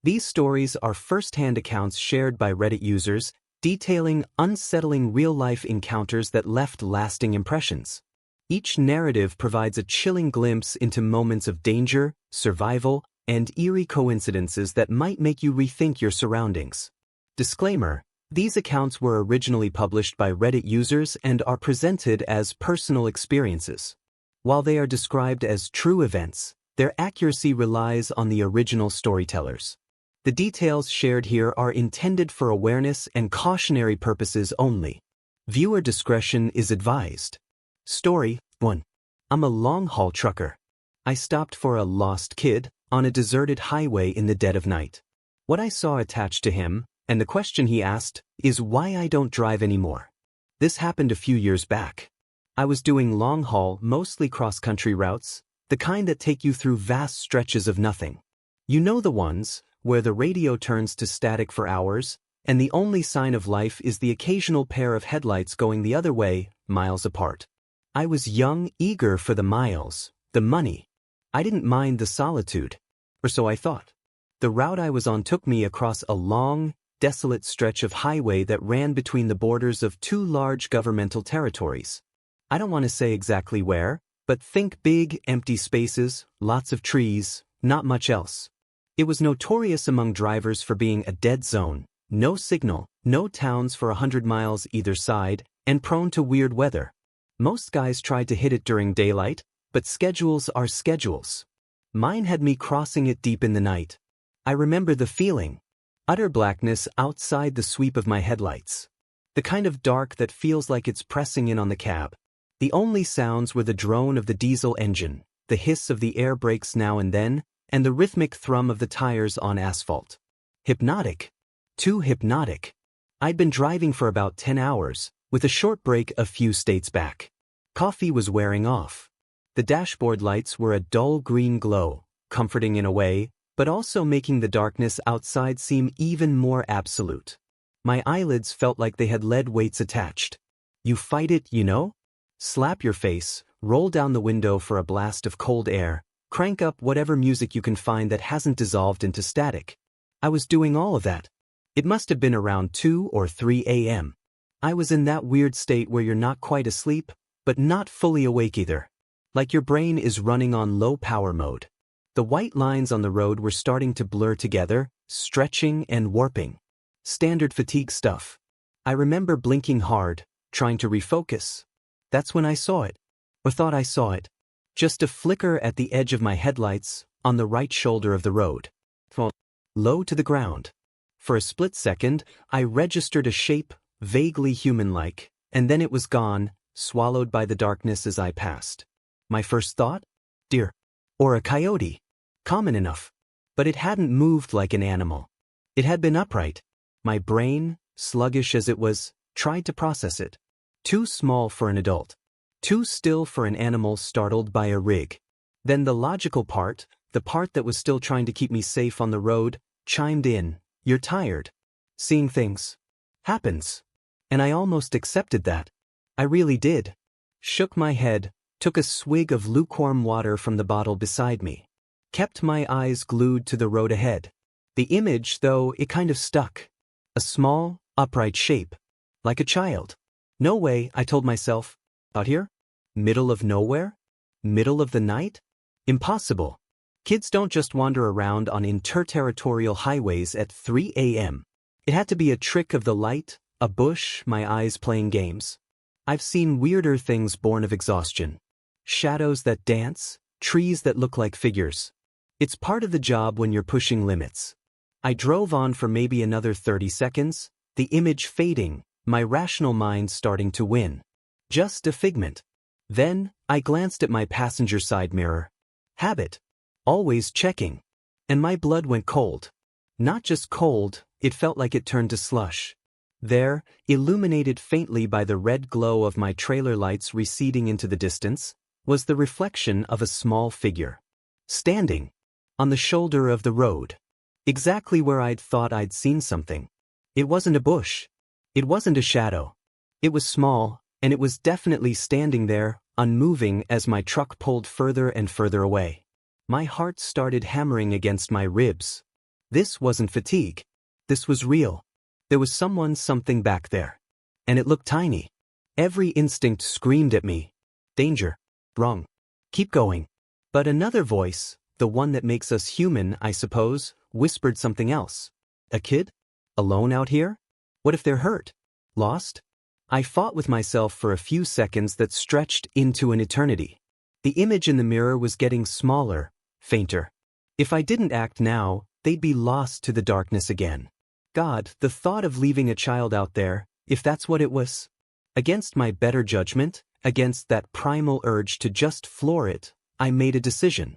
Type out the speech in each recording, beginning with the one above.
These stories are first-hand accounts shared by Reddit users, detailing unsettling real-life encounters that left lasting impressions. Each narrative provides a chilling glimpse into moments of danger, survival, and eerie coincidences that might make you rethink your surroundings. Disclaimer: these accounts were originally published by Reddit users and are presented as personal experiences. While they are described as true events, their accuracy relies on the original storytellers. The details shared here are intended for awareness and cautionary purposes only. Viewer discretion is advised. Story 1. I'm a long-haul trucker. I stopped for a lost kid on a deserted highway in the dead of night. What I saw attached to him, and the question he asked, is why I don't drive anymore. This happened a few years back. I was doing long-haul, mostly cross-country routes, the kind that take you through vast stretches of nothing. You know the ones where the radio turns to static for hours, and the only sign of life is the occasional pair of headlights going the other way, miles apart. I was young, eager for the miles, the money. I didn't mind the solitude, or so I thought. The route I was on took me across a long, desolate stretch of highway that ran between the borders of two large governmental territories. I don't want to say exactly where, but think big, empty spaces, lots of trees, not much else. It was notorious among drivers for being a dead zone, no signal, no towns for 100 miles either side, and prone to weird weather. Most guys tried to hit it during daylight, but schedules are schedules. Mine had me crossing it deep in the night. I remember the feeling. Utter blackness outside the sweep of my headlights. The kind of dark that feels like it's pressing in on the cab. The only sounds were the drone of the diesel engine, the hiss of the air brakes now and then, and the rhythmic thrum of the tires on asphalt. Hypnotic. Too hypnotic. I'd been driving for about 10 hours, with a short break a few states back. Coffee was wearing off. The dashboard lights were a dull green glow, comforting in a way, but also making the darkness outside seem even more absolute. My eyelids felt like they had lead weights attached. You fight it, you know? Slap your face, roll down the window for a blast of cold air, crank up whatever music you can find that hasn't dissolved into static. I was doing all of that. It must have been around 2 or 3 a.m. I was in that weird state where you're not quite asleep, but not fully awake either. Like your brain is running on low power mode. The white lines on the road were starting to blur together, stretching and warping. Standard fatigue stuff. I remember blinking hard, trying to refocus. That's when I saw it. Or thought I saw it. Just a flicker at the edge of my headlights, on the right shoulder of the road. Low to the ground. For a split second, I registered a shape, vaguely human-like, and then it was gone, swallowed by the darkness as I passed. My first thought? Deer. Or a coyote. Common enough. But it hadn't moved like an animal. It had been upright. My brain, sluggish as it was, tried to process it. Too small for an adult. Too still for an animal startled by a rig. Then the logical part, the part that was still trying to keep me safe on the road, chimed in. You're tired. Seeing things. Happens. And I almost accepted that. I really did. Shook my head, took a swig of lukewarm water from the bottle beside me. Kept my eyes glued to the road ahead. The image, though, it kind of stuck. A small, upright shape. Like a child. No way, I told myself. Out here? Middle of nowhere? Middle of the night? Impossible. Kids don't just wander around on interterritorial highways at 3 a.m. It had to be a trick of the light, a bush, my eyes playing games. I've seen weirder things born of exhaustion. Shadows that dance, trees that look like figures. It's part of the job when you're pushing limits. I drove on for maybe another 30 seconds, the image fading, my rational mind starting to win. Just a figment. Then, I glanced at my passenger side mirror. Habit. Always checking. And my blood went cold. Not just cold, it felt like it turned to slush. There, illuminated faintly by the red glow of my trailer lights receding into the distance, was the reflection of a small figure. Standing. On the shoulder of the road. Exactly where I'd thought I'd seen something. It wasn't a bush. It wasn't a shadow. It was small, and it was definitely standing there, unmoving as my truck pulled further and further away. My heart started hammering against my ribs. This wasn't fatigue. This was real. There was something back there. And it looked tiny. Every instinct screamed at me. Danger. Wrong. Keep going. But another voice, the one that makes us human, I suppose, whispered something else. A kid? Alone out here? What if they're hurt? Lost? I fought with myself for a few seconds that stretched into an eternity. The image in the mirror was getting smaller, fainter. If I didn't act now, they'd be lost to the darkness again. God, the thought of leaving a child out there, if that's what it was. Against my better judgment, against that primal urge to just floor it, I made a decision.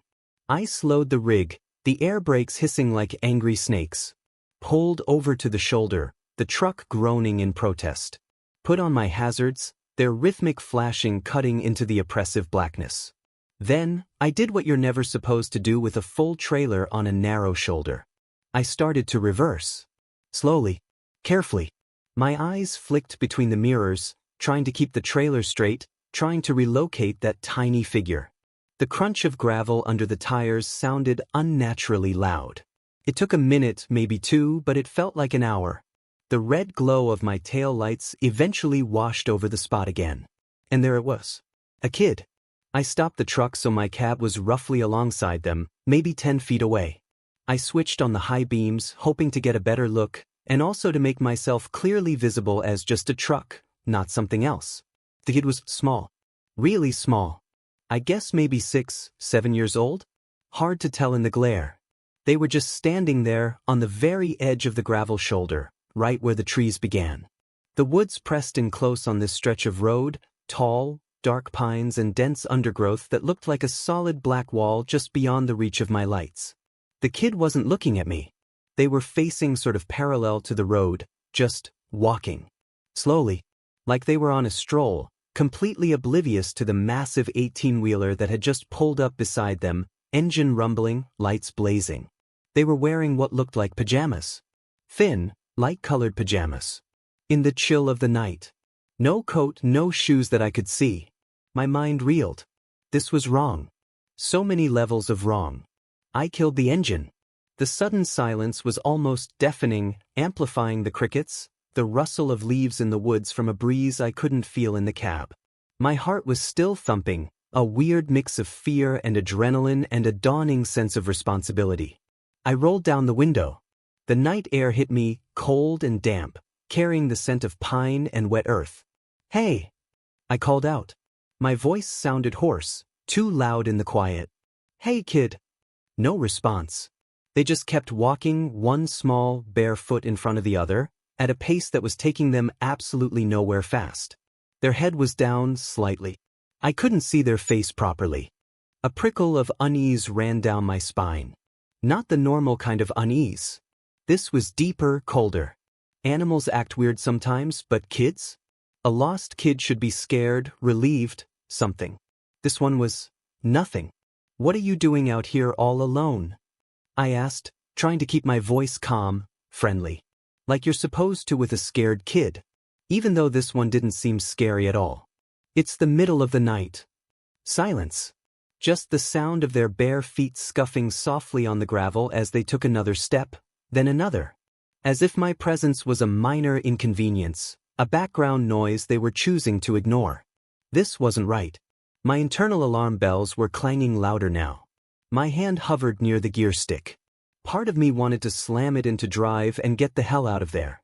I slowed the rig, the air brakes hissing like angry snakes. Pulled over to the shoulder, the truck groaning in protest. Put on my hazards, their rhythmic flashing cutting into the oppressive blackness. Then, I did what you're never supposed to do with a full trailer on a narrow shoulder. I started to reverse. Slowly, carefully. My eyes flicked between the mirrors, trying to keep the trailer straight, trying to relocate that tiny figure. The crunch of gravel under the tires sounded unnaturally loud. It took a minute, maybe two, but it felt like an hour. The red glow of my tail lights eventually washed over the spot again. And there it was. A kid. I stopped the truck so my cab was roughly alongside them, maybe 10 feet away. I switched on the high beams, hoping to get a better look, and also to make myself clearly visible as just a truck, not something else. The kid was small. Really small. I guess maybe 6, 7 years old? Hard to tell in the glare. They were just standing there, on the very edge of the gravel shoulder, right where the trees began. The woods pressed in close on this stretch of road, tall, dark pines and dense undergrowth that looked like a solid black wall just beyond the reach of my lights. The kid wasn't looking at me. They were facing sort of parallel to the road, just walking. Slowly, like they were on a stroll, completely oblivious to the massive 18-wheeler that had just pulled up beside them, engine rumbling, lights blazing. They were wearing what looked like pajamas. Thin, light-colored pajamas. In the chill of the night. No coat, no shoes that I could see. My mind reeled. This was wrong. So many levels of wrong. I killed the engine. The sudden silence was almost deafening, amplifying the crickets, the rustle of leaves in the woods from a breeze I couldn't feel in the cab. My heart was still thumping, a weird mix of fear and adrenaline and a dawning sense of responsibility. I rolled down the window. The night air hit me, cold and damp, carrying the scent of pine and wet earth. "Hey!" I called out. My voice sounded hoarse, too loud in the quiet. "Hey, kid!" No response. They just kept walking, one small, bare foot in front of the other, at a pace that was taking them absolutely nowhere fast. Their head was down slightly. I couldn't see their face properly. A prickle of unease ran down my spine. Not the normal kind of unease. This was deeper, colder. Animals act weird sometimes, but kids? A lost kid should be scared, relieved, something. This one was nothing. "What are you doing out here all alone?" I asked, trying to keep my voice calm, friendly. Like you're supposed to with a scared kid. Even though this one didn't seem scary at all. It's the middle of the night. Silence. Just the sound of their bare feet scuffing softly on the gravel as they took another step, then another. As if my presence was a minor inconvenience, a background noise they were choosing to ignore. This wasn't right. My internal alarm bells were clanging louder now. My hand hovered near the gear stick. Part of me wanted to slam it into drive and get the hell out of there.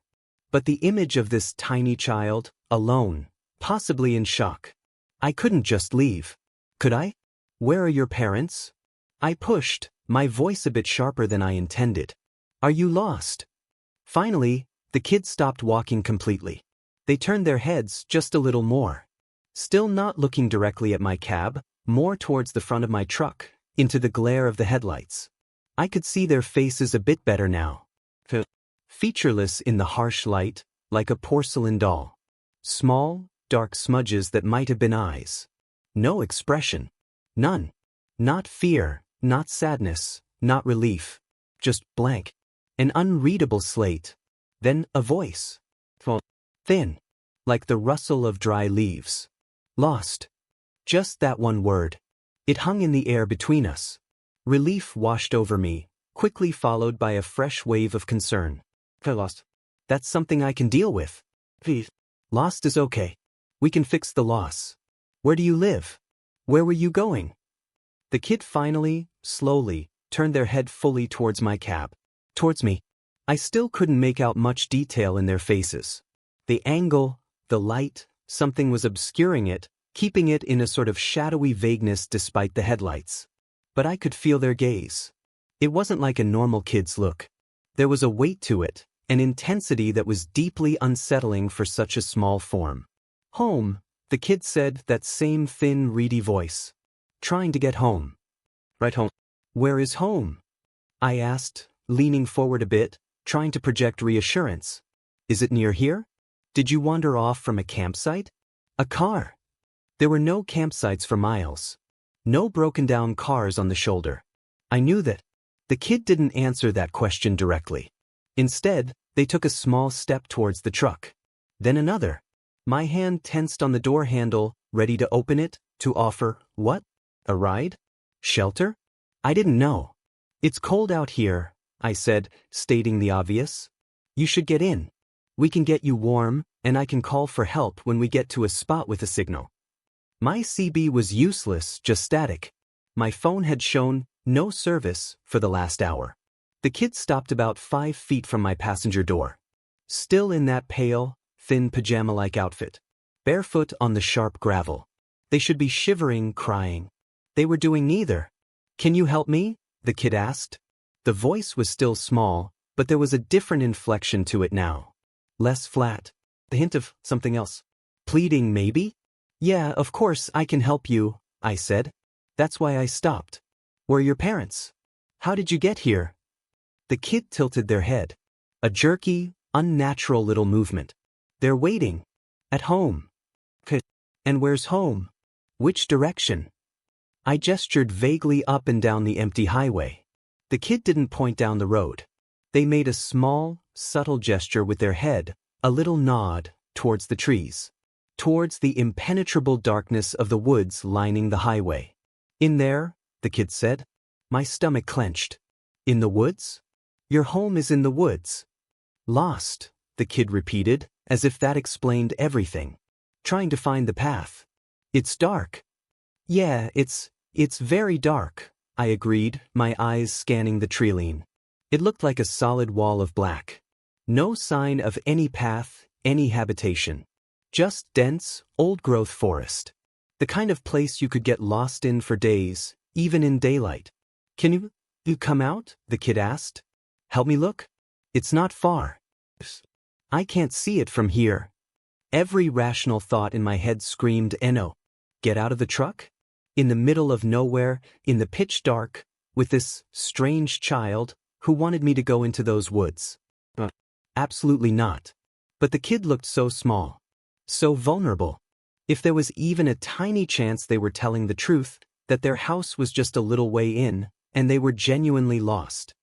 But the image of this tiny child, alone, possibly in shock. I couldn't just leave. Could I? "Where are your parents?" I pushed, my voice a bit sharper than I intended. "Are you lost?" Finally, the kids stopped walking completely. They turned their heads just a little more. Still not looking directly at my cab, more towards the front of my truck, into the glare of the headlights. I could see their faces a bit better now. Featureless in the harsh light, like a porcelain doll. Small, dark smudges that might have been eyes. No expression. None. Not fear, not sadness, not relief. Just blank. An unreadable slate. Then a voice. Thin. Like the rustle of dry leaves. Lost. Just that one word. It hung in the air between us. Relief washed over me, quickly followed by a fresh wave of concern. I lost. That's something I can deal with. Please. Lost is okay. We can fix the loss. Where do you live? Where were you going? The kid finally, slowly, turned their head fully towards my cab. Towards me. I still couldn't make out much detail in their faces. The angle, the light, something was obscuring it, keeping it in a sort of shadowy vagueness despite the headlights. But I could feel their gaze. It wasn't like a normal kid's look. There was a weight to it, an intensity that was deeply unsettling for such a small form. Home, the kid said, that same thin, reedy voice. Trying to get home. Right home. Where is home? I asked, leaning forward a bit, trying to project reassurance. Is it near here? Did you wander off from a campsite? A car. There were no campsites for miles. No broken down cars on the shoulder. I knew that. The kid didn't answer that question directly. Instead, they took a small step towards the truck. Then another. My hand tensed on the door handle, ready to open it, to offer, what? A ride? Shelter? I didn't know. It's cold out here, I said, stating the obvious. You should get in. We can get you warm, and I can call for help when we get to a spot with a signal. My CB was useless, just static. My phone had shown no service for the last hour. The kid stopped about 5 feet from my passenger door. Still in that pale, thin pajama-like outfit. Barefoot on the sharp gravel. They should be shivering, crying. They were doing neither. Can you help me? The kid asked. The voice was still small, but there was a different inflection to it now. Less flat. The hint of something else. Pleading, maybe? Yeah, of course I can help you, I said. That's why I stopped. Where are your parents? How did you get here? The kid tilted their head. A jerky, unnatural little movement. They're waiting. At home. And where's home? Which direction? I gestured vaguely up and down the empty highway. The kid didn't point down the road. They made a small, subtle gesture with their head, a little nod, towards the trees. Towards the impenetrable darkness of the woods lining the highway. In there, the kid said. My stomach clenched. In the woods? Your home is in the woods. Lost, the kid repeated, as if that explained everything. Trying to find the path. It's dark. Yeah, it's very dark, I agreed, my eyes scanning the treeline. It looked like a solid wall of black. No sign of any path, any habitation. Just dense, old-growth forest. The kind of place you could get lost in for days, even in daylight. Can you come out? The kid asked. Help me look? It's not far. I can't see it from here. Every rational thought in my head screamed, no. Get out of the truck? In the middle of nowhere, in the pitch dark, with this strange child who wanted me to go into those woods. Absolutely not. But the kid looked so small. So vulnerable. If there was even a tiny chance they were telling the truth, that their house was just a little way in, and they were genuinely lost.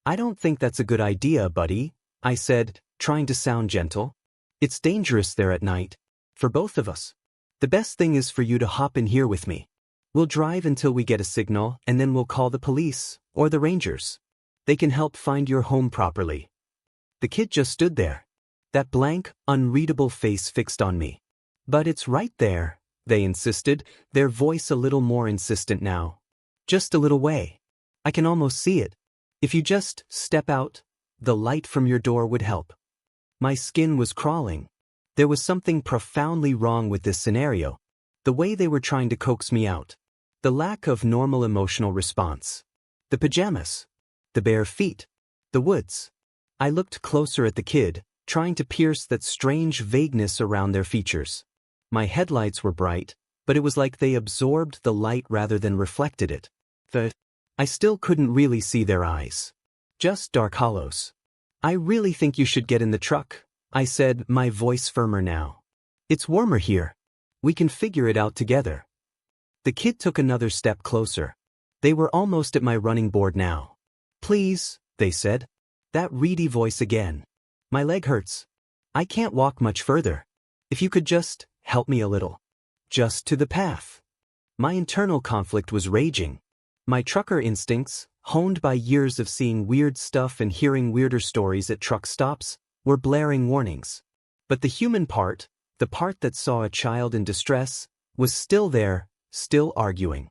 I don't think that's a good idea, buddy, I said, trying to sound gentle. It's dangerous there at night. For both of us. The best thing is for you to hop in here with me. We'll drive until we get a signal, and then we'll call the police, or the rangers. They can help find your home properly. The kid just stood there. That blank, unreadable face fixed on me. But it's right there, they insisted, their voice a little more insistent now. Just a little way. I can almost see it. If you just step out, the light from your door would help. My skin was crawling. There was something profoundly wrong with this scenario. The way they were trying to coax me out. The lack of normal emotional response. The pajamas. The bare feet. The woods. I looked closer at the kid, trying to pierce that strange vagueness around their features. My headlights were bright, but it was like they absorbed the light rather than reflected it. I still couldn't really see their eyes. Just dark hollows. I really think you should get in the truck, I said, my voice firmer now. It's warmer here. We can figure it out together. The kid took another step closer. They were almost at my running board now. Please, they said. That reedy voice again. My leg hurts. I can't walk much further. If you could just help me a little. Just to the path. My internal conflict was raging. My trucker instincts, honed by years of seeing weird stuff and hearing weirder stories at truck stops, were blaring warnings. But the human part, the part that saw a child in distress, was still there, still arguing.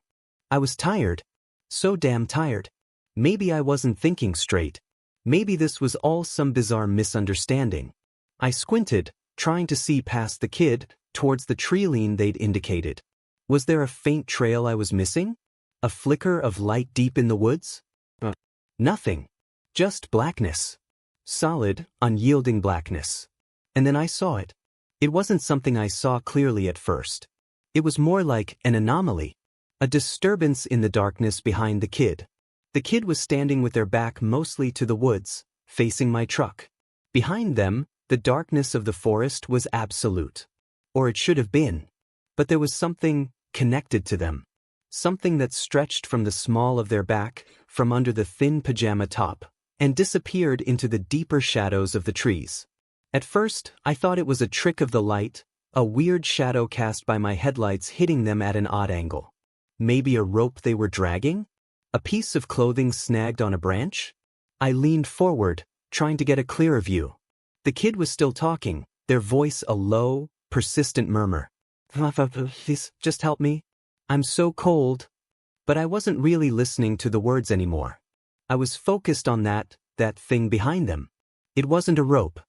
I was tired. So damn tired. Maybe I wasn't thinking straight. Maybe this was all some bizarre misunderstanding. I squinted, trying to see past the kid, towards the tree line they'd indicated. Was there a faint trail I was missing? A flicker of light deep in the woods? Nothing. Just blackness. Solid, unyielding blackness. And then I saw it. It wasn't something I saw clearly at first. It was more like an anomaly. A disturbance in the darkness behind the kid. The kid was standing with their back mostly to the woods, facing my truck. Behind them, the darkness of the forest was absolute. Or it should have been. But there was something connected to them. Something that stretched from the small of their back, from under the thin pajama top, and disappeared into the deeper shadows of the trees. At first, I thought it was a trick of the light, a weird shadow cast by my headlights hitting them at an odd angle. Maybe a rope they were dragging? A piece of clothing snagged on a branch? I leaned forward, trying to get a clearer view. The kid was still talking, their voice a low, persistent murmur. Please, just help me. I'm so cold. But I wasn't really listening to the words anymore. I was focused on that thing behind them. It wasn't a rope.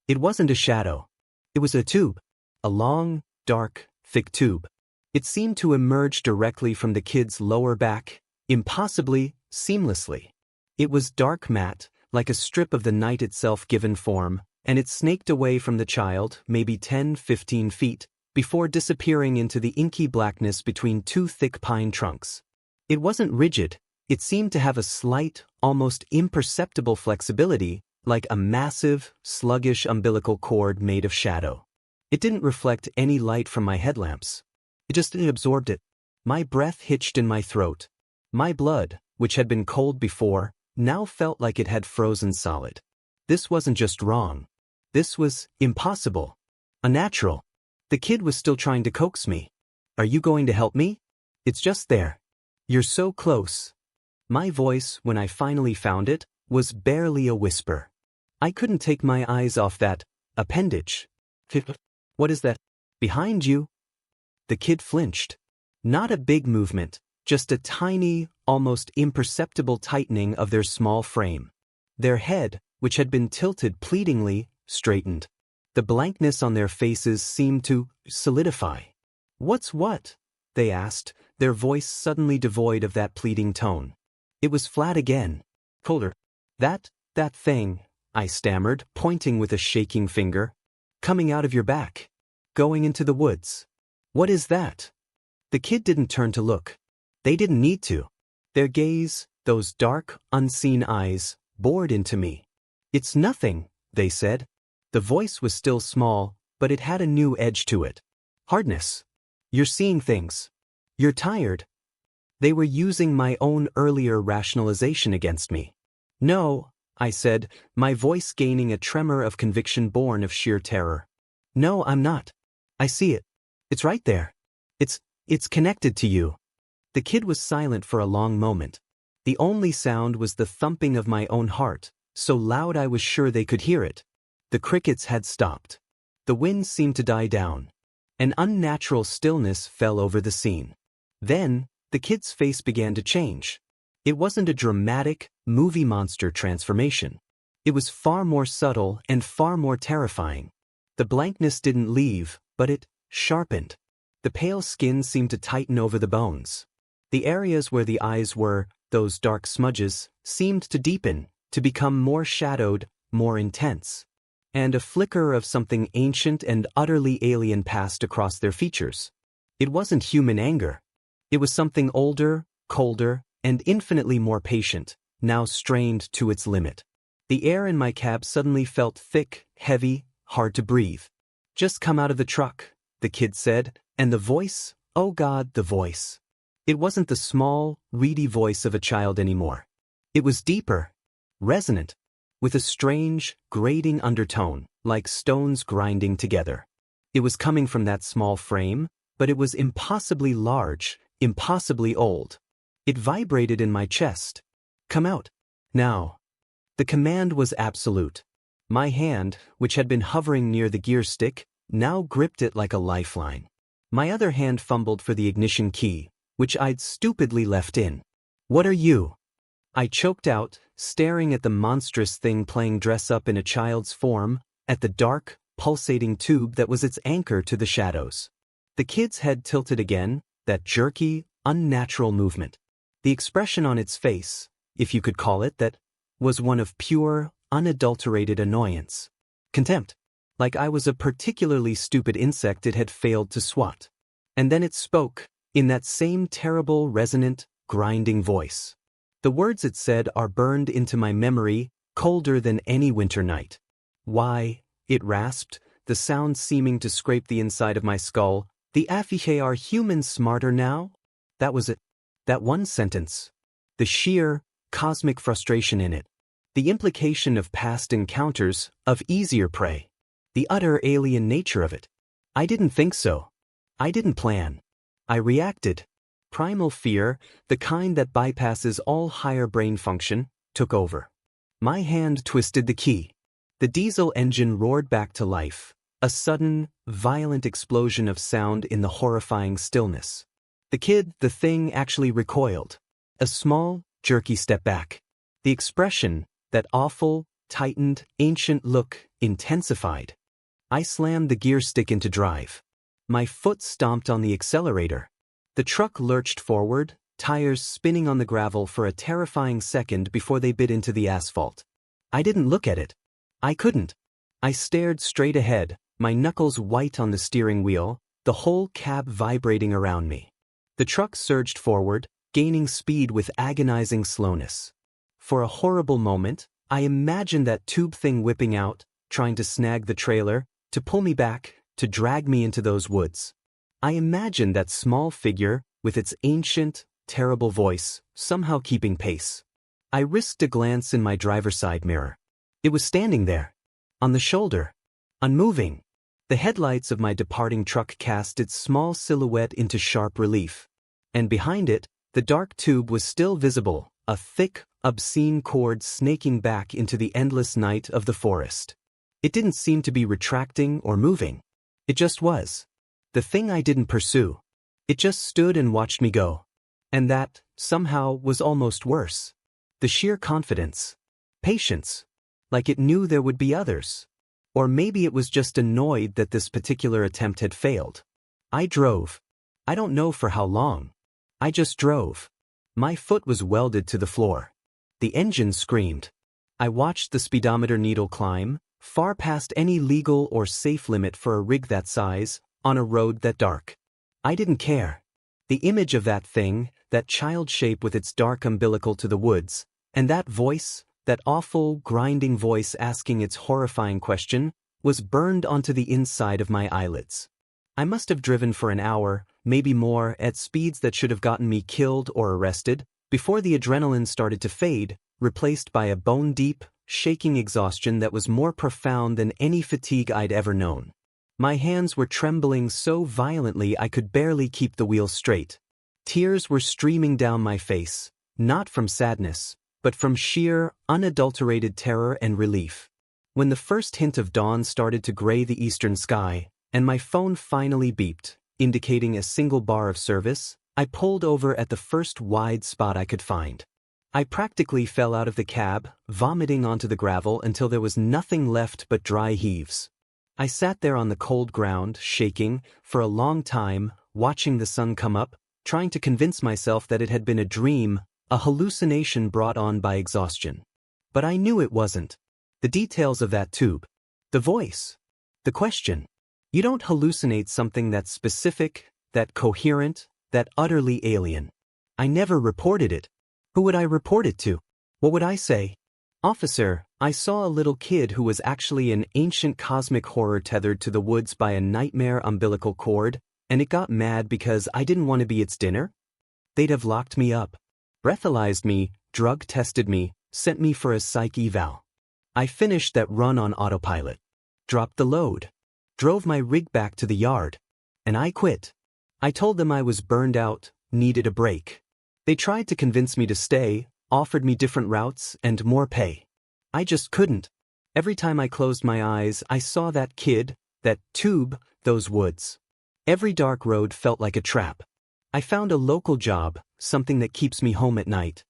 It wasn't a shadow. It was a tube. A long, dark, thick tube. It seemed to emerge directly from the kid's lower back, impossibly, seamlessly. It was dark matte, like a strip of the night itself given form, and it snaked away from the child, maybe 10-15 feet, before disappearing into the inky blackness between two thick pine trunks. It wasn't rigid. It seemed to have a slight, almost imperceptible flexibility, like a massive, sluggish umbilical cord made of shadow. It didn't reflect any light from my headlamps. It just absorbed it. My breath hitched in my throat. My blood, which had been cold before, now felt like it had frozen solid. This wasn't just wrong. This was impossible. Unnatural. The kid was still trying to coax me. Are you going to help me? It's just there. You're so close. My voice, when I finally found it, was barely a whisper. I couldn't take my eyes off that appendage. What is that? Behind you? The kid flinched. Not a big movement, just a tiny, almost imperceptible tightening of their small frame. Their head, which had been tilted pleadingly, straightened. The blankness on their faces seemed to solidify. What's what? They asked, their voice suddenly devoid of that pleading tone. It was flat again. Colder. That thing, I stammered, pointing with a shaking finger. Coming out of your back. Going into the woods. What is that? The kid didn't turn to look. They didn't need to. Their gaze, those dark, unseen eyes, bored into me. It's nothing, they said. The voice was still small, but it had a new edge to it. Hardness. You're seeing things. You're tired. They were using my own earlier rationalization against me. No, I said, my voice gaining a tremor of conviction born of sheer terror. No, I'm not. I see it. It's right there. It's connected to you. The kid was silent for a long moment. The only sound was the thumping of my own heart, so loud I was sure they could hear it. The crickets had stopped. The wind seemed to die down. An unnatural stillness fell over the scene. Then, the kid's face began to change. It wasn't a dramatic, movie monster transformation. It was far more subtle and far more terrifying. The blankness didn't leave, but it sharpened. The pale skin seemed to tighten over the bones. The areas where the eyes were, those dark smudges, seemed to deepen, to become more shadowed, more intense. And a flicker of something ancient and utterly alien passed across their features. It wasn't human anger. It was something older, colder, and infinitely more patient, now strained to its limit. The air in my cab suddenly felt thick, heavy, hard to breathe. Just come out of the truck, the kid said, and the voice, oh God, the voice. It wasn't the small, reedy voice of a child anymore. It was deeper, resonant, with a strange, grating undertone, like stones grinding together. It was coming from that small frame, but it was impossibly large, impossibly old. It vibrated in my chest. Come out. Now. The command was absolute. My hand, which had been hovering near the gear stick, now gripped it like a lifeline. My other hand fumbled for the ignition key, which I'd stupidly left in. What are you? I choked out, staring at the monstrous thing playing dress-up in a child's form, at the dark, pulsating tube that was its anchor to the shadows. The kid's head tilted again, that jerky, unnatural movement. The expression on its face, if you could call it that, was one of pure, unadulterated annoyance. Contempt. Like I was a particularly stupid insect it had failed to swat. And then it spoke, in that same terrible, resonant, grinding voice. The words it said are burned into my memory, colder than any winter night. Why, it rasped, the sound seeming to scrape the inside of my skull, the affiche are humans smarter now? That was it. That one sentence. The sheer, cosmic frustration in it. The implication of past encounters, of easier prey. The utter alien nature of it. I didn't think so. I didn't plan. I reacted. Primal fear, the kind that bypasses all higher brain function, took over. My hand twisted the key. The diesel engine roared back to life, a sudden, violent explosion of sound in the horrifying stillness. The thing actually recoiled. A small, jerky step back. The expression, that awful, tightened, ancient look, intensified. I slammed the gear stick into drive. My foot stomped on the accelerator. The truck lurched forward, tires spinning on the gravel for a terrifying second before they bit into the asphalt. I didn't look at it. I couldn't. I stared straight ahead, my knuckles white on the steering wheel, the whole cab vibrating around me. The truck surged forward, gaining speed with agonizing slowness. For a horrible moment, I imagined that tube thing whipping out, trying to snag the trailer, to pull me back, to drag me into those woods. I imagined that small figure, with its ancient, terrible voice, somehow keeping pace. I risked a glance in my driver's side mirror. It was standing there, on the shoulder, unmoving. The headlights of my departing truck cast its small silhouette into sharp relief. And behind it, the dark tube was still visible, a thick, obscene cord snaking back into the endless night of the forest. It didn't seem to be retracting or moving. It just was. The thing I didn't pursue. It just stood and watched me go. And that, somehow, was almost worse. The sheer confidence. Patience. Like it knew there would be others. Or maybe it was just annoyed that this particular attempt had failed. I drove. I don't know for how long. I just drove. My foot was welded to the floor. The engine screamed. I watched the speedometer needle climb, far past any legal or safe limit for a rig that size, on a road that dark. I didn't care. The image of that thing, that child shape with its dark umbilical to the woods, and that voice, that awful, grinding voice asking its horrifying question, was burned onto the inside of my eyelids. I must have driven for an hour, maybe more, at speeds that should have gotten me killed or arrested, before the adrenaline started to fade, replaced by a bone-deep, shaking exhaustion that was more profound than any fatigue I'd ever known. My hands were trembling so violently I could barely keep the wheel straight. Tears were streaming down my face, not from sadness, but from sheer, unadulterated terror and relief. When the first hint of dawn started to gray the eastern sky, and my phone finally beeped, indicating a single bar of service, I pulled over at the first wide spot I could find. I practically fell out of the cab, vomiting onto the gravel until there was nothing left but dry heaves. I sat there on the cold ground, shaking, for a long time, watching the sun come up, trying to convince myself that it had been a dream, a hallucination brought on by exhaustion. But I knew it wasn't. The details of that tube. The voice. The question. You don't hallucinate something that's specific, that coherent, that utterly alien. I never reported it. Who would I report it to? What would I say? Officer, I saw a little kid who was actually an ancient cosmic horror tethered to the woods by a nightmare umbilical cord, and it got mad because I didn't want to be its dinner? They'd have locked me up, breathalyzed me, drug-tested me, sent me for a psych eval. I finished that run on autopilot, dropped the load, drove my rig back to the yard, and I quit. I told them I was burned out, needed a break. They tried to convince me to stay, offered me different routes and more pay. I just couldn't. Every time I closed my eyes, I saw that kid, that tube, those woods. Every dark road felt like a trap. I found a local job, something that keeps me home at night.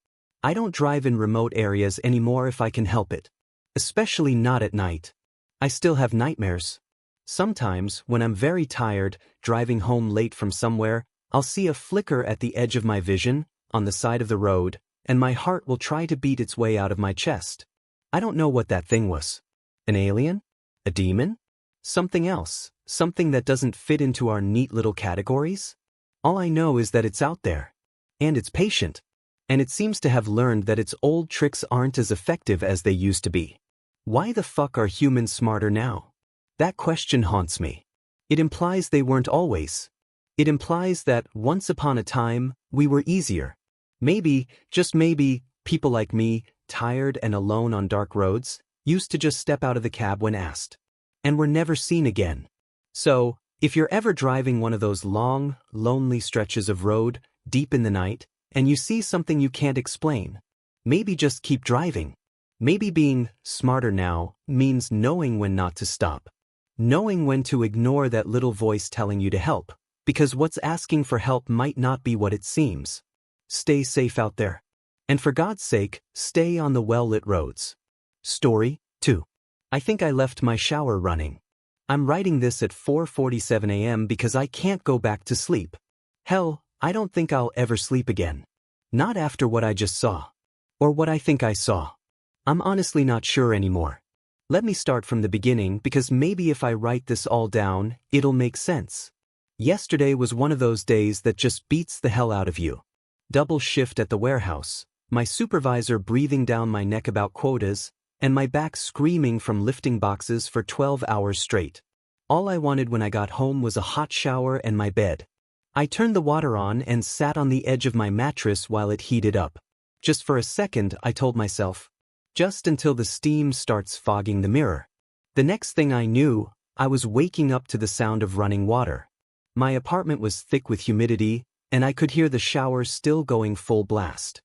I don't drive in remote areas anymore if I can help it. Especially not at night. I still have nightmares. Sometimes, when I'm very tired, driving home late from somewhere, I'll see a flicker at the edge of my vision, on the side of the road, and my heart will try to beat its way out of my chest. I don't know what that thing was. An alien? A demon? Something else, something that doesn't fit into our neat little categories? All I know is that it's out there. And it's patient. And it seems to have learned that its old tricks aren't as effective as they used to be. Why the fuck are humans smarter now? That question haunts me. It implies they weren't always. It implies that, once upon a time, we were easier. Maybe, just maybe, people like me, tired and alone on dark roads, used to just step out of the cab when asked. And were never seen again. So, if you're ever driving one of those long, lonely stretches of road, deep in the night, and you see something you can't explain, maybe just keep driving. Maybe being smarter now means knowing when not to stop. Knowing when to ignore that little voice telling you to help, because what's asking for help might not be what it seems. Stay safe out there. And for God's sake, stay on the well-lit roads. Story 2. I think I left my shower running. I'm writing this at 4:47 a.m. because I can't go back to sleep. Hell, I don't think I'll ever sleep again. Not after what I just saw. Or what I think I saw. I'm honestly not sure anymore. Let me start from the beginning because maybe if I write this all down, it'll make sense. Yesterday was one of those days that just beats the hell out of you. Double shift at the warehouse, my supervisor breathing down my neck about quotas, and my back screaming from lifting boxes for 12 hours straight. All I wanted when I got home was a hot shower and my bed. I turned the water on and sat on the edge of my mattress while it heated up. Just for a second, I told myself. Just until the steam starts fogging the mirror. The next thing I knew, I was waking up to the sound of running water. My apartment was thick with humidity, and I could hear the shower still going full blast.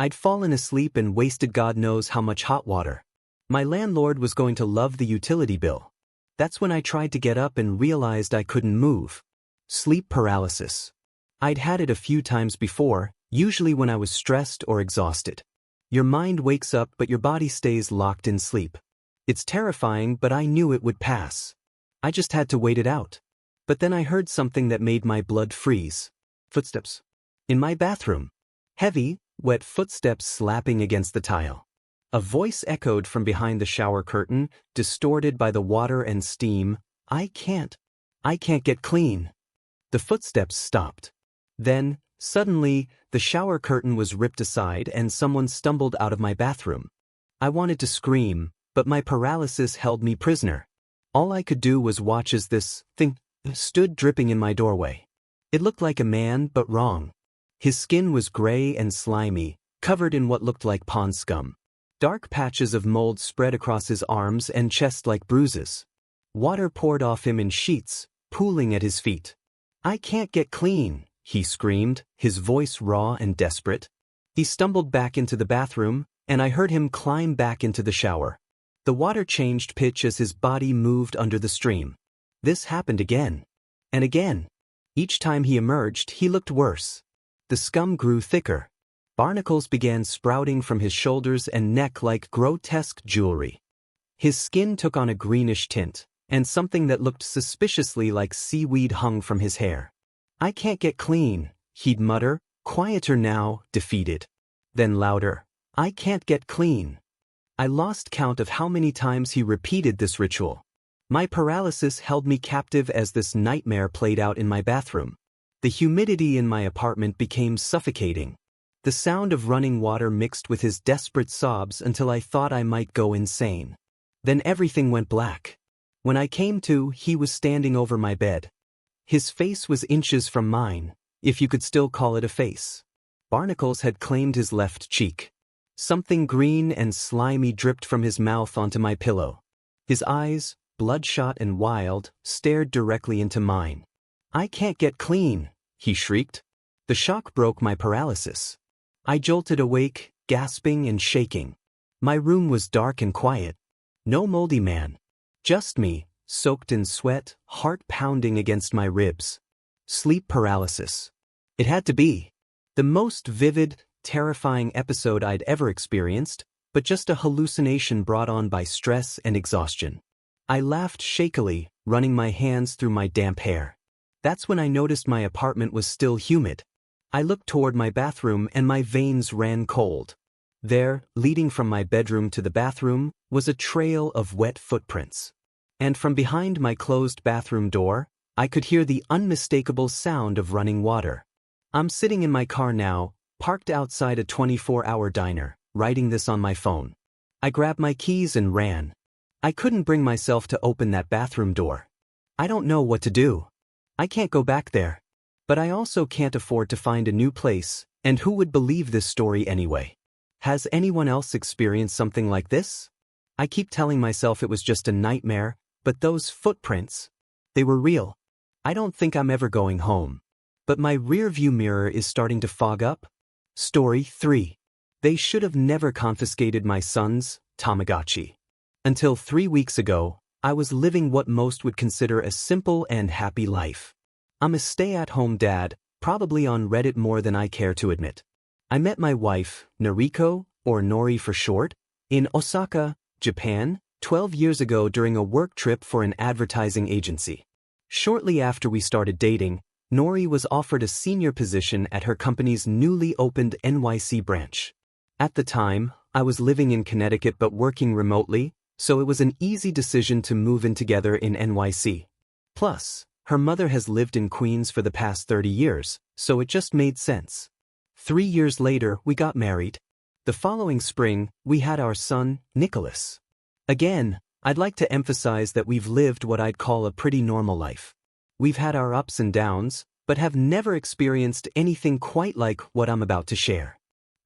I'd fallen asleep and wasted God knows how much hot water. My landlord was going to love the utility bill. That's when I tried to get up and realized I couldn't move. Sleep paralysis. I'd had it a few times before, usually when I was stressed or exhausted. Your mind wakes up but your body stays locked in sleep. It's terrifying, but I knew it would pass. I just had to wait it out. But then I heard something that made my blood freeze. Footsteps. In my bathroom. Heavy, wet footsteps slapping against the tile. A voice echoed from behind the shower curtain, distorted by the water and steam. I can't get clean. The footsteps stopped. Then, suddenly, the shower curtain was ripped aside and someone stumbled out of my bathroom. I wanted to scream, but my paralysis held me prisoner. All I could do was watch as this thing stood dripping in my doorway. It looked like a man, but wrong. His skin was gray and slimy, covered in what looked like pond scum. Dark patches of mold spread across his arms and chest like bruises. Water poured off him in sheets, pooling at his feet. I can't get clean, he screamed, his voice raw and desperate. He stumbled back into the bathroom, and I heard him climb back into the shower. The water changed pitch as his body moved under the stream. This happened again. And again. Each time he emerged, he looked worse. The scum grew thicker. Barnacles began sprouting from his shoulders and neck like grotesque jewelry. His skin took on a greenish tint, and something that looked suspiciously like seaweed hung from his hair. I can't get clean, he'd mutter, quieter now, defeated. Then louder, I can't get clean. I lost count of how many times he repeated this ritual. My paralysis held me captive as this nightmare played out in my bathroom. The humidity in my apartment became suffocating. The sound of running water mixed with his desperate sobs until I thought I might go insane. Then everything went black. When I came to, he was standing over my bed. His face was inches from mine, if you could still call it a face. Barnacles had claimed his left cheek. Something green and slimy dripped from his mouth onto my pillow. His eyes, bloodshot and wild, stared directly into mine. I can't get clean, he shrieked. The shock broke my paralysis. I jolted awake, gasping and shaking. My room was dark and quiet. No moldy man. Just me, soaked in sweat, heart pounding against my ribs. Sleep paralysis. It had to be. The most vivid, terrifying episode I'd ever experienced, but just a hallucination brought on by stress and exhaustion. I laughed shakily, running my hands through my damp hair. That's when I noticed my apartment was still humid. I looked toward my bathroom and my veins ran cold. There, leading from my bedroom to the bathroom, was a trail of wet footprints. And from behind my closed bathroom door, I could hear the unmistakable sound of running water. I'm sitting in my car now, parked outside a 24-hour diner, writing this on my phone. I grabbed my keys and ran. I couldn't bring myself to open that bathroom door. I don't know what to do. I can't go back there. But I also can't afford to find a new place, and who would believe this story anyway? Has anyone else experienced something like this? I keep telling myself it was just a nightmare, but those footprints, they were real. I don't think I'm ever going home. But my rearview mirror is starting to fog up. Story 3. They should have never confiscated my son's Tamagotchi. Until 3 weeks ago, I was living what most would consider a simple and happy life. I'm a stay-at-home dad, probably on Reddit more than I care to admit. I met my wife, Noriko, or Nori for short, in Osaka, Japan, 12 years ago during a work trip for an advertising agency. Shortly after we started dating, Nori was offered a senior position at her company's newly opened NYC branch. At the time, I was living in Connecticut but working remotely, so it was an easy decision to move in together in NYC. Plus, her mother has lived in Queens for the past 30 years, so it just made sense. 3 years later, we got married. The following spring, we had our son, Nicholas. Again, I'd like to emphasize that we've lived what I'd call a pretty normal life. We've had our ups and downs, but have never experienced anything quite like what I'm about to share.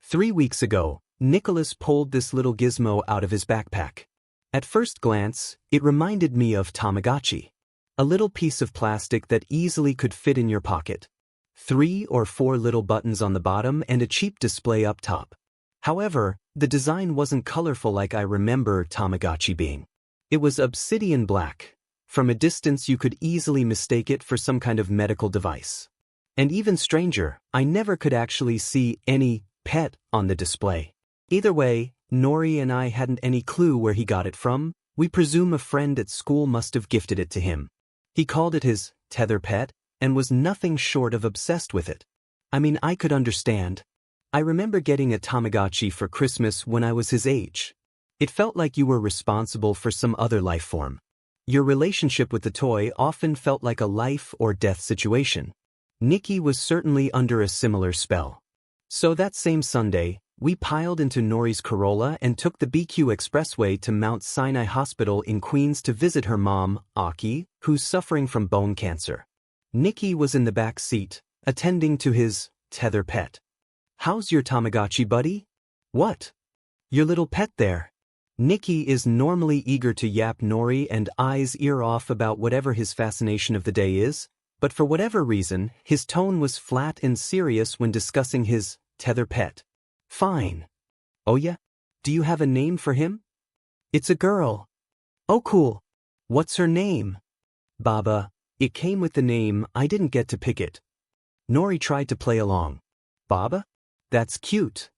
3 weeks ago, Nicholas pulled this little gizmo out of his backpack. At first glance, it reminded me of Tamagotchi. A little piece of plastic that easily could fit in your pocket. 3 or 4 little buttons on the bottom and a cheap display up top. However, the design wasn't colorful like I remember Tamagotchi being. It was obsidian black. From a distance you could easily mistake it for some kind of medical device. And even stranger, I never could actually see any pet on the display. Either way, Nori and I hadn't any clue where he got it from. We presume a friend at school must have gifted it to him. He called it his tether pet and was nothing short of obsessed with it. I mean, I could understand. I remember getting a Tamagotchi for Christmas when I was his age. It felt like you were responsible for some other life form. Your relationship with the toy often felt like a life or death situation. Nikki was certainly under a similar spell. So that same Sunday, we piled into Nori's Corolla and took the BQ Expressway to Mount Sinai Hospital in Queens to visit her mom, Aki, who's suffering from bone cancer. Nikki was in the back seat, attending to his tether pet. "How's your Tamagotchi, buddy?" "What? Your little pet there." Nikki is normally eager to yap Nori and I's ear off about whatever his fascination of the day is, but for whatever reason, his tone was flat and serious when discussing his tether pet. "Fine." "Oh yeah? Do you have a name for him?" "It's a girl." "Oh cool. What's her name?" "Baba." It came with the name, I didn't get to pick it. Nori tried to play along. "Baba? That's cute."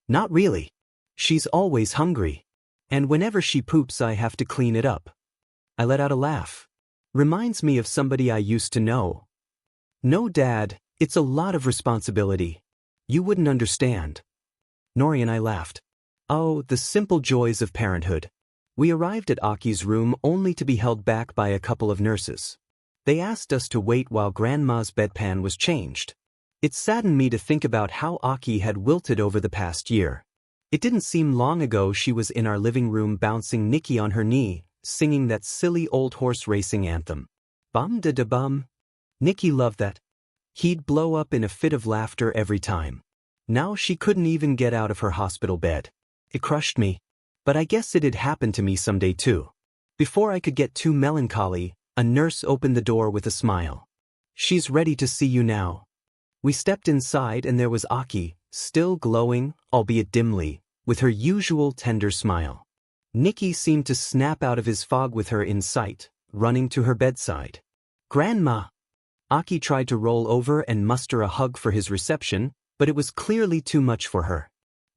"Not really. She's always hungry. And whenever she poops I have to clean it up." I let out a laugh. "Reminds me of somebody I used to know." "No, Dad, it's a lot of responsibility. You wouldn't understand." Nori and I laughed. Oh, the simple joys of parenthood. We arrived at Aki's room only to be held back by a couple of nurses. They asked us to wait while Grandma's bedpan was changed. It saddened me to think about how Aki had wilted over the past year. It didn't seem long ago she was in our living room bouncing Nikki on her knee, singing that silly old horse racing anthem. Bum da da bum. Nikki loved that. He'd blow up in a fit of laughter every time. Now she couldn't even get out of her hospital bed. It crushed me. But I guess it'd happen to me someday too. Before I could get too melancholy, a nurse opened the door with a smile. "She's ready to see you now." We stepped inside and there was Aki, still glowing, albeit dimly, with her usual tender smile. Nikki seemed to snap out of his fog with her in sight, running to her bedside. "Grandma!" Aki tried to roll over and muster a hug for his reception, but it was clearly too much for her.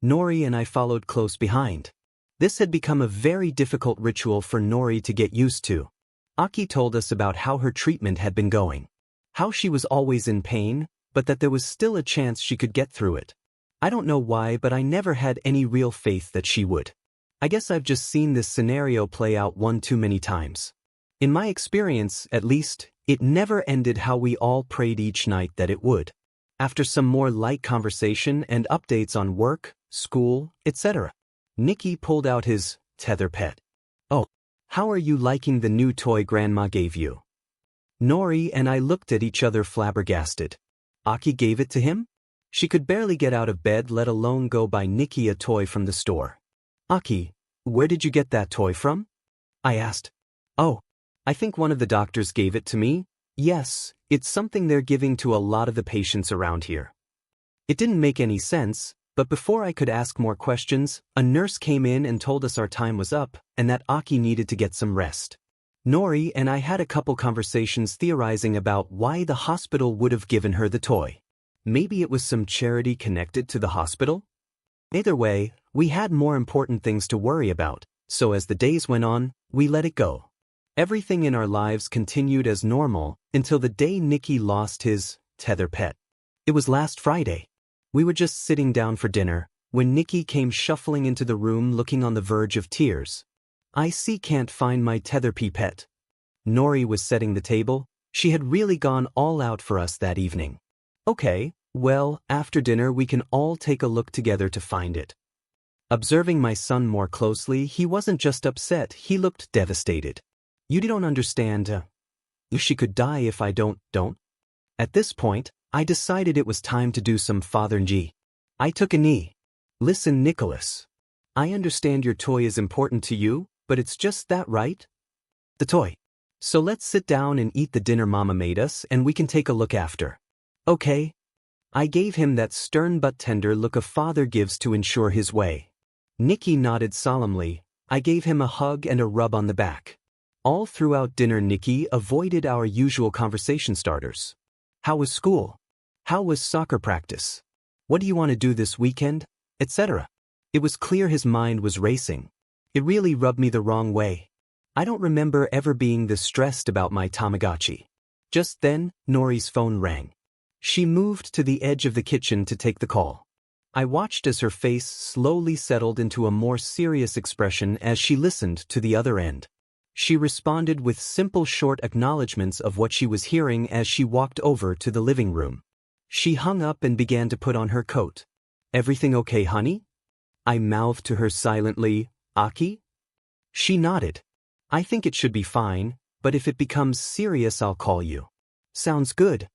Nori and I followed close behind. This had become a very difficult ritual for Nori to get used to. Aki told us about how her treatment had been going. How she was always in pain, but that there was still a chance she could get through it. I don't know why, but I never had any real faith that she would. I guess I've just seen this scenario play out one too many times. In my experience, at least, it never ended how we all prayed each night that it would. After some more light conversation and updates on work, school, etc., Nikki pulled out his tether pet. "Oh, how are you liking the new toy Grandma gave you?" Nori and I looked at each other flabbergasted. Aki gave it to him? She could barely get out of bed, let alone go buy Nikki a toy from the store. "Aki, where did you get that toy from?" I asked. "Oh, I think one of the doctors gave it to me. Yes, it's something they're giving to a lot of the patients around here." It didn't make any sense, but before I could ask more questions, a nurse came in and told us our time was up and that Aki needed to get some rest. Nori and I had a couple conversations theorizing about why the hospital would have given her the toy. Maybe it was some charity connected to the hospital? Either way, we had more important things to worry about, so as the days went on, we let it go. Everything in our lives continued as normal until the day Nikki lost his tether pet. It was last Friday. We were just sitting down for dinner when Nikki came shuffling into the room looking on the verge of tears. "I can't find my tether pet." Nori was setting the table. She had really gone all out for us that evening. "Okay, well, after dinner we can all take a look together to find it." Observing my son more closely, he wasn't just upset, he looked devastated. "You don't understand. She could die if I don't. At this point, I decided it was time to do some father-ng. I took a knee. "Listen, Nicholas. I understand your toy is important to you, but it's just that, right? The toy. So let's sit down and eat the dinner Mama made us and we can take a look after. Okay?" I gave him that stern but tender look a father gives to ensure his way. Nikki nodded solemnly. I gave him a hug and a rub on the back. All throughout dinner Nikki avoided our usual conversation starters. "How was school? How was soccer practice? What do you want to do this weekend?" etc. It was clear his mind was racing. It really rubbed me the wrong way. I don't remember ever being this stressed about my Tamagotchi. Just then, Nori's phone rang. She moved to the edge of the kitchen to take the call. I watched as her face slowly settled into a more serious expression as she listened to the other end. She responded with simple short acknowledgments of what she was hearing as she walked over to the living room. She hung up and began to put on her coat. "Everything okay, honey?" I mouthed to her silently, "Aki?" She nodded. "I think it should be fine, but if it becomes serious I'll call you." "Sounds good."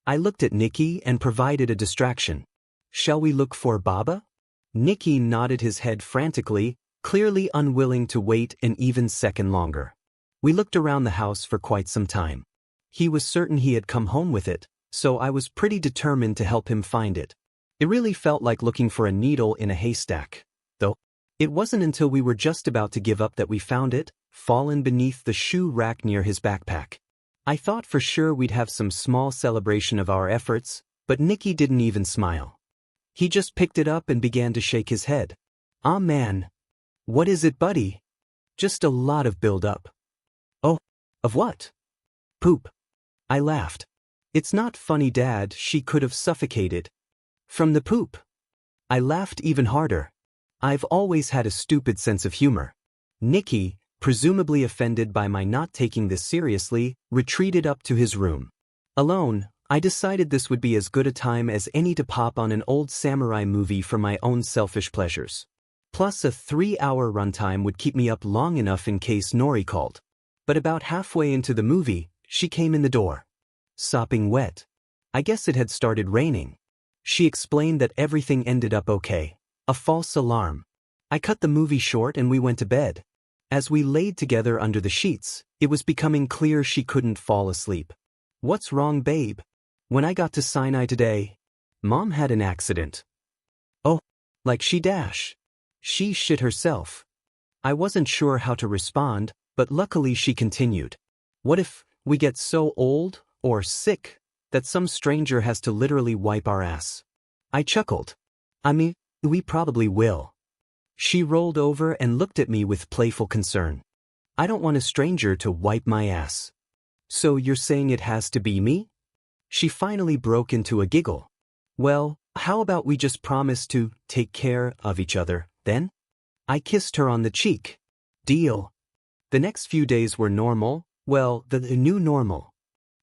I looked at Nikki and provided a distraction. "Shall we look for Baba?" Nikki nodded his head frantically, clearly unwilling to wait an even second longer. We looked around the house for quite some time. He was certain he had come home with it, so I was pretty determined to help him find it. It really felt like looking for a needle in a haystack, though. It wasn't until we were just about to give up that we found it, fallen beneath the shoe rack near his backpack. I thought for sure we'd have some small celebration of our efforts, but Nikki didn't even smile. He just picked it up and began to shake his head. "Ah man. What is it, buddy?" "Just a lot of build-up." "Oh, of what?" "Poop." I laughed. "It's not funny, Dad, she could have suffocated." "From the poop." I laughed even harder. I've always had a stupid sense of humor. Nikki, presumably offended by my not taking this seriously, retreated up to his room. Alone, I decided this would be as good a time as any to pop on an old samurai movie for my own selfish pleasures. Plus a 3-hour runtime would keep me up long enough in case Nori called. But about halfway into the movie, she came in the door. Sopping wet. I guess it had started raining. She explained that everything ended up okay. A false alarm. I cut the movie short and we went to bed. As we laid together under the sheets, it was becoming clear she couldn't fall asleep. "What's wrong, babe?" "When I got to Sinai today, Mom had an accident." Like she shit herself. I wasn't sure how to respond, but luckily she continued. What if we get so old or sick that some stranger has to literally wipe our ass? I chuckled. I mean, we probably will. She rolled over and looked at me with playful concern. I don't want a stranger to wipe my ass. So you're saying it has to be me? She finally broke into a giggle. Well, how about we just promise to take care of each other, then? I kissed her on the cheek. Deal. The next few days were normal, well, the new normal.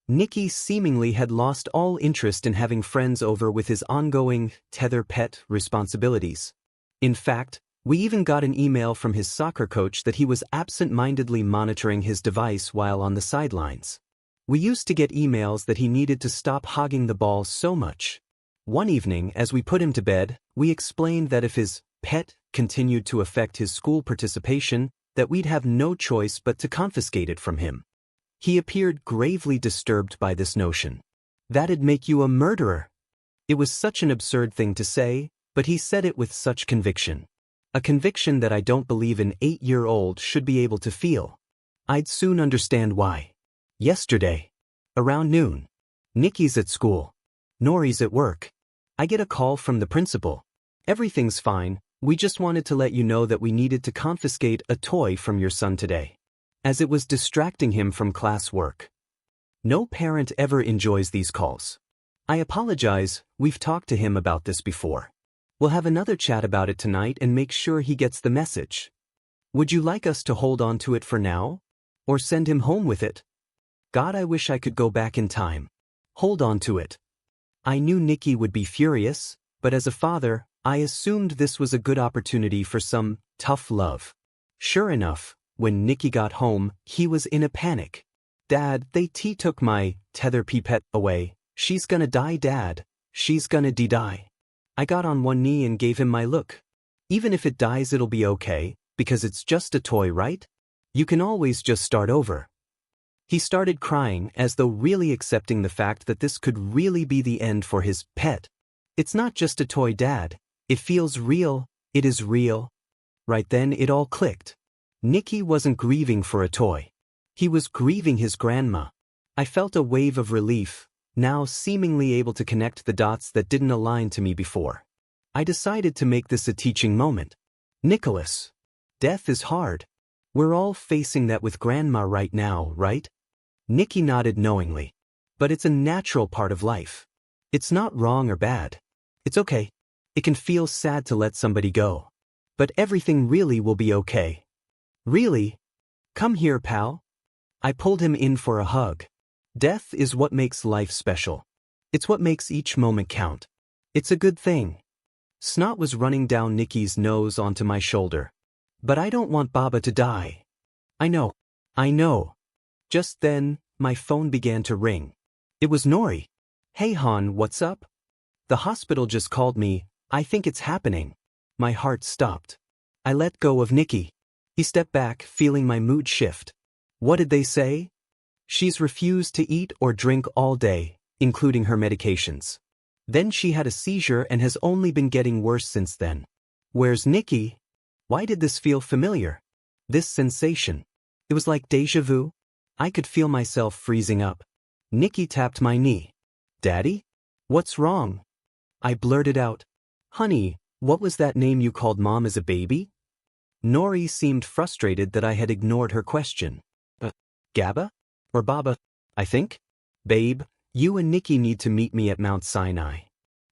Nicky seemingly had lost all interest in having friends over with his ongoing tether pet responsibilities. In fact, we even got an email from his soccer coach that he was absent-mindedly monitoring his device while on the sidelines. We used to get emails that he needed to stop hogging the ball so much. One evening, as we put him to bed, we explained that if his pet continued to affect his school participation, that we'd have no choice but to confiscate it from him. He appeared gravely disturbed by this notion. That'd make you a murderer. It was such an absurd thing to say, but he said it with such conviction. A conviction that I don't believe an 8-year-old should be able to feel. I'd soon understand why. Yesterday, around noon, Nicky's at school. Nori's at work. I get a call from the principal. Everything's fine, we just wanted to let you know that we needed to confiscate a toy from your son today, as it was distracting him from class work. No parent ever enjoys these calls. I apologize, we've talked to him about this before. We'll have another chat about it tonight and make sure he gets the message. Would you like us to hold on to it for now? Or send him home with it? God, I wish I could go back in time. Hold on to it. I knew Nicky would be furious, but as a father, I assumed this was a good opportunity for some tough love. Sure enough, when Nicky got home, he was in a panic. Dad, they took my tether pet away. She's gonna die, Dad. She's gonna die. I got on one knee and gave him my look. Even if it dies, it'll be okay, because it's just a toy, right? You can always just start over. He started crying as though really accepting the fact that this could really be the end for his pet. It's not just a toy, Dad. It feels real. It is real. Right then it all clicked. Nicky wasn't grieving for a toy. He was grieving his grandma. I felt a wave of relief, now seemingly able to connect the dots that didn't align to me before. I decided to make this a teaching moment. Nicholas, death is hard. We're all facing that with grandma right now, right? Nicky nodded knowingly. But it's a natural part of life. It's not wrong or bad. It's okay. It can feel sad to let somebody go. But everything really will be okay. Really? Come here, pal. I pulled him in for a hug. Death is what makes life special. It's what makes each moment count. It's a good thing. Snot was running down Nicky's nose onto my shoulder. But I don't want Baba to die. I know. Just then, my phone began to ring. It was Nori. Hey Han, what's up? The hospital just called me. I think it's happening. My heart stopped. I let go of Nicky. He stepped back, feeling my mood shift. What did they say? She's refused to eat or drink all day, including her medications. Then she had a seizure and has only been getting worse since then. Where's Nicky? Why did this feel familiar? This sensation. It was like déjà vu. I could feel myself freezing up. Nicky tapped my knee. Daddy? What's wrong? I blurted out. Honey, what was that name you called Mom as a baby? Nori seemed frustrated that I had ignored her question. Gaba? Or Baba, I think? Babe, you and Nicky need to meet me at Mount Sinai.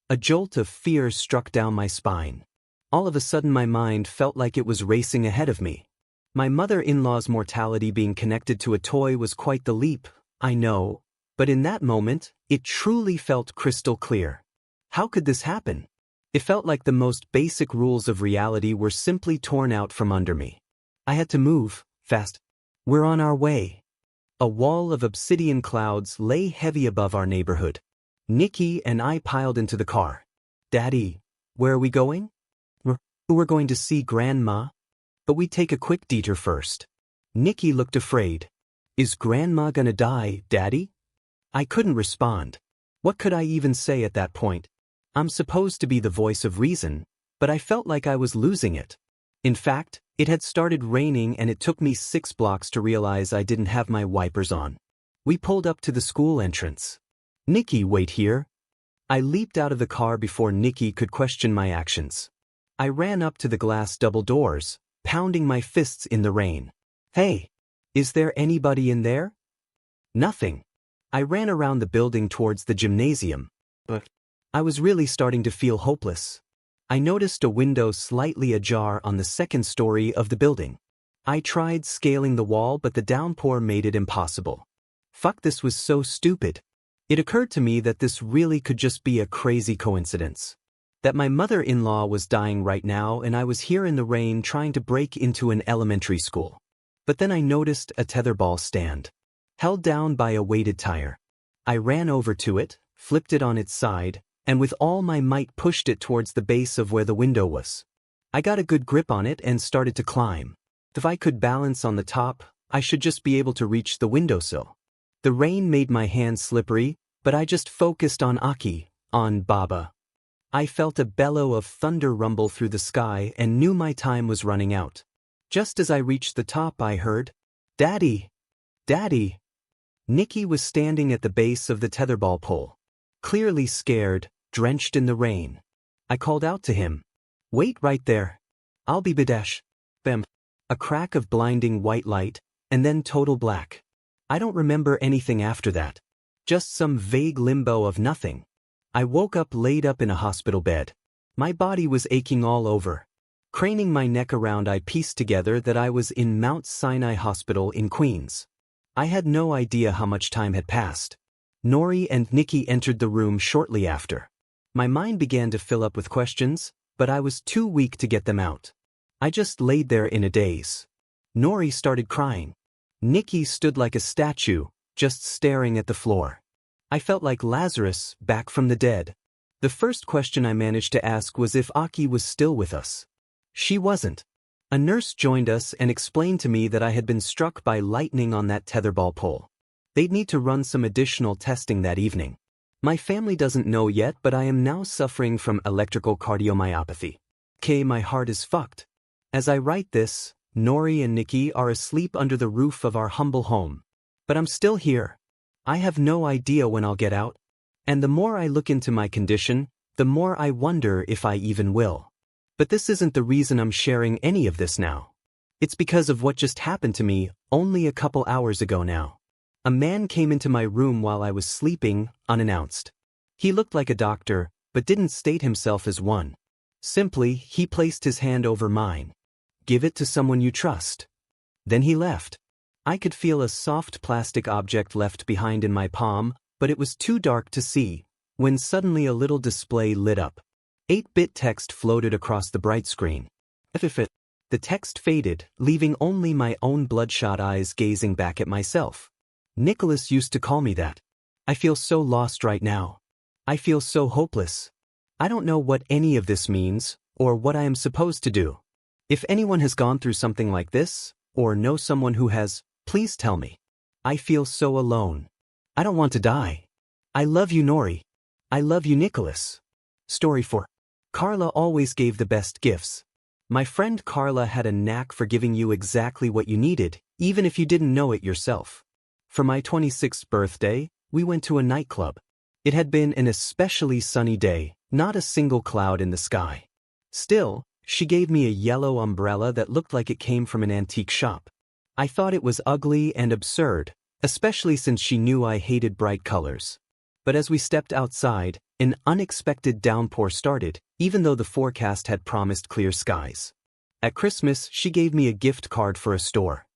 A jolt of fear struck down my spine. All of a sudden my mind felt like it was racing ahead of me. My mother-in-law's mortality being connected to a toy was quite the leap, I know, but in that moment, it truly felt crystal clear. How could this happen? It felt like the most basic rules of reality were simply torn out from under me. I had to move, fast. We're on our way. A wall of obsidian clouds lay heavy above our neighborhood. Nicky and I piled into the car. Daddy, where are we going? We're going to see Grandma. But we take a quick detour first. Nicky looked afraid. Is Grandma gonna die, Daddy? I couldn't respond. What could I even say at that point? I'm supposed to be the voice of reason, but I felt like I was losing it. In fact, it had started raining and it took me 6 blocks to realize I didn't have my wipers on. We pulled up to the school entrance. "Nikki, wait here." I leaped out of the car before Nikki could question my actions. I ran up to the glass double doors, pounding my fists in the rain. "Hey, is there anybody in there?" Nothing. I ran around the building towards the gymnasium, but I was really starting to feel hopeless. I noticed a window slightly ajar on the second story of the building. I tried scaling the wall, but the downpour made it impossible. Fuck, this was so stupid. It occurred to me that this really could just be a crazy coincidence. That my mother-in-law was dying right now and I was here in the rain trying to break into an elementary school. But then I noticed a tetherball stand, held down by a weighted tire. I ran over to it, flipped it on its side, and with all my might pushed it towards the base of where the window was. I got a good grip on it and started to climb. If I could balance on the top, I should just be able to reach the windowsill. The rain made my hands slippery, but I just focused on Aki, on Baba. I felt a bellow of thunder rumble through the sky and knew my time was running out. Just as I reached the top, I heard, "Daddy! Daddy!" Nikki was standing at the base of the tetherball pole, clearly scared, drenched in the rain. I called out to him, "Wait right there. I'll be Bidesh." Bam. A crack of blinding white light, and then total black. I don't remember anything after that. Just some vague limbo of nothing. I woke up laid up in a hospital bed. My body was aching all over. Craning my neck around, I pieced together that I was in Mount Sinai Hospital in Queens. I had no idea how much time had passed. Nori and Nikki entered the room shortly after. My mind began to fill up with questions, but I was too weak to get them out. I just laid there in a daze. Nori started crying. Nikki stood like a statue, just staring at the floor. I felt like Lazarus, back from the dead. The first question I managed to ask was if Aki was still with us. She wasn't. A nurse joined us and explained to me that I had been struck by lightning on that tetherball pole. They'd need to run some additional testing that evening. My family doesn't know yet, but I am now suffering from electrical cardiomyopathy. My heart is fucked. As I write this, Nori and Nikki are asleep under the roof of our humble home. But I'm still here. I have no idea when I'll get out. And the more I look into my condition, the more I wonder if I even will. But this isn't the reason I'm sharing any of this now. It's because of what just happened to me only a couple hours ago now. A man came into my room while I was sleeping, unannounced. He looked like a doctor, but didn't state himself as one. Simply, he placed his hand over mine. "Give it to someone you trust." Then he left. I could feel a soft plastic object left behind in my palm, but it was too dark to see, when suddenly a little display lit up. 8-bit text floated across the bright screen. The text faded, leaving only my own bloodshot eyes gazing back at myself. Nicholas used to call me that. I feel so lost right now. I feel so hopeless. I don't know what any of this means, or what I am supposed to do. If anyone has gone through something like this, or know someone who has, please tell me. I feel so alone. I don't want to die. I love you, Nori. I love you, Nicholas. Story 4. Carla always gave the best gifts. My friend Carla had a knack for giving you exactly what you needed, even if you didn't know it yourself. For my 26th birthday, we went to a nightclub. It had been an especially sunny day, not a single cloud in the sky. Still, she gave me a yellow umbrella that looked like it came from an antique shop. I thought it was ugly and absurd, especially since she knew I hated bright colors. But as we stepped outside, an unexpected downpour started, even though the forecast had promised clear skies. At Christmas, she gave me a gift card for a store.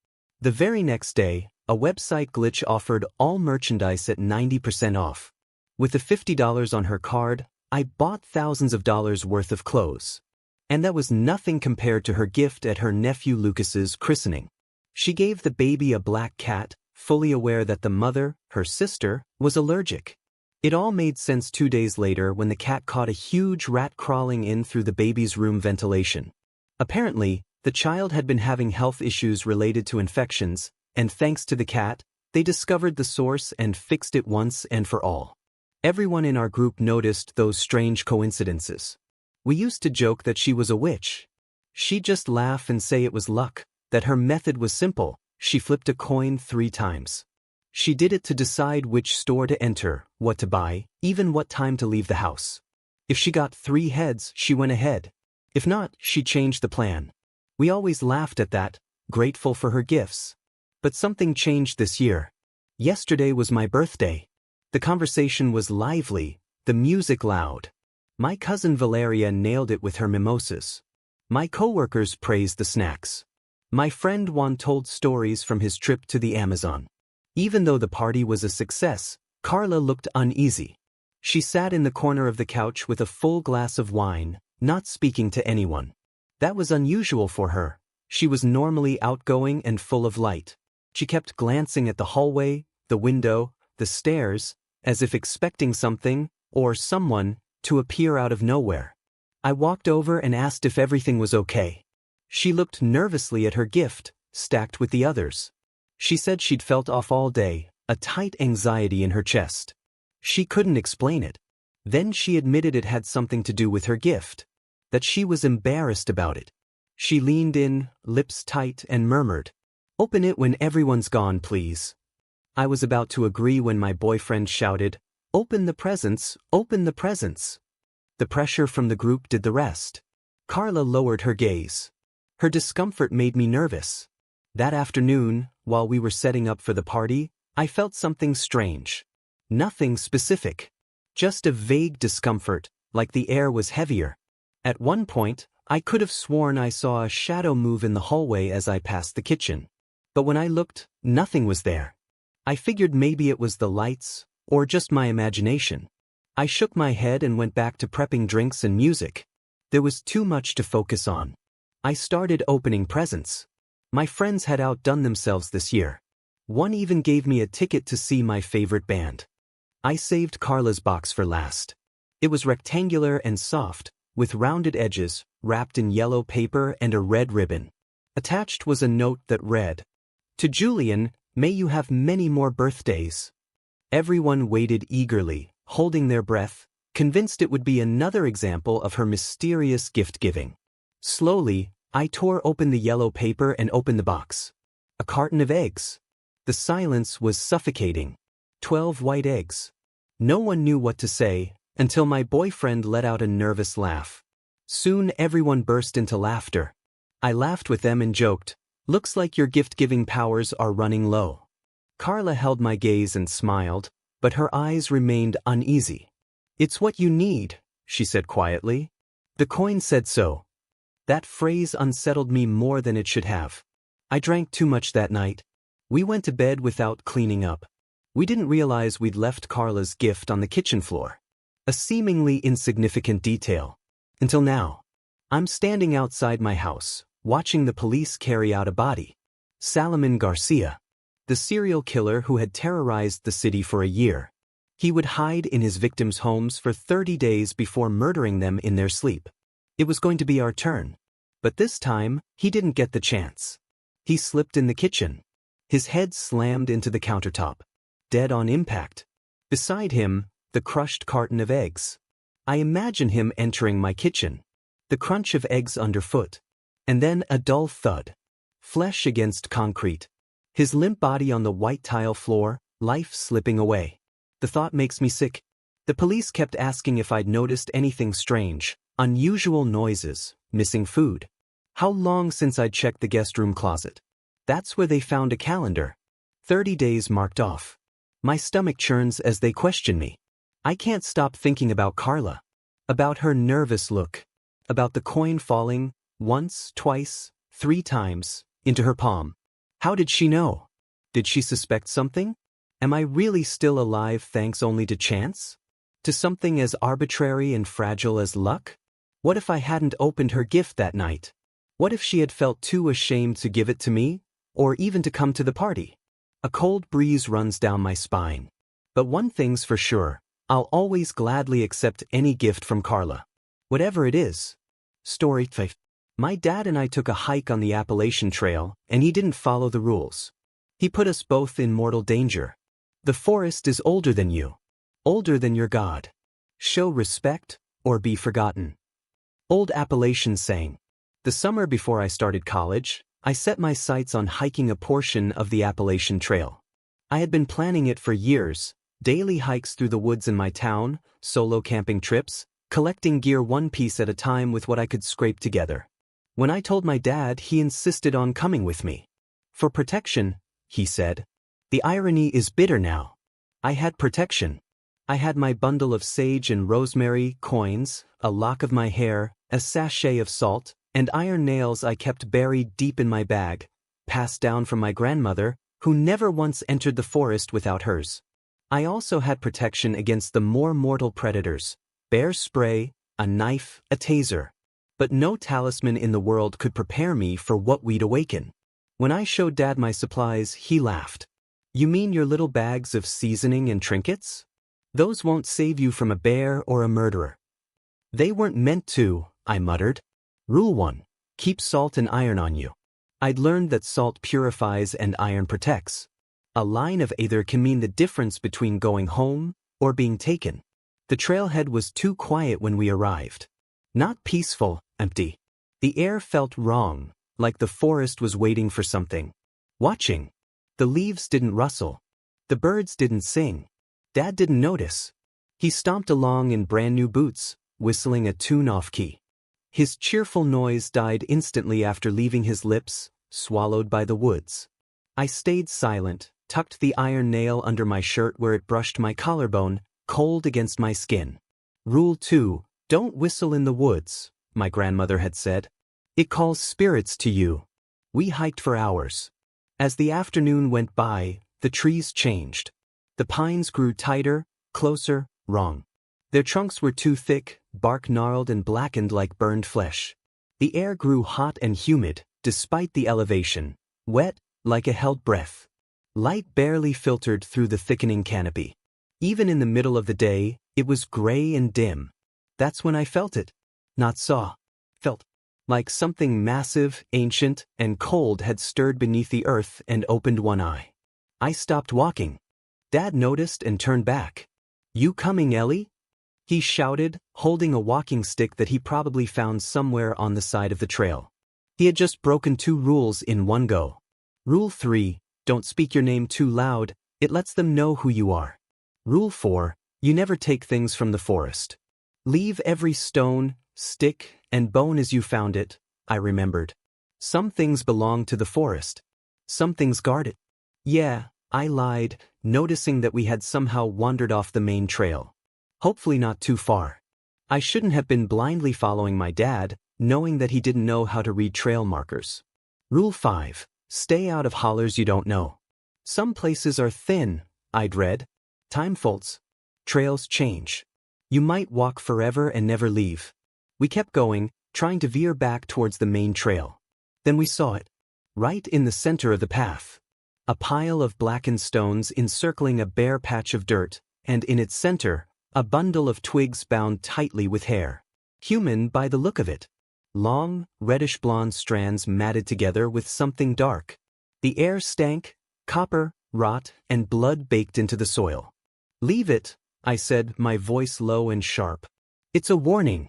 The very next day, a website glitch offered all merchandise at 90% off. With the $50 on her card, I bought thousands of dollars worth of clothes. And that was nothing compared to her gift at her nephew Lucas's christening. She gave the baby a black cat, fully aware that the mother, her sister, was allergic. It all made sense 2 days later when the cat caught a huge rat crawling in through the baby's room ventilation. Apparently, the child had been having health issues related to infections, and thanks to the cat, they discovered the source and fixed it once and for all. Everyone in our group noticed those strange coincidences. We used to joke that she was a witch. She'd just laugh and say it was luck, that her method was simple. She flipped a coin 3 times. She did it to decide which store to enter, what to buy, even what time to leave the house. If she got 3 heads, she went ahead. If not, she changed the plan. We always laughed at that, grateful for her gifts. But something changed this year. Yesterday was my birthday. The conversation was lively, the music loud. My cousin Valeria nailed it with her mimosas. My coworkers praised the snacks. My friend Juan told stories from his trip to the Amazon. Even though the party was a success, Carla looked uneasy. She sat in the corner of the couch with a full glass of wine, not speaking to anyone. That was unusual for her. She was normally outgoing and full of light. She kept glancing at the hallway, the window, the stairs, as if expecting something, or someone, to appear out of nowhere. I walked over and asked if everything was okay. She looked nervously at her gift, stacked with the others. She said she'd felt off all day, a tight anxiety in her chest. She couldn't explain it. Then she admitted it had something to do with her gift, that she was embarrassed about it. She leaned in, lips tight, and murmured, "Open it when everyone's gone, please." I was about to agree when my boyfriend shouted, "Open the presents, open the presents." The pressure from the group did the rest. Carla lowered her gaze. Her discomfort made me nervous. That afternoon, while we were setting up for the party, I felt something strange. Nothing specific. Just a vague discomfort, like the air was heavier. At one point, I could have sworn I saw a shadow move in the hallway as I passed the kitchen. But when I looked, nothing was there. I figured maybe it was the lights, or just my imagination. I shook my head and went back to prepping drinks and music. There was too much to focus on. I started opening presents. My friends had outdone themselves this year. One even gave me a ticket to see my favorite band. I saved Carla's box for last. It was rectangular and soft, with rounded edges, wrapped in yellow paper and a red ribbon. Attached was a note that read, "To Julian, may you have many more birthdays." Everyone waited eagerly, holding their breath, convinced it would be another example of her mysterious gift-giving. Slowly, I tore open the yellow paper and opened the box. A carton of eggs. The silence was suffocating. 12 white eggs. No one knew what to say, until my boyfriend let out a nervous laugh. Soon everyone burst into laughter. I laughed with them and joked, "Looks like your gift-giving powers are running low." Carla held my gaze and smiled, but her eyes remained uneasy. "It's what you need," she said quietly. "The coin said so." That phrase unsettled me more than it should have. I drank too much that night. We went to bed without cleaning up. We didn't realize we'd left Carla's gift on the kitchen floor. A seemingly insignificant detail. Until now. I'm standing outside my house, watching the police carry out a body. Salomon Garcia. The serial killer who had terrorized the city for a year. He would hide in his victims' homes for 30 days before murdering them in their sleep. It was going to be our turn. But this time, he didn't get the chance. He slipped in the kitchen. His head slammed into the countertop. Dead on impact. Beside him, the crushed carton of eggs. I imagine him entering my kitchen. The crunch of eggs underfoot. And then a dull thud. Flesh against concrete. His limp body on the white tile floor, life slipping away. The thought makes me sick. The police kept asking if I'd noticed anything strange. Unusual noises, missing food. How long since I'd checked the guest room closet? That's where they found a calendar. 30 days marked off. My stomach churns as they question me. I can't stop thinking about Carla. About her nervous look. About the coin falling, once, twice, 3 times, into her palm. How did she know? Did she suspect something? Am I really still alive thanks only to chance? To something as arbitrary and fragile as luck? What if I hadn't opened her gift that night? What if she had felt too ashamed to give it to me, or even to come to the party? A cold breeze runs down my spine. But one thing's for sure, I'll always gladly accept any gift from Carla. Whatever it is. Story 5. My dad and I took a hike on the Appalachian Trail, and he didn't follow the rules. He put us both in mortal danger. The forest is older than you. Older than your God. Show respect, or be forgotten. Old Appalachian saying. The summer before I started college, I set my sights on hiking a portion of the Appalachian Trail. I had been planning it for years, daily hikes through the woods in my town, solo camping trips, collecting gear one piece at a time with what I could scrape together. When I told my dad, he insisted on coming with me. For protection, he said. The irony is bitter now. I had protection. I had my bundle of sage and rosemary, coins, a lock of my hair, a sachet of salt, and iron nails I kept buried deep in my bag, passed down from my grandmother, who never once entered the forest without hers. I also had protection against the more mortal predators, bear spray, a knife, a taser. But no talisman in the world could prepare me for what we'd awaken. When I showed Dad my supplies, he laughed. You mean your little bags of seasoning and trinkets? Those won't save you from a bear or a murderer. They weren't meant to, I muttered. Rule 1. Keep salt and iron on you. I'd learned that salt purifies and iron protects. A line of either can mean the difference between going home or being taken. The trailhead was too quiet when we arrived. Not peaceful, empty. The air felt wrong, like the forest was waiting for something. Watching. The leaves didn't rustle. The birds didn't sing. Dad didn't notice. He stomped along in brand new boots, whistling a tune off-key. His cheerful noise died instantly after leaving his lips, swallowed by the woods. I stayed silent, tucked the iron nail under my shirt where it brushed my collarbone, cold against my skin. Rule 2, don't whistle in the woods, my grandmother had said. It calls spirits to you. We hiked for hours. As the afternoon went by, the trees changed. The pines grew tighter, closer, wrong. Their trunks were too thick, bark gnarled and blackened like burned flesh. The air grew hot and humid, despite the elevation, wet, like a held breath. Light barely filtered through the thickening canopy. Even in the middle of the day, it was gray and dim. That's when I felt it. Not saw. Felt. Like something massive, ancient, and cold had stirred beneath the earth and opened one eye. I stopped walking. Dad noticed and turned back. You coming, Ellie? He shouted, holding a walking stick that he probably found somewhere on the side of the trail. He had just broken 2 rules in one go. Rule 3, don't speak your name too loud, it lets them know who you are. Rule 4, you never take things from the forest. Leave every stone, stick, and bone as you found it, I remembered. Some things belong to the forest. Some things guard it. Yeah, I lied, noticing that we had somehow wandered off the main trail. Hopefully not too far. I shouldn't have been blindly following my dad, knowing that he didn't know how to read trail markers. Rule 5, stay out of hollers you don't know. Some places are thin, I'd read. Time folds. Trails change. You might walk forever and never leave. We kept going, trying to veer back towards the main trail. Then we saw it. Right in the center of the path. A pile of blackened stones encircling a bare patch of dirt, and in its center, a bundle of twigs bound tightly with hair. Human by the look of it. Long, reddish-blonde strands matted together with something dark. The air stank, copper, rot, and blood baked into the soil. Leave it, I said, my voice low and sharp. It's a warning.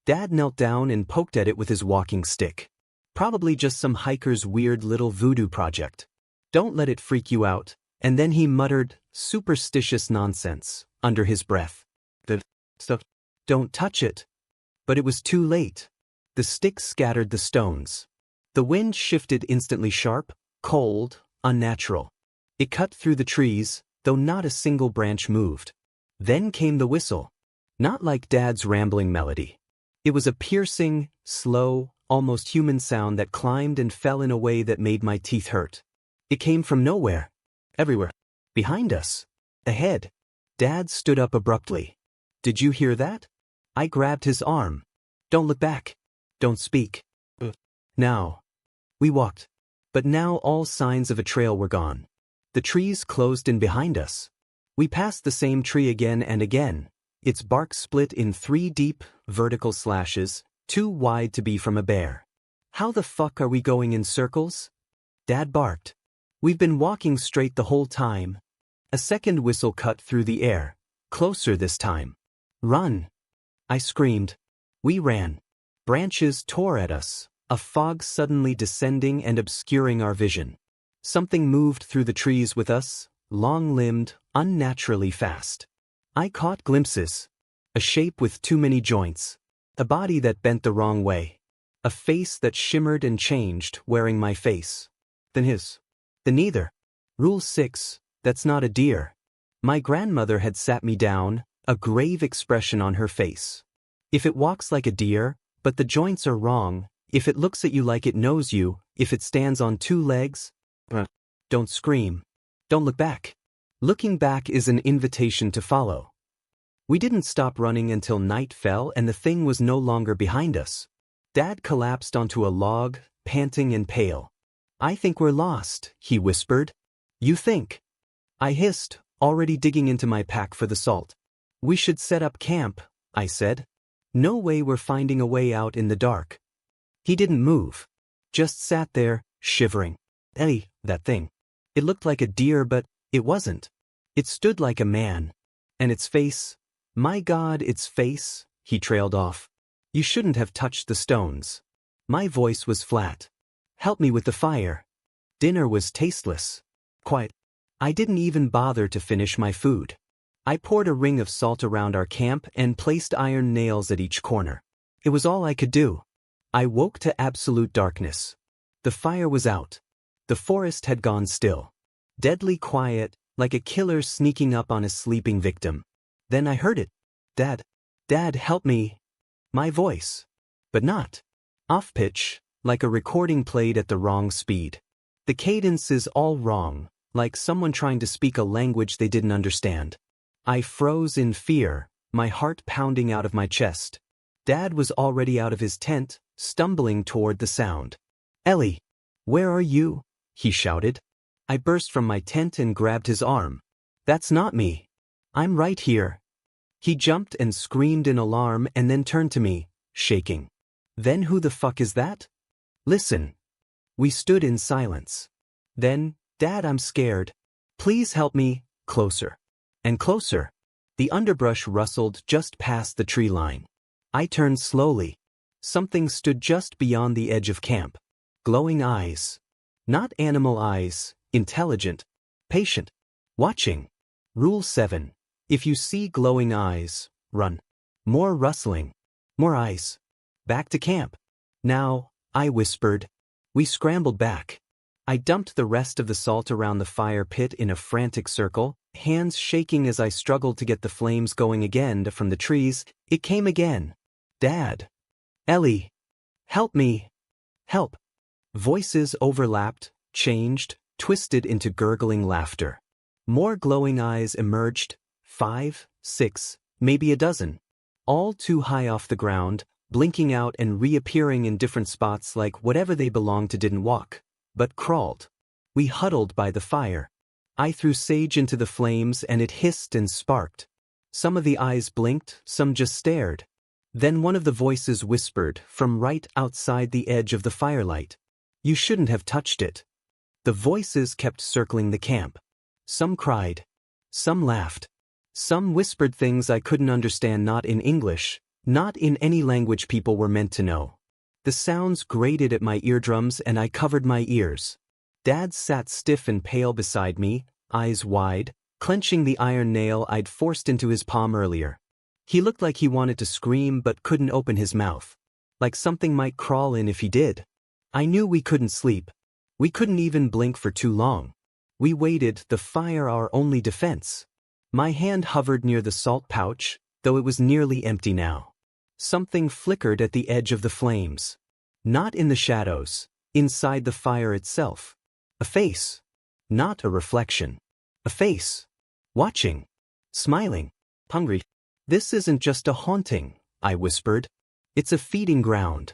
Dad knelt down and poked at it with his walking stick. Probably just some hiker's weird little voodoo project. Don't let it freak you out. And then he muttered, superstitious nonsense, under his breath. The stuff. Don't touch it. But it was too late. The stick scattered the stones. The wind shifted instantly sharp, cold, unnatural. It cut through the trees, though not a single branch moved. Then came the whistle. Not like Dad's rambling melody. It was a piercing, slow, almost human sound that climbed and fell in a way that made my teeth hurt. It came from nowhere. Everywhere. Behind us. Ahead. Dad stood up abruptly. Did you hear that? I grabbed his arm. Don't look back. Don't speak. Now. We walked. But now all signs of a trail were gone. The trees closed in behind us. We passed the same tree again and again, its bark split in 3 deep, vertical slashes, too wide to be from a bear. How the fuck are we going in circles? Dad barked. We've been walking straight the whole time. A second whistle cut through the air, closer this time. Run! I screamed. We ran. Branches tore at us, a fog suddenly descending and obscuring our vision. Something moved through the trees with us, long-limbed, unnaturally fast. I caught glimpses. A shape with too many joints. A body that bent the wrong way. A face that shimmered and changed, wearing my face. Then his. Then neither. Rule 6, that's not a deer. My grandmother had sat me down, a grave expression on her face. If it walks like a deer, but the joints are wrong, if it looks at you like it knows you, if it stands on 2 legs, don't scream. Don't look back. Looking back is an invitation to follow. We didn't stop running until night fell and the thing was no longer behind us. Dad collapsed onto a log, panting and pale. I think we're lost, he whispered. You think? I hissed, already digging into my pack for the salt. We should set up camp, I said. No way we're finding a way out in the dark. He didn't move. Just sat there, shivering. Ellie, that thing. It looked like a deer but it wasn't. It stood like a man. And its face, my God, its face, he trailed off. You shouldn't have touched the stones. My voice was flat. Help me with the fire. Dinner was tasteless. Quiet. I didn't even bother to finish my food. I poured a ring of salt around our camp and placed iron nails at each corner. It was all I could do. I woke to absolute darkness. The fire was out. The forest had gone still. Deadly quiet, like a killer sneaking up on a sleeping victim. Then I heard it. Dad. Dad, help me. My voice. But not. Off-pitch, like a recording played at the wrong speed. The cadence is all wrong, like someone trying to speak a language they didn't understand. I froze in fear, my heart pounding out of my chest. Dad was already out of his tent, stumbling toward the sound. Ellie, where are you? He shouted. I burst from my tent and grabbed his arm. That's not me. I'm right here. He jumped and screamed in alarm and then turned to me, shaking. Then who the fuck is that? Listen. We stood in silence. Then, Dad, I'm scared. Please help me. Closer. And closer. The underbrush rustled just past the tree line. I turned slowly. Something stood just beyond the edge of camp. Glowing eyes. Not animal eyes, intelligent. Patient. Watching. Rule 7. If you see glowing eyes, run. More rustling. More eyes. Back to camp. Now, I whispered. We scrambled back. I dumped the rest of the salt around the fire pit in a frantic circle, hands shaking as I struggled to get the flames going again from the trees. It came again. Dad. Ellie. Help me. Help. Voices overlapped, changed, twisted into gurgling laughter. More glowing eyes emerged, 5, 6, maybe a dozen. All too high off the ground, blinking out and reappearing in different spots like whatever they belonged to didn't walk, but crawled. We huddled by the fire. I threw sage into the flames and it hissed and sparked. Some of the eyes blinked, some just stared. Then one of the voices whispered from right outside the edge of the firelight. You shouldn't have touched it. The voices kept circling the camp. Some cried. Some laughed. Some whispered things I couldn't understand, not in English, not in any language people were meant to know. The sounds grated at my eardrums and I covered my ears. Dad sat stiff and pale beside me, eyes wide, clenching the iron nail I'd forced into his palm earlier. He looked like he wanted to scream but couldn't open his mouth. Like something might crawl in if he did. I knew we couldn't sleep. We couldn't even blink for too long. We waited, the fire our only defense. My hand hovered near the salt pouch, though it was nearly empty now. Something flickered at the edge of the flames. Not in the shadows, inside the fire itself. A face. Not a reflection. A face. Watching. Smiling. Hungry. This isn't just a haunting, I whispered. It's a feeding ground.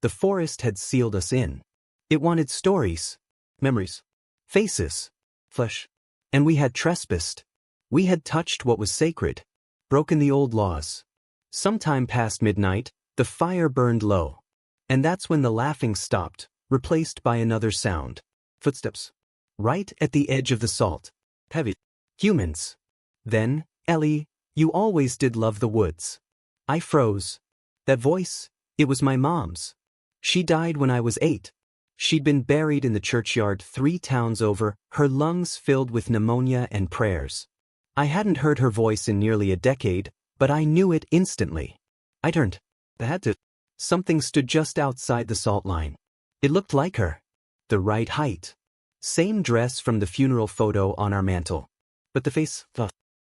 The forest had sealed us in. It wanted stories. Memories. Faces. Flesh. And we had trespassed. We had touched what was sacred. Broken the old laws. Sometime past midnight, the fire burned low. And that's when the laughing stopped, replaced by another sound. Footsteps. Right at the edge of the salt. Heavy. Humans. Then, Ellie, you always did love the woods. I froze. That voice, It was my mom's. She died when I was 8. She'd been buried in the churchyard 3 towns over, her lungs filled with pneumonia and prayers. I hadn't heard her voice in nearly a decade, but I knew it instantly. I turned. I had to. Something stood just outside the salt line. It looked like her. The right height. Same dress from the funeral photo on our mantel. But the face,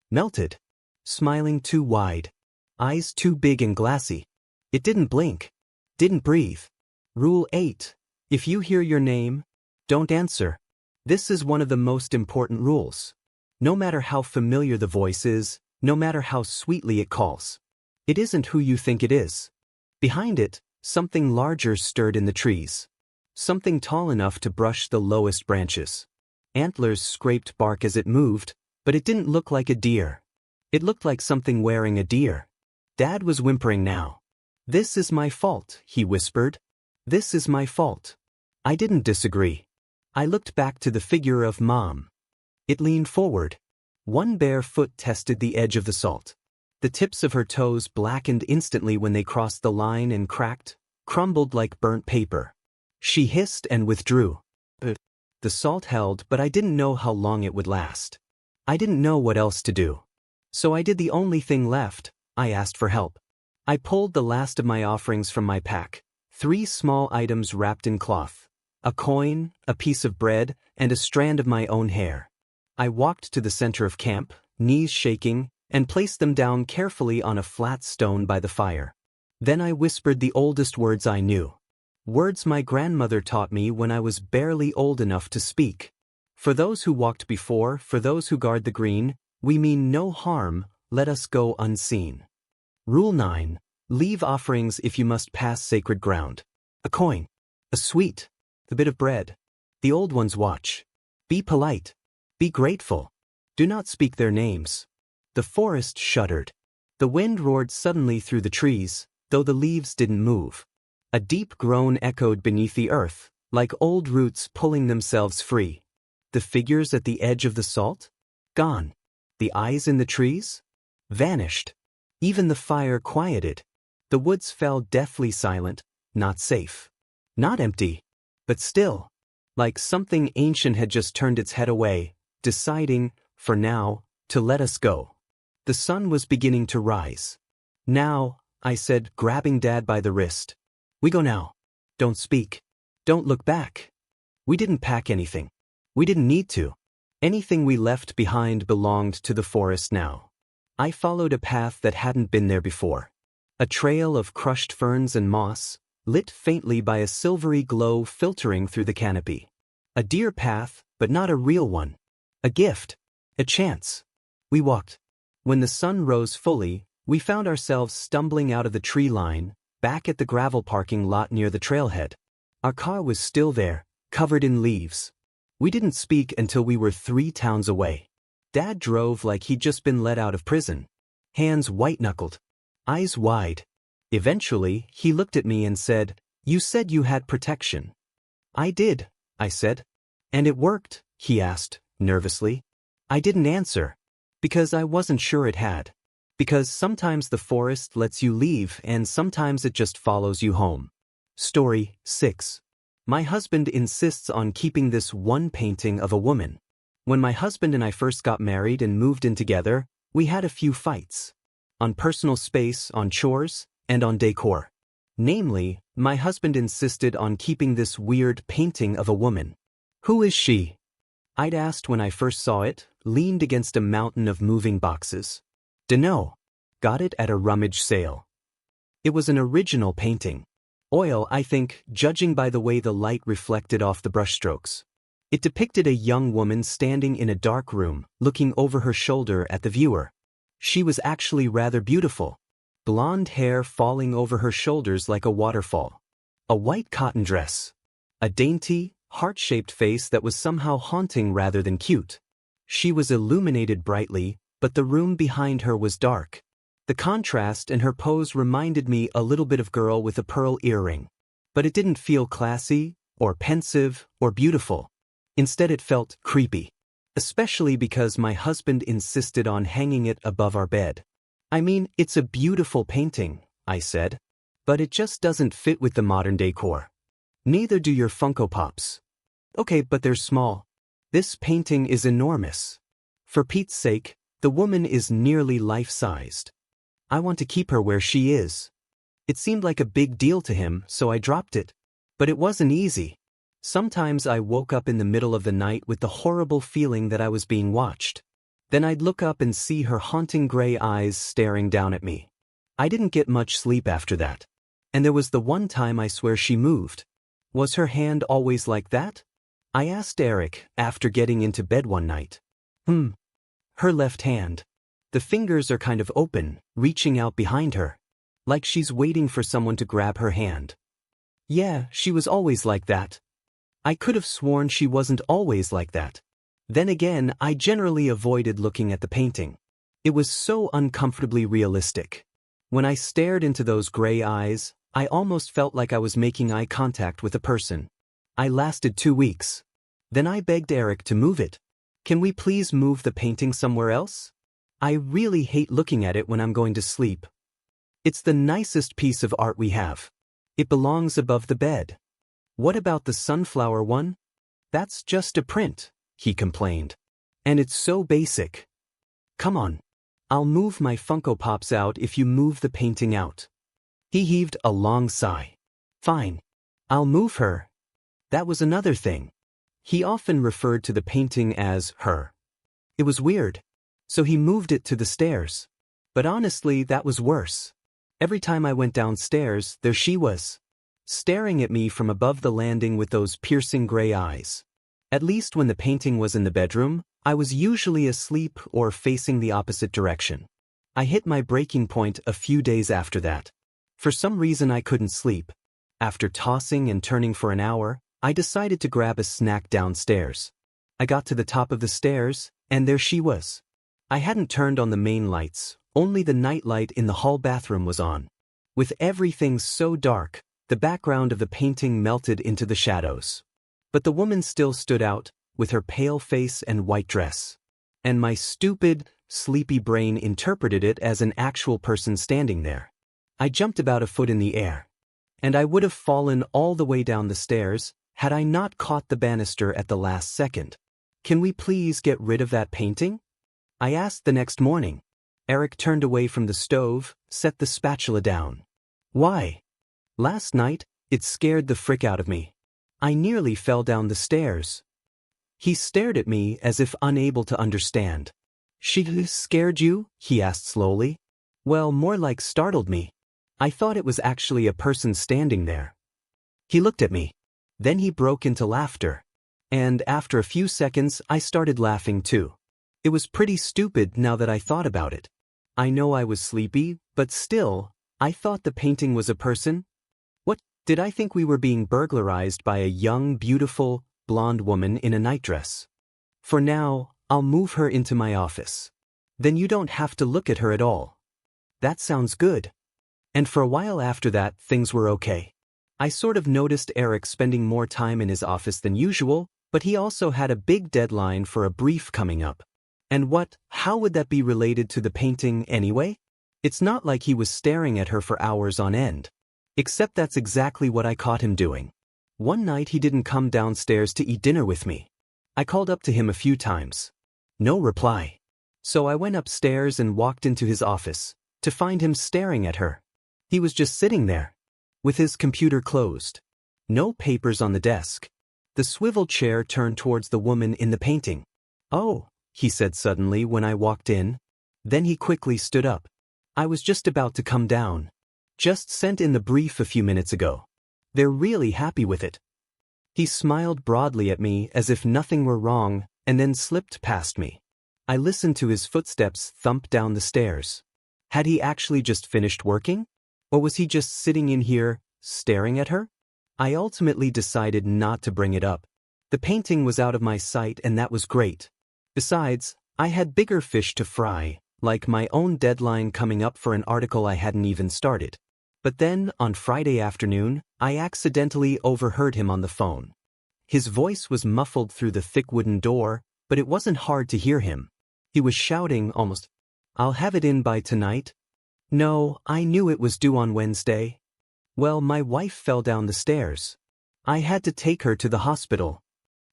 melted. Smiling too wide. Eyes too big and glassy. It didn't blink. Didn't breathe. Rule 8. If you hear your name, don't answer. This is one of the most important rules. No matter how familiar the voice is, no matter how sweetly it calls. It isn't who you think it is. Behind it, something larger stirred in the trees. Something tall enough to brush the lowest branches. Antlers scraped bark as it moved, but it didn't look like a deer. It looked like something wearing a deer. Dad was whimpering now. "This is my fault," he whispered. "This is my fault." I didn't disagree. I looked back to the figure of Mom. It leaned forward. One bare foot tested the edge of the salt. The tips of her toes blackened instantly when they crossed the line and cracked, crumbled like burnt paper. She hissed and withdrew. The salt held, but I didn't know how long it would last. I didn't know what else to do. So I did the only thing left. I asked for help. I pulled the last of my offerings from my pack. 3 small items wrapped in cloth. A coin, a piece of bread, and a strand of my own hair. I walked to the center of camp, knees shaking, and placed them down carefully on a flat stone by the fire. Then I whispered the oldest words I knew. Words my grandmother taught me when I was barely old enough to speak. For those who walked before, for those who guard the green, we mean no harm, let us go unseen. Rule 9. Leave offerings if you must pass sacred ground. A coin. A sweet. A bit of bread. The old ones watch. Be polite. Be grateful. Do not speak their names. The forest shuddered. The wind roared suddenly through the trees, though the leaves didn't move. A deep groan echoed beneath the earth, like old roots pulling themselves free. The figures at the edge of the salt? Gone. The eyes in the trees? Vanished. Even the fire quieted. The woods fell deathly silent, not safe. Not empty, but still. Like something ancient had just turned its head away, deciding, for now, to let us go. The sun was beginning to rise. "Now," I said, grabbing Dad by the wrist. "We go now. Don't speak. Don't look back." We didn't pack anything. We didn't need to. Anything we left behind belonged to the forest now. I followed a path that hadn't been there before. A trail of crushed ferns and moss, lit faintly by a silvery glow filtering through the canopy. A deer path, but not a real one. A gift. A chance. We walked. When the sun rose fully, we found ourselves stumbling out of the tree line, back at the gravel parking lot near the trailhead. Our car was still there, covered in leaves. We didn't speak until we were 3 towns away. Dad drove like he'd just been let out of prison. Hands white-knuckled. Eyes wide. Eventually, he looked at me and said, "You said you had protection." "I did," I said. "And it worked?" he asked, nervously. I didn't answer. Because I wasn't sure it had. Because sometimes the forest lets you leave and sometimes it just follows you home. Story 6. My husband insists on keeping this one painting of a woman. When my husband and I first got married and moved in together, we had a few fights. On personal space, on chores, and on decor. Namely, my husband insisted on keeping this weird painting of a woman. "Who is she?" I'd asked when I first saw it, leaned against a mountain of moving boxes. Dunno. Got it at a rummage sale. It was an original painting. Oil, I think, judging by the way the light reflected off the brushstrokes. It depicted a young woman standing in a dark room, looking over her shoulder at the viewer. She was actually rather beautiful. Blonde hair falling over her shoulders like a waterfall. A white cotton dress. A dainty, heart-shaped face that was somehow haunting rather than cute. She was illuminated brightly, but the room behind her was dark. The contrast in her pose reminded me a little bit of girl with a pearl earring. But it didn't feel classy, or pensive, or beautiful. Instead it felt creepy. Especially because my husband insisted on hanging it above our bed. "I mean, it's a beautiful painting," I said. But it just doesn't fit with the modern decor. Neither do your Funko Pops. Okay, but they're small. This painting is enormous. For Pete's sake, the woman is nearly life-sized. I want to keep her where she is. It seemed like a big deal to him, so I dropped it. But it wasn't easy. Sometimes I woke up in the middle of the night with the horrible feeling that I was being watched. Then I'd look up and see her haunting gray eyes staring down at me. I didn't get much sleep after that. And there was the one time I swear she moved. Was her hand always like that? I asked Eric after getting into bed one night. Her left hand. The fingers are kind of open, reaching out behind her. Like she's waiting for someone to grab her hand. Yeah, she was always like that. I could have sworn she wasn't always like that. Then again, I generally avoided looking at the painting. It was so uncomfortably realistic. When I stared into those gray eyes, I almost felt like I was making eye contact with a person. I lasted 2 weeks. Then I begged Eric to move it. Can we please move the painting somewhere else? I really hate looking at it when I'm going to sleep. It's the nicest piece of art we have. It belongs above the bed. What about the sunflower one? That's just a print, he complained. And it's so basic. Come on. I'll move my Funko Pops out if you move the painting out. He heaved a long sigh. Fine. I'll move her. That was another thing. He often referred to the painting as her. It was weird. So he moved it to the stairs. But honestly, that was worse. Every time I went downstairs, there she was, staring at me from above the landing with those piercing gray eyes. At least when the painting was in the bedroom, I was usually asleep or facing the opposite direction. I hit my breaking point a few days after that. For some reason I couldn't sleep. After tossing and turning for an hour, I decided to grab a snack downstairs. I got to the top of the stairs, and there she was. I hadn't turned on the main lights, only the night light in the hall bathroom was on. With everything so dark, the background of the painting melted into the shadows. But the woman still stood out, with her pale face and white dress. And my stupid, sleepy brain interpreted it as an actual person standing there. I jumped about a foot in the air. And I would have fallen all the way down the stairs, had I not caught the banister at the last second. Can we please get rid of that painting? I asked the next morning. Eric turned away from the stove, set the spatula down. Why? Last night, it scared the frick out of me. I nearly fell down the stairs. He stared at me as if unable to understand. She scared you? He asked slowly. Well, more like startled me. I thought it was actually a person standing there. He looked at me. Then he broke into laughter. And after a few seconds, I started laughing too. It was pretty stupid now that I thought about it. I know I was sleepy, but still, I thought the painting was a person. What, did I think we were being burglarized by a young, beautiful, blonde woman in a nightdress? For now, I'll move her into my office. Then you don't have to look at her at all. That sounds good. And for a while after that, things were okay. I sort of noticed Eric spending more time in his office than usual, but he also had a big deadline for a brief coming up. And how would that be related to the painting anyway? It's not like he was staring at her for hours on end. Except that's exactly what I caught him doing. One night he didn't come downstairs to eat dinner with me. I called up to him a few times. No reply. So I went upstairs and walked into his office, to find him staring at her. He was just sitting there, with his computer closed. No papers on the desk. The swivel chair turned towards the woman in the painting. Oh, he said suddenly when I walked in. Then he quickly stood up. I was just about to come down. Just sent in the brief a few minutes ago. They're really happy with it. He smiled broadly at me as if nothing were wrong, and then slipped past me. I listened to his footsteps thump down the stairs. Had he actually just finished working? Or was he just sitting in here, staring at her? I ultimately decided not to bring it up. The painting was out of my sight and that was great. Besides, I had bigger fish to fry, like my own deadline coming up for an article I hadn't even started. But then, on Friday afternoon, I accidentally overheard him on the phone. His voice was muffled through the thick wooden door, but it wasn't hard to hear him. He was shouting almost, "I'll have it in by tonight." No, I knew it was due on Wednesday. Well, my wife fell down the stairs. I had to take her to the hospital.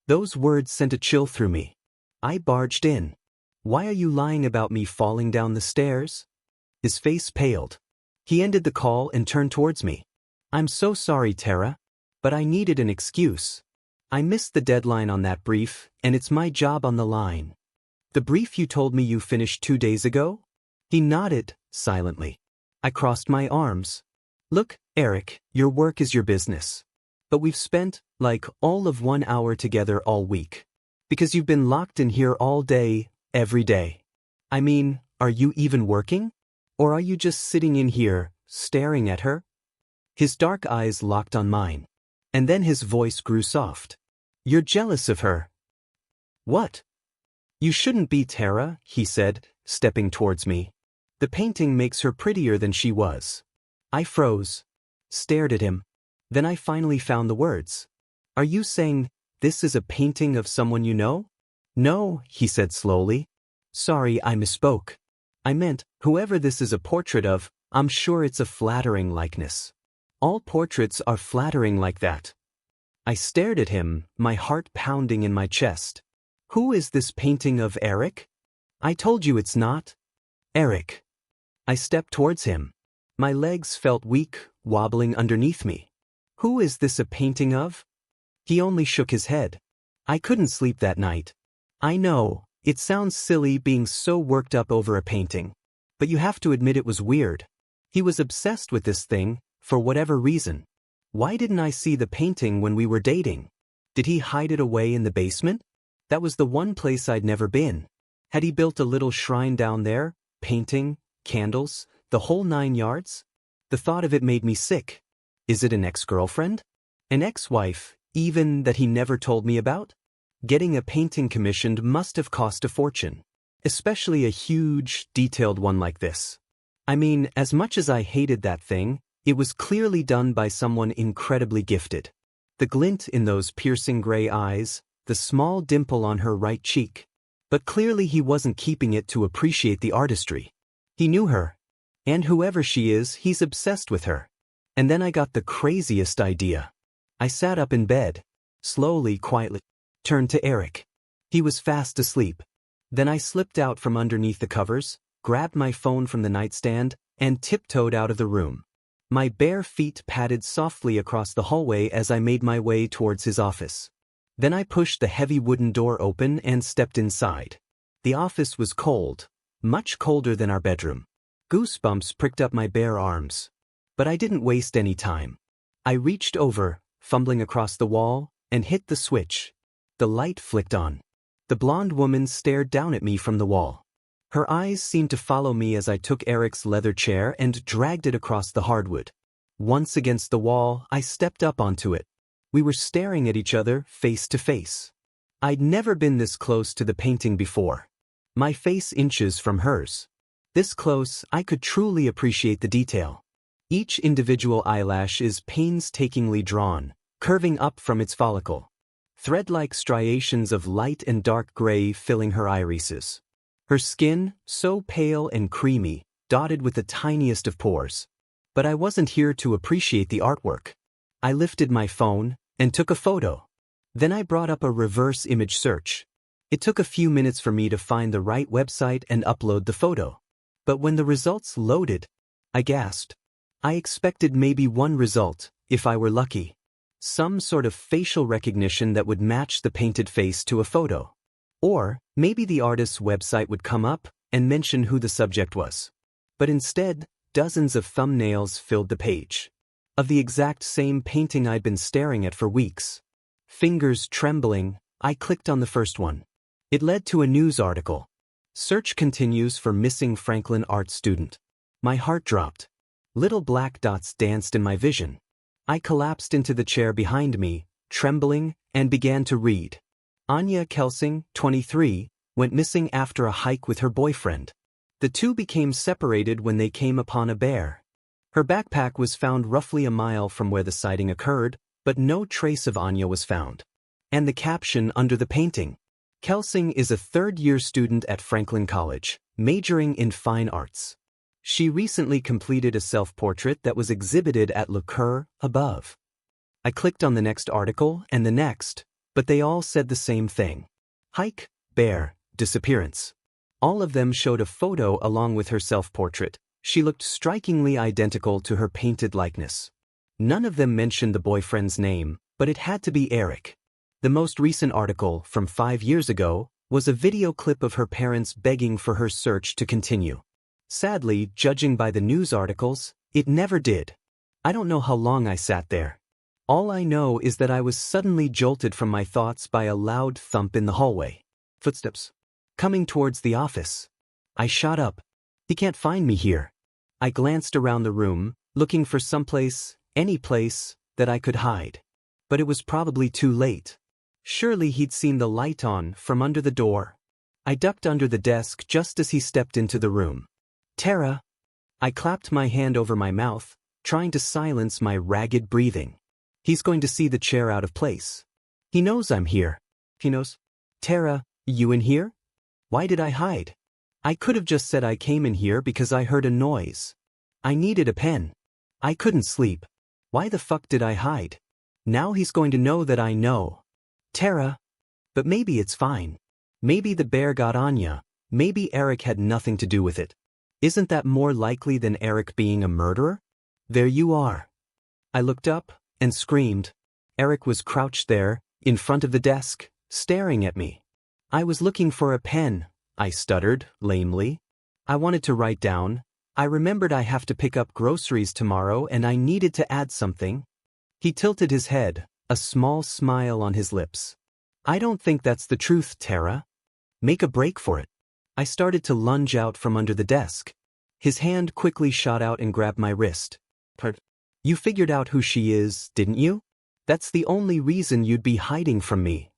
Those words sent a chill through me. I barged in. Why are you lying about me falling down the stairs? His face paled. He ended the call and turned towards me. I'm so sorry, Tara, but I needed an excuse. I missed the deadline on that brief, and it's my job on the line. The brief you told me you finished 2 days ago? He nodded, silently. I crossed my arms. Look, Eric, your work is your business. But we've spent, all of 1 hour together all week. Because you've been locked in here all day, every day. I mean, are you even working? Or are you just sitting in here, staring at her? His dark eyes locked on mine. And then his voice grew soft. You're jealous of her. What? You shouldn't be, Tara, he said, stepping towards me. The painting makes her prettier than she was. I froze. Stared at him. Then I finally found the words. Are you saying, this is a painting of someone you know? No, he said slowly. Sorry, I misspoke. I meant, whoever this is a portrait of, I'm sure it's a flattering likeness. All portraits are flattering like that. I stared at him, my heart pounding in my chest. Who is this painting of, Eric? I told you it's not. Eric. I stepped towards him. My legs felt weak, wobbling underneath me. Who is this a painting of? He only shook his head. I couldn't sleep that night. I know, it sounds silly being so worked up over a painting. But you have to admit it was weird. He was obsessed with this thing, for whatever reason. Why didn't I see the painting when we were dating? Did he hide it away in the basement? That was the one place I'd never been. Had he built a little shrine down there, painting, candles, the whole 9 yards? The thought of it made me sick. Is it an ex-girlfriend? An ex-wife, even that he never told me about? Getting a painting commissioned must have cost a fortune. Especially a huge, detailed one like this. I mean, as much as I hated that thing, it was clearly done by someone incredibly gifted. The glint in those piercing gray eyes, the small dimple on her right cheek. But clearly he wasn't keeping it to appreciate the artistry. He knew her. And whoever she is, he's obsessed with her. And then I got the craziest idea. I sat up in bed, slowly, quietly, turned to Eric. He was fast asleep. Then I slipped out from underneath the covers, grabbed my phone from the nightstand, and tiptoed out of the room. My bare feet padded softly across the hallway as I made my way towards his office. Then I pushed the heavy wooden door open and stepped inside. The office was cold, much colder than our bedroom. Goosebumps pricked up my bare arms. But I didn't waste any time. I reached over, fumbling across the wall, and hit the switch. The light flicked on. The blonde woman stared down at me from the wall. Her eyes seemed to follow me as I took Eric's leather chair and dragged it across the hardwood. Once against the wall, I stepped up onto it. We were staring at each other, face to face. I'd never been this close to the painting before. My face inches from hers. This close, I could truly appreciate the detail. Each individual eyelash is painstakingly drawn, curving up from its follicle. Thread-like striations of light and dark gray filling her irises. Her skin, so pale and creamy, dotted with the tiniest of pores. But I wasn't here to appreciate the artwork. I lifted my phone and took a photo. Then I brought up a reverse image search. It took a few minutes for me to find the right website and upload the photo. But when the results loaded, I gasped. I expected maybe one result, if I were lucky. Some sort of facial recognition that would match the painted face to a photo. Or maybe the artist's website would come up and mention who the subject was. But instead, dozens of thumbnails filled the page. Of the exact same painting I'd been staring at for weeks. Fingers trembling, I clicked on the first one. It led to a news article. Search continues for missing Franklin art student. My heart dropped. Little black dots danced in my vision. I collapsed into the chair behind me, trembling, and began to read. Anya Kelsing, 23, went missing after a hike with her boyfriend. The two became separated when they came upon a bear. Her backpack was found roughly a mile from where the sighting occurred, but no trace of Anya was found. And the caption under the painting. Kelsing is a third-year student at Franklin College, majoring in fine arts. She recently completed a self-portrait that was exhibited at Le Coeur above. I clicked on the next article and the next, but they all said the same thing. Hike, bear, disappearance. All of them showed a photo along with her self-portrait. She looked strikingly identical to her painted likeness. None of them mentioned the boyfriend's name, but it had to be Eric. The most recent article, from 5 years ago, was a video clip of her parents begging for her search to continue. Sadly, judging by the news articles, it never did. I don't know how long I sat there. All I know is that I was suddenly jolted from my thoughts by a loud thump in the hallway. Footsteps. Coming towards the office. I shot up. He can't find me here. I glanced around the room, looking for someplace, any place, that I could hide. But it was probably too late. Surely he'd seen the light on from under the door. I ducked under the desk just as he stepped into the room. Tara! I clapped my hand over my mouth, trying to silence my ragged breathing. He's going to see the chair out of place. He knows I'm here. He knows. Tara, you in here? Why did I hide? I could have just said I came in here because I heard a noise. I needed a pen. I couldn't sleep. Why the fuck did I hide? Now he's going to know that I know. Tara. But maybe it's fine. Maybe the bear got Anya. Maybe Eric had nothing to do with it. Isn't that more likely than Eric being a murderer? There you are. I looked up and screamed. Eric was crouched there, in front of the desk, staring at me. I was looking for a pen, I stuttered, lamely. I wanted to write down. I remembered I have to pick up groceries tomorrow and I needed to add something. He tilted his head, a small smile on his lips. I don't think that's the truth, Tara. Make a break for it. I started to lunge out from under the desk. His hand quickly shot out and grabbed my wrist. You figured out who she is, didn't you? That's the only reason you'd be hiding from me.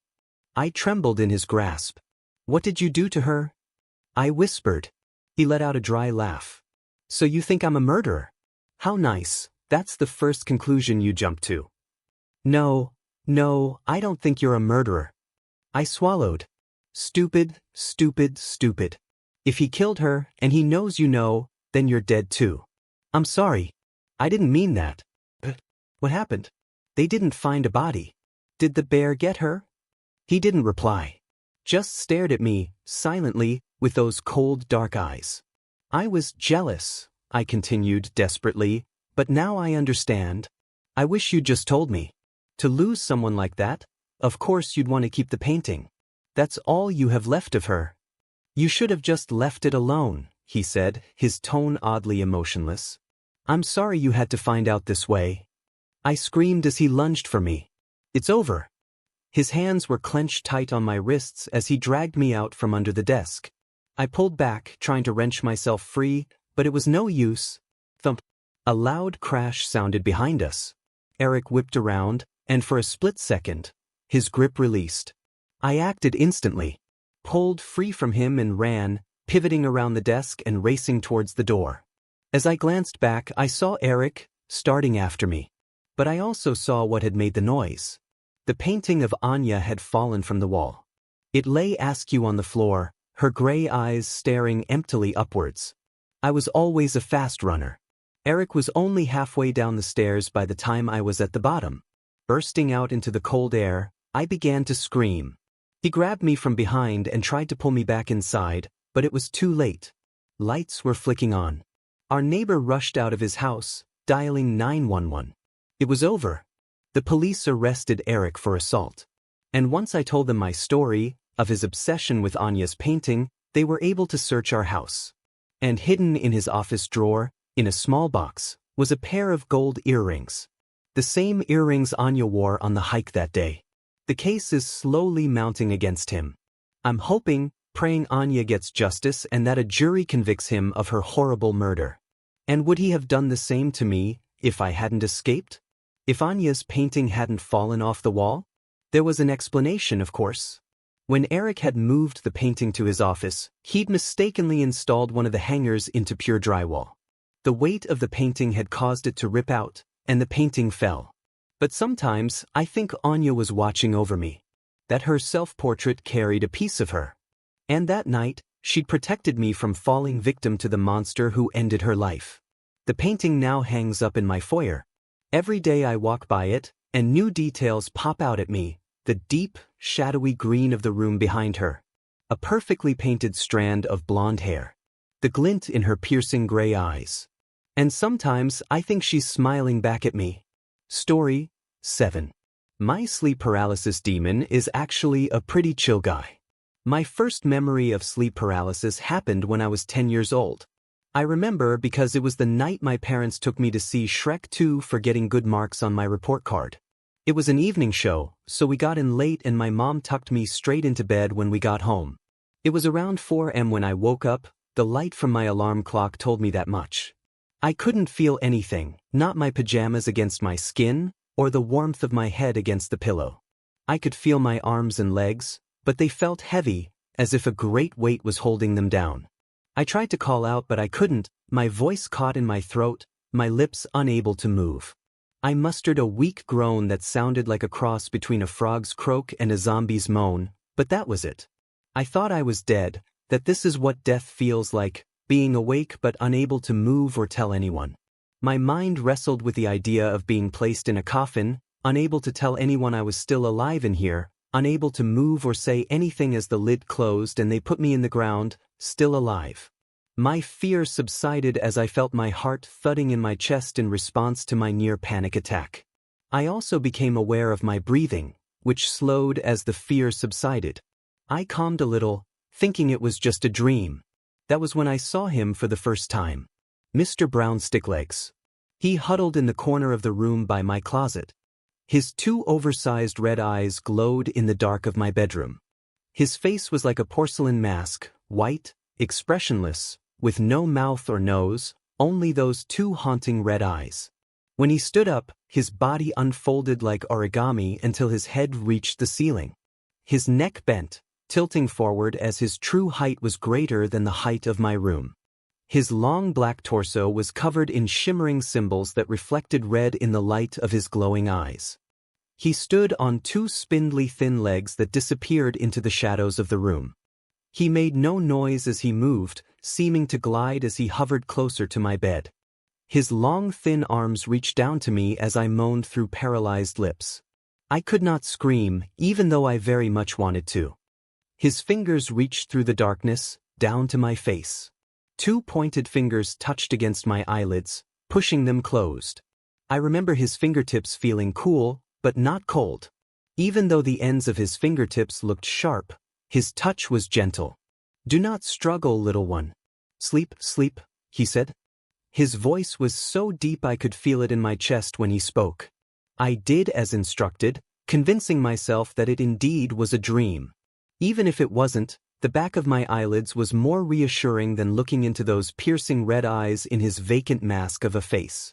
I trembled in his grasp. What did you do to her? I whispered. He let out a dry laugh. So you think I'm a murderer? How nice. That's the first conclusion you jumped to. No, I don't think you're a murderer. I swallowed. Stupid, stupid, stupid. If he killed her, and he knows you know, then you're dead too. I'm sorry. I didn't mean that. But what happened? They didn't find a body. Did the bear get her? He didn't reply. Just stared at me, silently, with those cold, dark eyes. I was jealous, I continued desperately, but now I understand. I wish you'd just told me. To lose someone like that, of course you'd want to keep the painting. That's all you have left of her. You should have just left it alone, he said, his tone oddly emotionless. I'm sorry you had to find out this way. I screamed as he lunged for me. It's over. His hands were clenched tight on my wrists as he dragged me out from under the desk. I pulled back, trying to wrench myself free, but it was no use. Thump. A loud crash sounded behind us. Eric whipped around, and for a split second, his grip released. I acted instantly, pulled free from him and ran, pivoting around the desk and racing towards the door. As I glanced back, I saw Eric, starting after me. But I also saw what had made the noise. The painting of Anya had fallen from the wall. It lay askew on the floor, her gray eyes staring emptily upwards. I was always a fast runner. Eric was only halfway down the stairs by the time I was at the bottom. Bursting out into the cold air, I began to scream. He grabbed me from behind and tried to pull me back inside, but it was too late. Lights were flicking on. Our neighbor rushed out of his house, dialing 911. It was over. The police arrested Eric for assault. And once I told them my story, of his obsession with Anya's painting, they were able to search our house. And hidden in his office drawer, in a small box, was a pair of gold earrings. The same earrings Anya wore on the hike that day. The case is slowly mounting against him. I'm hoping, praying Anya gets justice and that a jury convicts him of her horrible murder. And would he have done the same to me, if I hadn't escaped? If Anya's painting hadn't fallen off the wall? There was an explanation, of course. When Eric had moved the painting to his office, he'd mistakenly installed one of the hangers into pure drywall. The weight of the painting had caused it to rip out, and the painting fell. But sometimes, I think Anya was watching over me. That her self-portrait carried a piece of her. And that night, She'd protected me from falling victim to the monster who ended her life. The painting now hangs up in my foyer. Every day I walk by it, and new details pop out at me, the deep, shadowy green of the room behind her. A perfectly painted strand of blonde hair. The glint in her piercing gray eyes. And sometimes I think she's smiling back at me. Story 7. My sleep paralysis demon is actually a pretty chill guy. My first memory of sleep paralysis happened when I was 10 years old. I remember because it was the night my parents took me to see Shrek 2 for getting good marks on my report card. It was an evening show, so we got in late and my mom tucked me straight into bed when we got home. It was around 4 a.m. when I woke up. The light from my alarm clock told me that much. I couldn't feel anything, not my pajamas against my skin, or the warmth of my head against the pillow. I could feel my arms and legs, but they felt heavy, as if a great weight was holding them down. I tried to call out but I couldn't, my voice caught in my throat, my lips unable to move. I mustered a weak groan that sounded like a cross between a frog's croak and a zombie's moan, but that was it. I thought I was dead, that this is what death feels like, being awake but unable to move or tell anyone. My mind wrestled with the idea of being placed in a coffin, unable to tell anyone I was still alive in here, unable to move or say anything as the lid closed and they put me in the ground, still alive. My fear subsided as I felt my heart thudding in my chest in response to my near panic attack. I also became aware of my breathing, which slowed as the fear subsided. I calmed a little, thinking it was just a dream. That was when I saw him for the first time. Mr. Brown Sticklegs. He huddled in the corner of the room by my closet. His two oversized red eyes glowed in the dark of my bedroom. His face was like a porcelain mask, white, expressionless, with no mouth or nose, only those two haunting red eyes. When he stood up, his body unfolded like origami until his head reached the ceiling. His neck bent, tilting forward as his true height was greater than the height of my room. His long black torso was covered in shimmering symbols that reflected red in the light of his glowing eyes. He stood on two spindly thin legs that disappeared into the shadows of the room. He made no noise as he moved, seeming to glide as he hovered closer to my bed. His long thin arms reached down to me as I moaned through paralyzed lips. I could not scream, even though I very much wanted to. His fingers reached through the darkness, down to my face. Two pointed fingers touched against my eyelids, pushing them closed. I remember his fingertips feeling cool, but not cold. Even though the ends of his fingertips looked sharp, his touch was gentle. "Do not struggle, little one. Sleep, sleep," he said. His voice was so deep I could feel it in my chest when he spoke. I did as instructed, convincing myself that it indeed was a dream. Even if it wasn't, the back of my eyelids was more reassuring than looking into those piercing red eyes in his vacant mask of a face.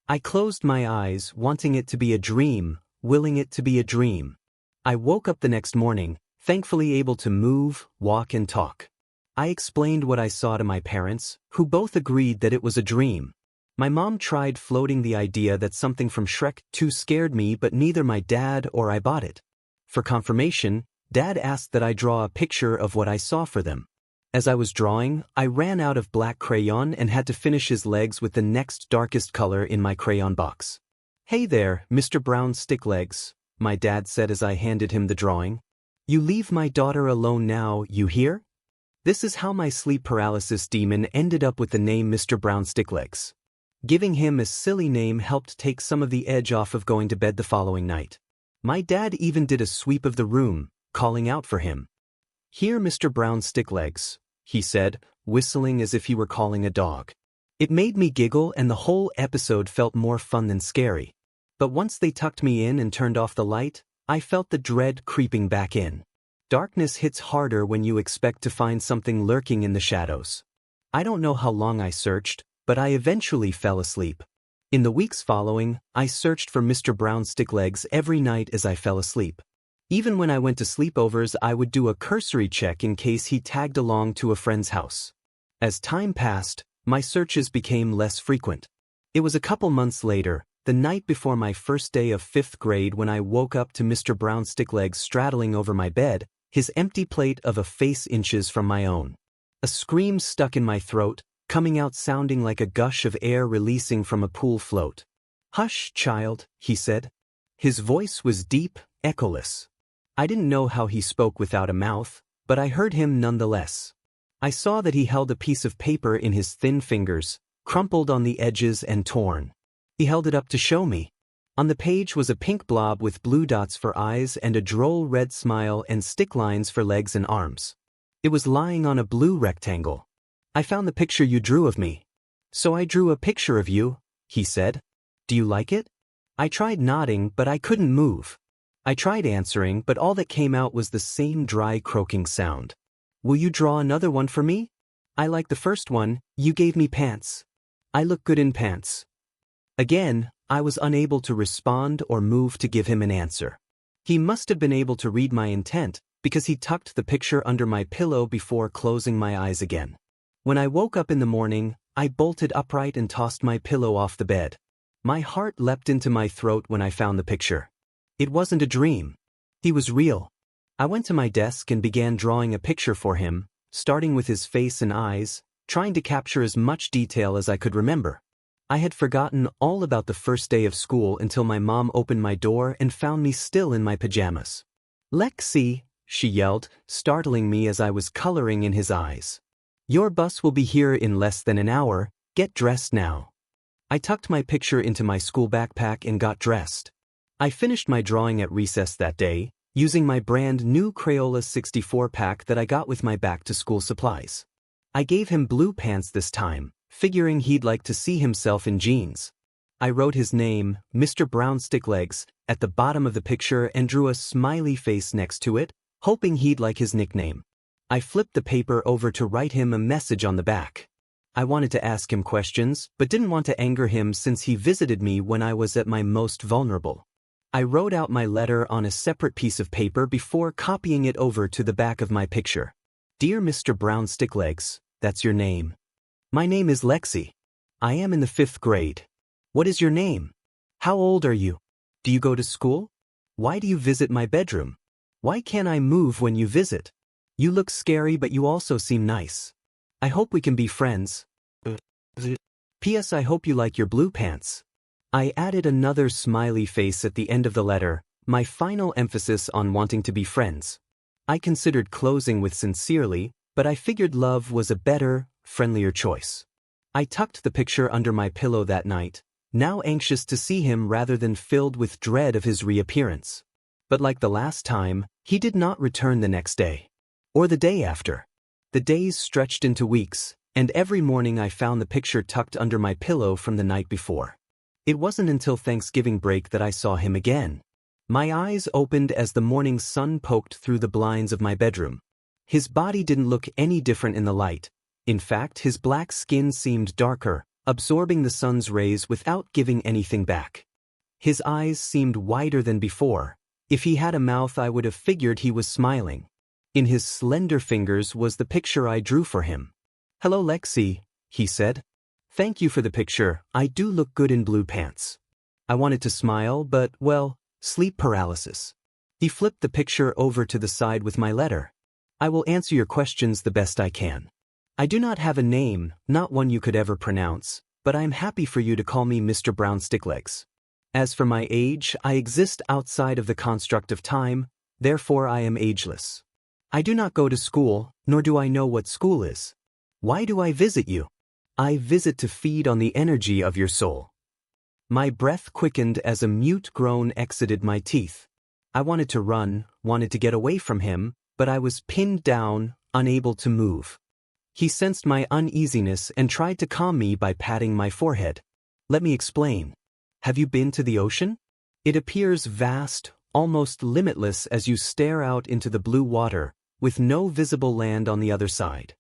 I closed my eyes, wanting it to be a dream, willing it to be a dream. I woke up the next morning, thankfully able to move, walk and talk. I explained what I saw to my parents, who both agreed that it was a dream. My mom tried floating the idea that something from Shrek 2 scared me, but neither my dad or I bought it. For confirmation, Dad asked that I draw a picture of what I saw for them. As I was drawing, I ran out of black crayon and had to finish his legs with the next darkest color in my crayon box. "Hey there, Mr. Brown Sticklegs," my dad said as I handed him the drawing. "You leave my daughter alone now, you hear?" This is how my sleep paralysis demon ended up with the name Mr. Brown Sticklegs. Giving him a silly name helped take some of the edge off of going to bed the following night. My dad even did a sweep of the room, calling out for him. "Here, Mr. Brown Sticklegs," he said, whistling as if he were calling a dog. It made me giggle and the whole episode felt more fun than scary. But once they tucked me in and turned off the light, I felt the dread creeping back in. Darkness hits harder when you expect to find something lurking in the shadows. I don't know how long I searched, but I eventually fell asleep. In the weeks following, I searched for Mr. Brown Sticklegs every night as I fell asleep. Even when I went to sleepovers, I would do a cursory check in case he tagged along to a friend's house. As time passed, my searches became less frequent. It was a couple months later, the night before my first day of 5th grade, when I woke up to Mr. Brown Sticklegs straddling over my bed, his empty plate of a face inches from my own. A scream stuck in my throat, coming out sounding like a gush of air releasing from a pool float. "Hush, child," he said. His voice was deep, echoless. I didn't know how he spoke without a mouth, but I heard him nonetheless. I saw that he held a piece of paper in his thin fingers, crumpled on the edges and torn. He held it up to show me. On the page was a pink blob with blue dots for eyes and a droll red smile and stick lines for legs and arms. It was lying on a blue rectangle. "I found the picture you drew of me. So I drew a picture of you," he said. "Do you like it?" I tried nodding, but I couldn't move. I tried answering, but all that came out was the same dry croaking sound. "Will you draw another one for me? I like the first one. You gave me pants. I look good in pants." Again, I was unable to respond or move to give him an answer. He must have been able to read my intent, because he tucked the picture under my pillow before closing my eyes again. When I woke up in the morning, I bolted upright and tossed my pillow off the bed. My heart leapt into my throat when I found the picture. It wasn't a dream. He was real. I went to my desk and began drawing a picture for him, starting with his face and eyes, trying to capture as much detail as I could remember. I had forgotten all about the first day of school until my mom opened my door and found me still in my pajamas. "Lexi," she yelled, startling me as I was coloring in his eyes. "Your bus will be here in less than an hour. Get dressed now." I tucked my picture into my school backpack and got dressed. I finished my drawing at recess that day, using my brand new Crayola 64 pack that I got with my back-to-school supplies. I gave him blue pants this time, figuring he'd like to see himself in jeans. I wrote his name, Mr. Brown Sticklegs, at the bottom of the picture and drew a smiley face next to it, hoping he'd like his nickname. I flipped the paper over to write him a message on the back. I wanted to ask him questions, but didn't want to anger him since he visited me when I was at my most vulnerable. I wrote out my letter on a separate piece of paper before copying it over to the back of my picture. "Dear Mr. Brown Sticklegs, that's your name. My name is Lexi. I am in the 5th grade. What is your name? How old are you? Do you go to school? Why do you visit my bedroom? Why can't I move when you visit? You look scary, but you also seem nice. I hope we can be friends. P.S. I hope you like your blue pants." I added another smiley face at the end of the letter, my final emphasis on wanting to be friends. I considered closing with sincerely, but I figured love was a better, friendlier choice. I tucked the picture under my pillow that night, now anxious to see him rather than filled with dread of his reappearance. But like the last time, he did not return the next day. Or the day after. The days stretched into weeks, and every morning I found the picture tucked under my pillow from the night before. It wasn't until Thanksgiving break that I saw him again. My eyes opened as the morning sun poked through the blinds of my bedroom. His body didn't look any different in the light. In fact, his black skin seemed darker, absorbing the sun's rays without giving anything back. His eyes seemed wider than before. If he had a mouth, I would have figured he was smiling. In his slender fingers was the picture I drew for him. "Hello, Lexi," he said. "Thank you for the picture. I do look good in blue pants." I wanted to smile, but, well, sleep paralysis. He flipped the picture over to the side with my letter. "I will answer your questions the best I can. I do not have a name, not one you could ever pronounce, but I am happy for you to call me Mr. Brown Sticklegs. As for my age, I exist outside of the construct of time, therefore I am ageless. I do not go to school, nor do I know what school is. Why do I visit you? I visit to feed on the energy of your soul." My breath quickened as a mute groan exited my teeth. I wanted to run, wanted to get away from him, but I was pinned down, unable to move. He sensed my uneasiness and tried to calm me by patting my forehead. "Let me explain. Have you been to the ocean? It appears vast, almost limitless as you stare out into the blue water, with no visible land on the other side.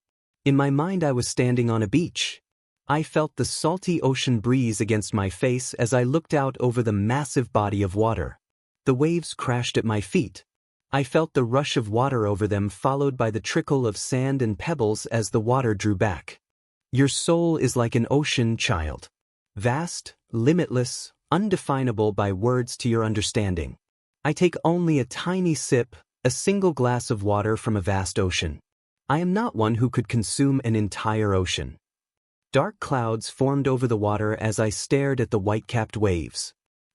In my mind I was standing on a beach. I felt the salty ocean breeze against my face as I looked out over the massive body of water. The waves crashed at my feet. I felt the rush of water over them followed by the trickle of sand and pebbles as the water drew back. Your soul is like an ocean, child. Vast, limitless, undefinable by words to your understanding. I take only a tiny sip, a single glass of water from a vast ocean. I am not one who could consume an entire ocean. Dark clouds formed over the water as I stared at the white-capped waves.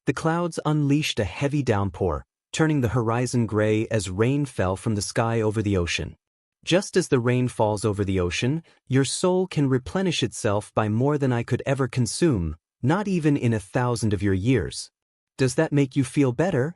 The clouds unleashed a heavy downpour, turning the horizon gray as rain fell from the sky over the ocean. Just as the rain falls over the ocean, your soul can replenish itself by more than I could ever consume, not even in 1,000 of your years. Does that make you feel better?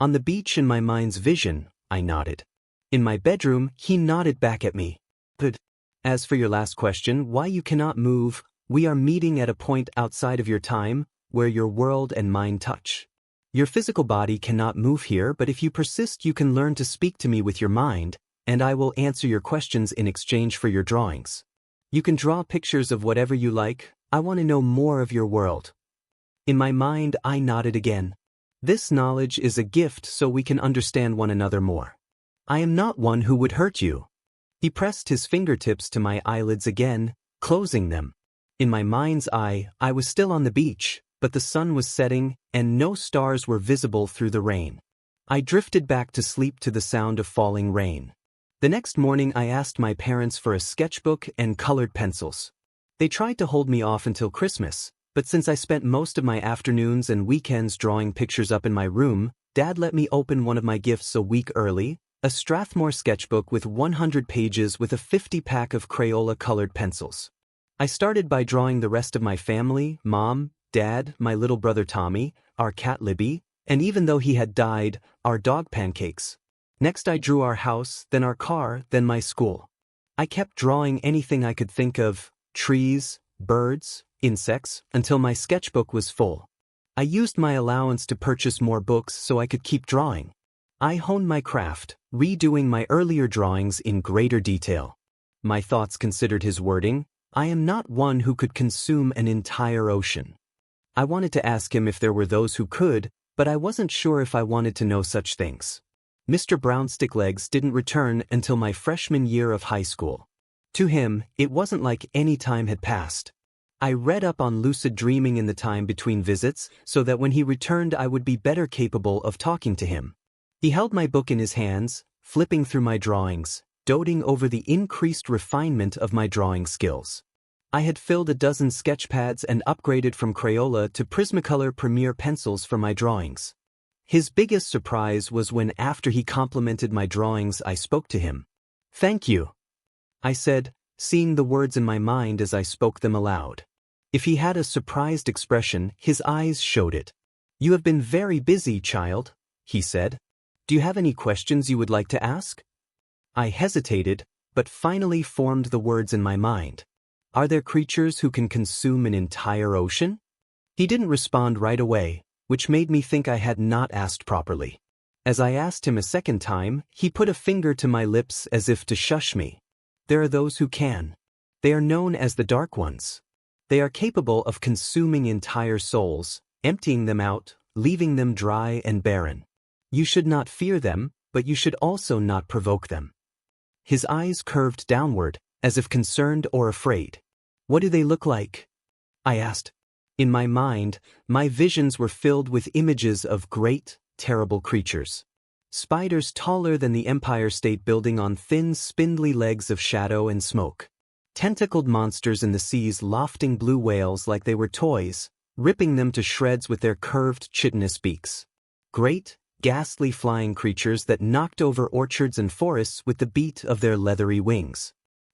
On the beach in my mind's vision, I nodded. In my bedroom, he nodded back at me. Good. As for your last question, why you cannot move, we are meeting at a point outside of your time, where your world and mine touch. Your physical body cannot move here, but if you persist, you can learn to speak to me with your mind, and I will answer your questions in exchange for your drawings. You can draw pictures of whatever you like. I want to know more of your world. In my mind, I nodded again. This knowledge is a gift so we can understand one another more. I am not one who would hurt you. He pressed his fingertips to my eyelids again, closing them. In my mind's eye, I was still on the beach, but the sun was setting, and no stars were visible through the rain. I drifted back to sleep to the sound of falling rain. The next morning I asked my parents for a sketchbook and colored pencils. They tried to hold me off until Christmas, but since I spent most of my afternoons and weekends drawing pictures up in my room, Dad let me open one of my gifts a week early, a Strathmore sketchbook with 100 pages with a 50-pack of Crayola-colored pencils. I started by drawing the rest of my family, Mom, Dad, my little brother Tommy, our cat Libby, and even though he had died, our dog Pancakes. Next I drew our house, then our car, then my school. I kept drawing anything I could think of, trees, birds, insects, until my sketchbook was full. I used my allowance to purchase more books so I could keep drawing. I honed my craft, redoing my earlier drawings in greater detail. My thoughts considered his wording. I am not one who could consume an entire ocean. I wanted to ask him if there were those who could, but I wasn't sure if I wanted to know such things. Mr. Brownsticklegs didn't return until my freshman year of high school. To him, it wasn't like any time had passed. I read up on lucid dreaming in the time between visits so that when he returned I would be better capable of talking to him. He held my book in his hands, flipping through my drawings, doting over the increased refinement of my drawing skills. I had filled a dozen sketch pads and upgraded from Crayola to Prismacolor Premier pencils for my drawings. His biggest surprise was when after he complimented my drawings I spoke to him. "Thank you," I said, seeing the words in my mind as I spoke them aloud. If he had a surprised expression, his eyes showed it. "You have been very busy, child," he said. "Do you have any questions you would like to ask?" I hesitated, but finally formed the words in my mind. "Are there creatures who can consume an entire ocean?" He didn't respond right away, which made me think I had not asked properly. As I asked him a second time, he put a finger to my lips as if to shush me. "There are those who can. They are known as the Dark Ones. They are capable of consuming entire souls, emptying them out, leaving them dry and barren. You should not fear them, but you should also not provoke them." His eyes curved downward, as if concerned or afraid. "What do they look like?" I asked. In my mind, my visions were filled with images of great, terrible creatures. Spiders taller than the Empire State Building on thin, spindly legs of shadow and smoke. Tentacled monsters in the seas lofting blue whales like they were toys, ripping them to shreds with their curved, chitinous beaks. Great, ghastly flying creatures that knocked over orchards and forests with the beat of their leathery wings.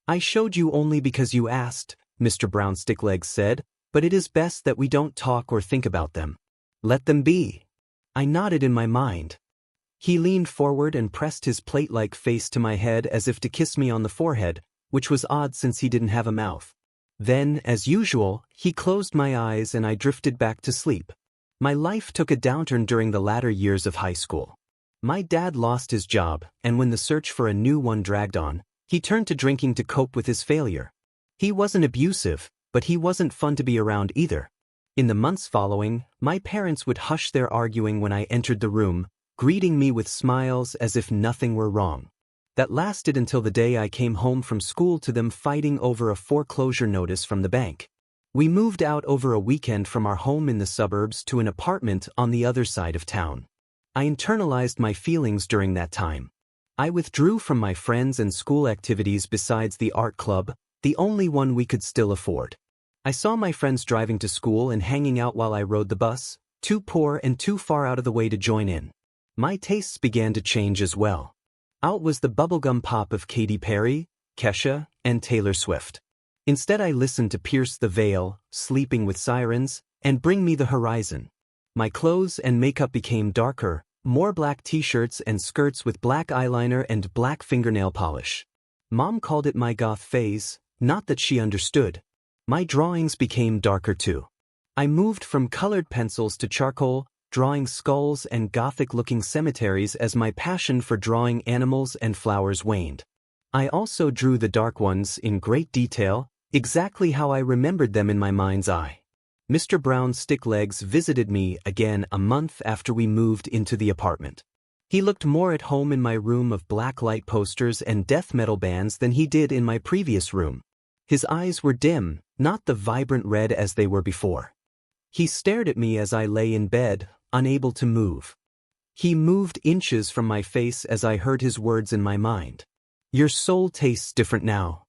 "I showed you only because you asked," Mr. Brownsticklegs said, "but it is best that we don't talk or think about them. Let them be." I nodded in my mind. He leaned forward and pressed his plate-like face to my head as if to kiss me on the forehead, which was odd since he didn't have a mouth. Then, as usual, he closed my eyes and I drifted back to sleep. My life took a downturn during the latter years of high school. My dad lost his job, and when the search for a new one dragged on, he turned to drinking to cope with his failure. He wasn't abusive, but he wasn't fun to be around either. In the months following, my parents would hush their arguing when I entered the room, greeting me with smiles as if nothing were wrong. That lasted until the day I came home from school to them fighting over a foreclosure notice from the bank. We moved out over a weekend from our home in the suburbs to an apartment on the other side of town. I internalized my feelings during that time. I withdrew from my friends and school activities besides the art club, the only one we could still afford. I saw my friends driving to school and hanging out while I rode the bus, too poor and too far out of the way to join in. My tastes began to change as well. Out was the bubblegum pop of Katy Perry, Kesha, and Taylor Swift. Instead I listened to Pierce the Veil, Sleeping with Sirens, and Bring Me the Horizon. My clothes and makeup became darker, more black t-shirts and skirts with black eyeliner and black fingernail polish. Mom called it my goth phase, not that she understood. My drawings became darker too. I moved from colored pencils to charcoal, drawing skulls and gothic-looking cemeteries as my passion for drawing animals and flowers waned. I also drew the dark ones in great detail, exactly how I remembered them in my mind's eye. Mr. Brown's stick legs visited me again a month after we moved into the apartment. He looked more at home in my room of black light posters and death metal bands than he did in my previous room. His eyes were dim, not the vibrant red as they were before. He stared at me as I lay in bed, unable to move. He moved inches from my face as I heard his words in my mind. Your soul tastes different now.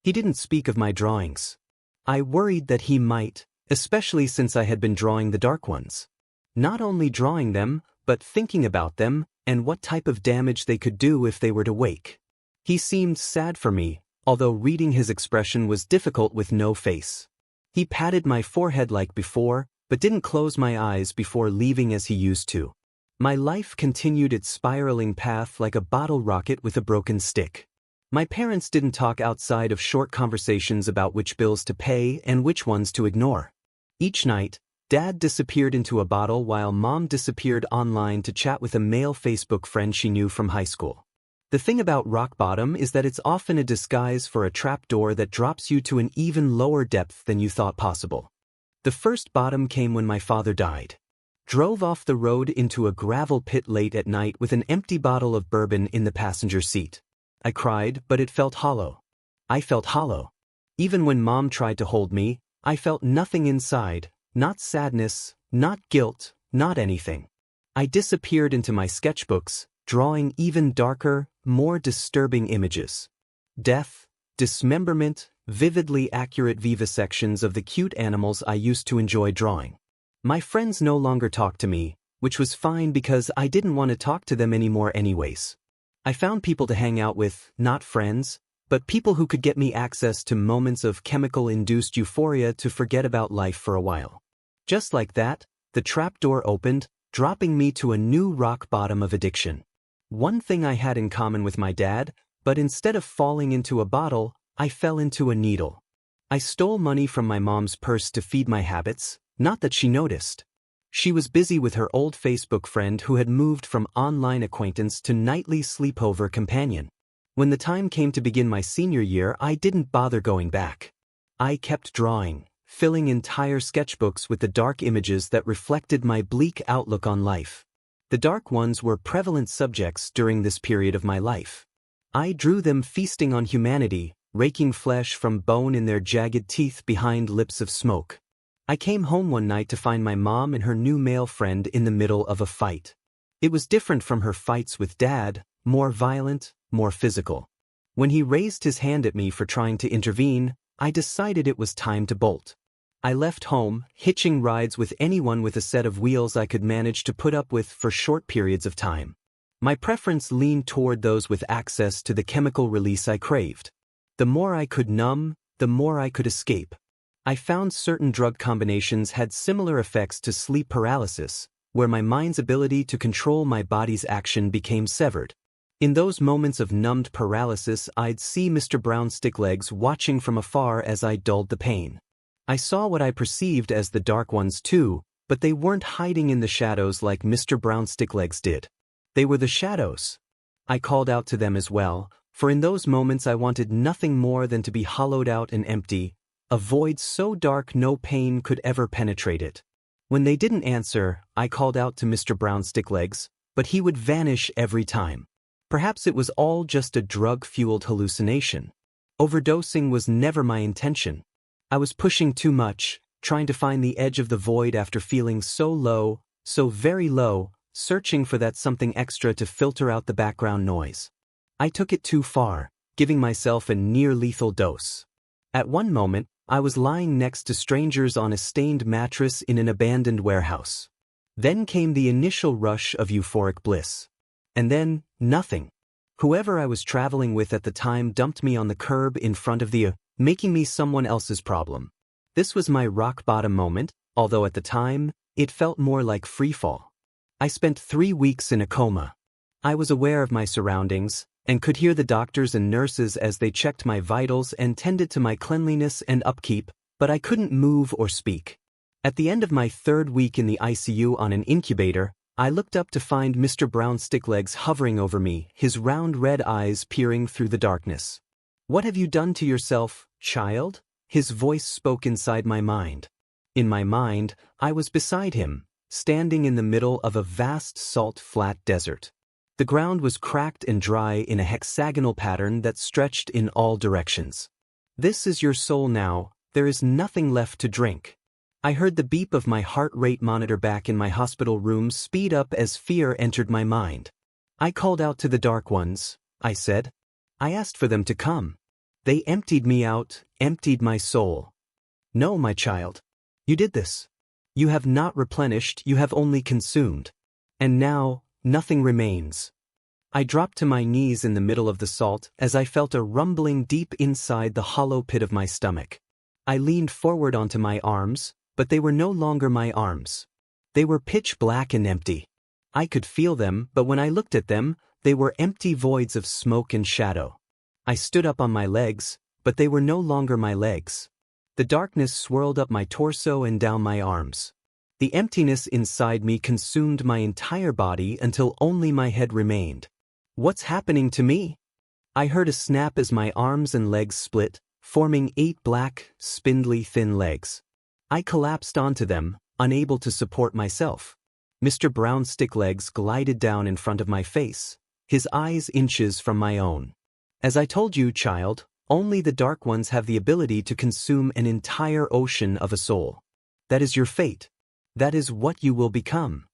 He didn't speak of my drawings. I worried that he might, especially since I had been drawing the dark ones. Not only drawing them, but thinking about them, and what type of damage they could do if they were to wake. He seemed sad for me, although reading his expression was difficult with no face. He patted my forehead like before, but didn't close my eyes before leaving as he used to. My life continued its spiraling path like a bottle rocket with a broken stick. My parents didn't talk outside of short conversations about which bills to pay and which ones to ignore. Each night, Dad disappeared into a bottle while Mom disappeared online to chat with a male Facebook friend she knew from high school. The thing about rock bottom is that it's often a disguise for a trapdoor that drops you to an even lower depth than you thought possible. The first bottom came when my father died. Drove off the road into a gravel pit late at night with an empty bottle of bourbon in the passenger seat. I cried, but it felt hollow. I felt hollow. Even when Mom tried to hold me, I felt nothing inside, not sadness, not guilt, not anything. I disappeared into my sketchbooks, drawing even darker, more disturbing images. Death, dismemberment, vividly accurate vivisections of the cute animals I used to enjoy drawing. My friends no longer talked to me, which was fine because I didn't want to talk to them anymore anyways. I found people to hang out with, not friends, but people who could get me access to moments of chemical-induced euphoria to forget about life for a while. Just like that, the trapdoor opened, dropping me to a new rock bottom of addiction. One thing I had in common with my dad, but instead of falling into a bottle, I fell into a needle. I stole money from my mom's purse to feed my habits, not that she noticed. She was busy with her old Facebook friend who had moved from online acquaintance to nightly sleepover companion. When the time came to begin my senior year, I didn't bother going back. I kept drawing, filling entire sketchbooks with the dark images that reflected my bleak outlook on life. The dark ones were prevalent subjects during this period of my life. I drew them feasting on humanity, raking flesh from bone in their jagged teeth behind lips of smoke. I came home one night to find my mom and her new male friend in the middle of a fight. It was different from her fights with Dad, more violent, more physical. When he raised his hand at me for trying to intervene, I decided it was time to bolt. I left home, hitching rides with anyone with a set of wheels I could manage to put up with for short periods of time. My preference leaned toward those with access to the chemical release I craved. The more I could numb, the more I could escape. I found certain drug combinations had similar effects to sleep paralysis, where my mind's ability to control my body's action became severed. In those moments of numbed paralysis, I'd see Mr. Brown's stick legs watching from afar as I dulled the pain. I saw what I perceived as the dark ones too, but they weren't hiding in the shadows like Mr. Brown's stick legs did. They were the shadows. I called out to them as well, for in those moments I wanted nothing more than to be hollowed out and empty, a void so dark no pain could ever penetrate it. When they didn't answer, I called out to Mr. Brown's stick legs, but he would vanish every time. Perhaps it was all just a drug-fueled hallucination. Overdosing was never my intention. I was pushing too much, trying to find the edge of the void after feeling so low, so very low, searching for that something extra to filter out the background noise. I took it too far, giving myself a near-lethal dose. At one moment, I was lying next to strangers on a stained mattress in an abandoned warehouse. Then came the initial rush of euphoric bliss. And then, nothing. Whoever I was traveling with at the time dumped me on the curb in front of making me someone else's problem. This was my rock-bottom moment, although at the time, it felt more like freefall. I spent 3 weeks in a coma. I was aware of my surroundings, and could hear the doctors and nurses as they checked my vitals and tended to my cleanliness and upkeep, but I couldn't move or speak. At the end of my 3rd week in the ICU on an incubator, I looked up to find Mr. Brown Sticklegs hovering over me, his round red eyes peering through the darkness. "What have you done to yourself, child?" His voice spoke inside my mind. In my mind, I was beside him, standing in the middle of a vast salt flat desert. The ground was cracked and dry in a hexagonal pattern that stretched in all directions. "This is your soul now, there is nothing left to drink." I heard the beep of my heart rate monitor back in my hospital room speed up as fear entered my mind. I called out to the Dark Ones, I said. I asked for them to come. They emptied me out, emptied my soul. "No, my child. You did this. You have not replenished, you have only consumed. And now, nothing remains." I dropped to my knees in the middle of the salt as I felt a rumbling deep inside the hollow pit of my stomach. I leaned forward onto my arms, but they were no longer my arms. They were pitch black and empty. I could feel them, but when I looked at them, they were empty voids of smoke and shadow. I stood up on my legs, but they were no longer my legs. The darkness swirled up my torso and down my arms. The emptiness inside me consumed my entire body until only my head remained. What's happening to me? I heard a snap as my arms and legs split, forming 8 black, spindly thin legs. I collapsed onto them, unable to support myself. Mr. Brown Sticklegs glided down in front of my face, his eyes inches from my own. "As I told you, child, only the Dark Ones have the ability to consume an entire ocean of a soul. That is your fate. That is what you will become."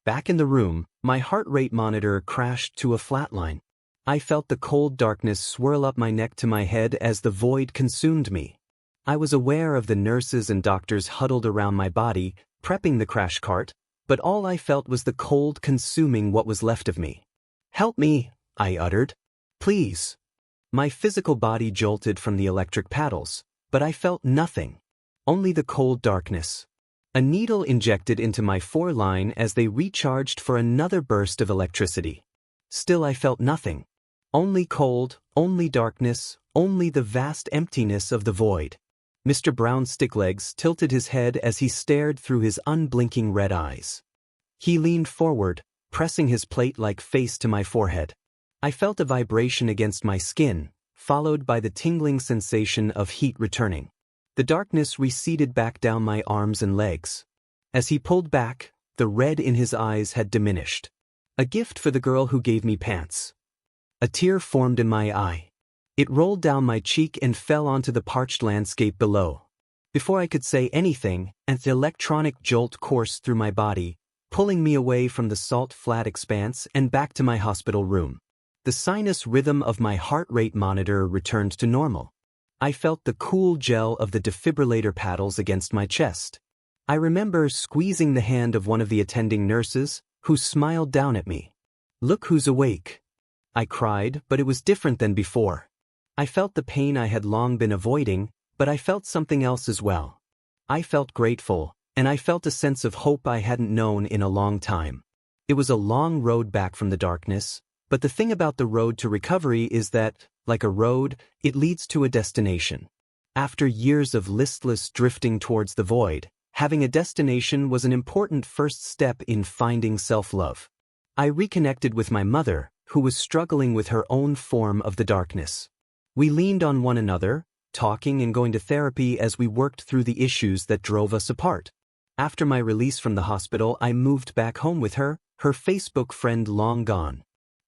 Back in the room, my heart rate monitor crashed to a flatline. I felt the cold darkness swirl up my neck to my head as the void consumed me. I was aware of the nurses and doctors huddled around my body, prepping the crash cart, but all I felt was the cold consuming what was left of me. "Help me," I uttered. "Please." My physical body jolted from the electric paddles, but I felt nothing. Only the cold darkness. A needle injected into my foreline as they recharged for another burst of electricity. Still I felt nothing. Only cold, only darkness, only the vast emptiness of the void. Mr. Brown Sticklegs tilted his head as he stared through his unblinking red eyes. He leaned forward, pressing his plate-like face to my forehead. I felt a vibration against my skin, followed by the tingling sensation of heat returning. The darkness receded back down my arms and legs. As he pulled back, the red in his eyes had diminished. A gift for the girl who gave me pants. A tear formed in my eye. It rolled down my cheek and fell onto the parched landscape below. Before I could say anything, an electronic jolt coursed through my body, pulling me away from the salt flat expanse and back to my hospital room. The sinus rhythm of my heart rate monitor returned to normal. I felt the cool gel of the defibrillator paddles against my chest. I remember squeezing the hand of one of the attending nurses, who smiled down at me. "Look who's awake." I cried, but it was different than before. I felt the pain I had long been avoiding, but I felt something else as well. I felt grateful, and I felt a sense of hope I hadn't known in a long time. It was a long road back from the darkness, but the thing about the road to recovery is that, like a road, it leads to a destination. After years of listless drifting towards the void, having a destination was an important first step in finding self-love. I reconnected with my mother, who was struggling with her own form of the darkness. We leaned on one another, talking and going to therapy as we worked through the issues that drove us apart. After my release from the hospital, I moved back home with her Facebook friend long gone.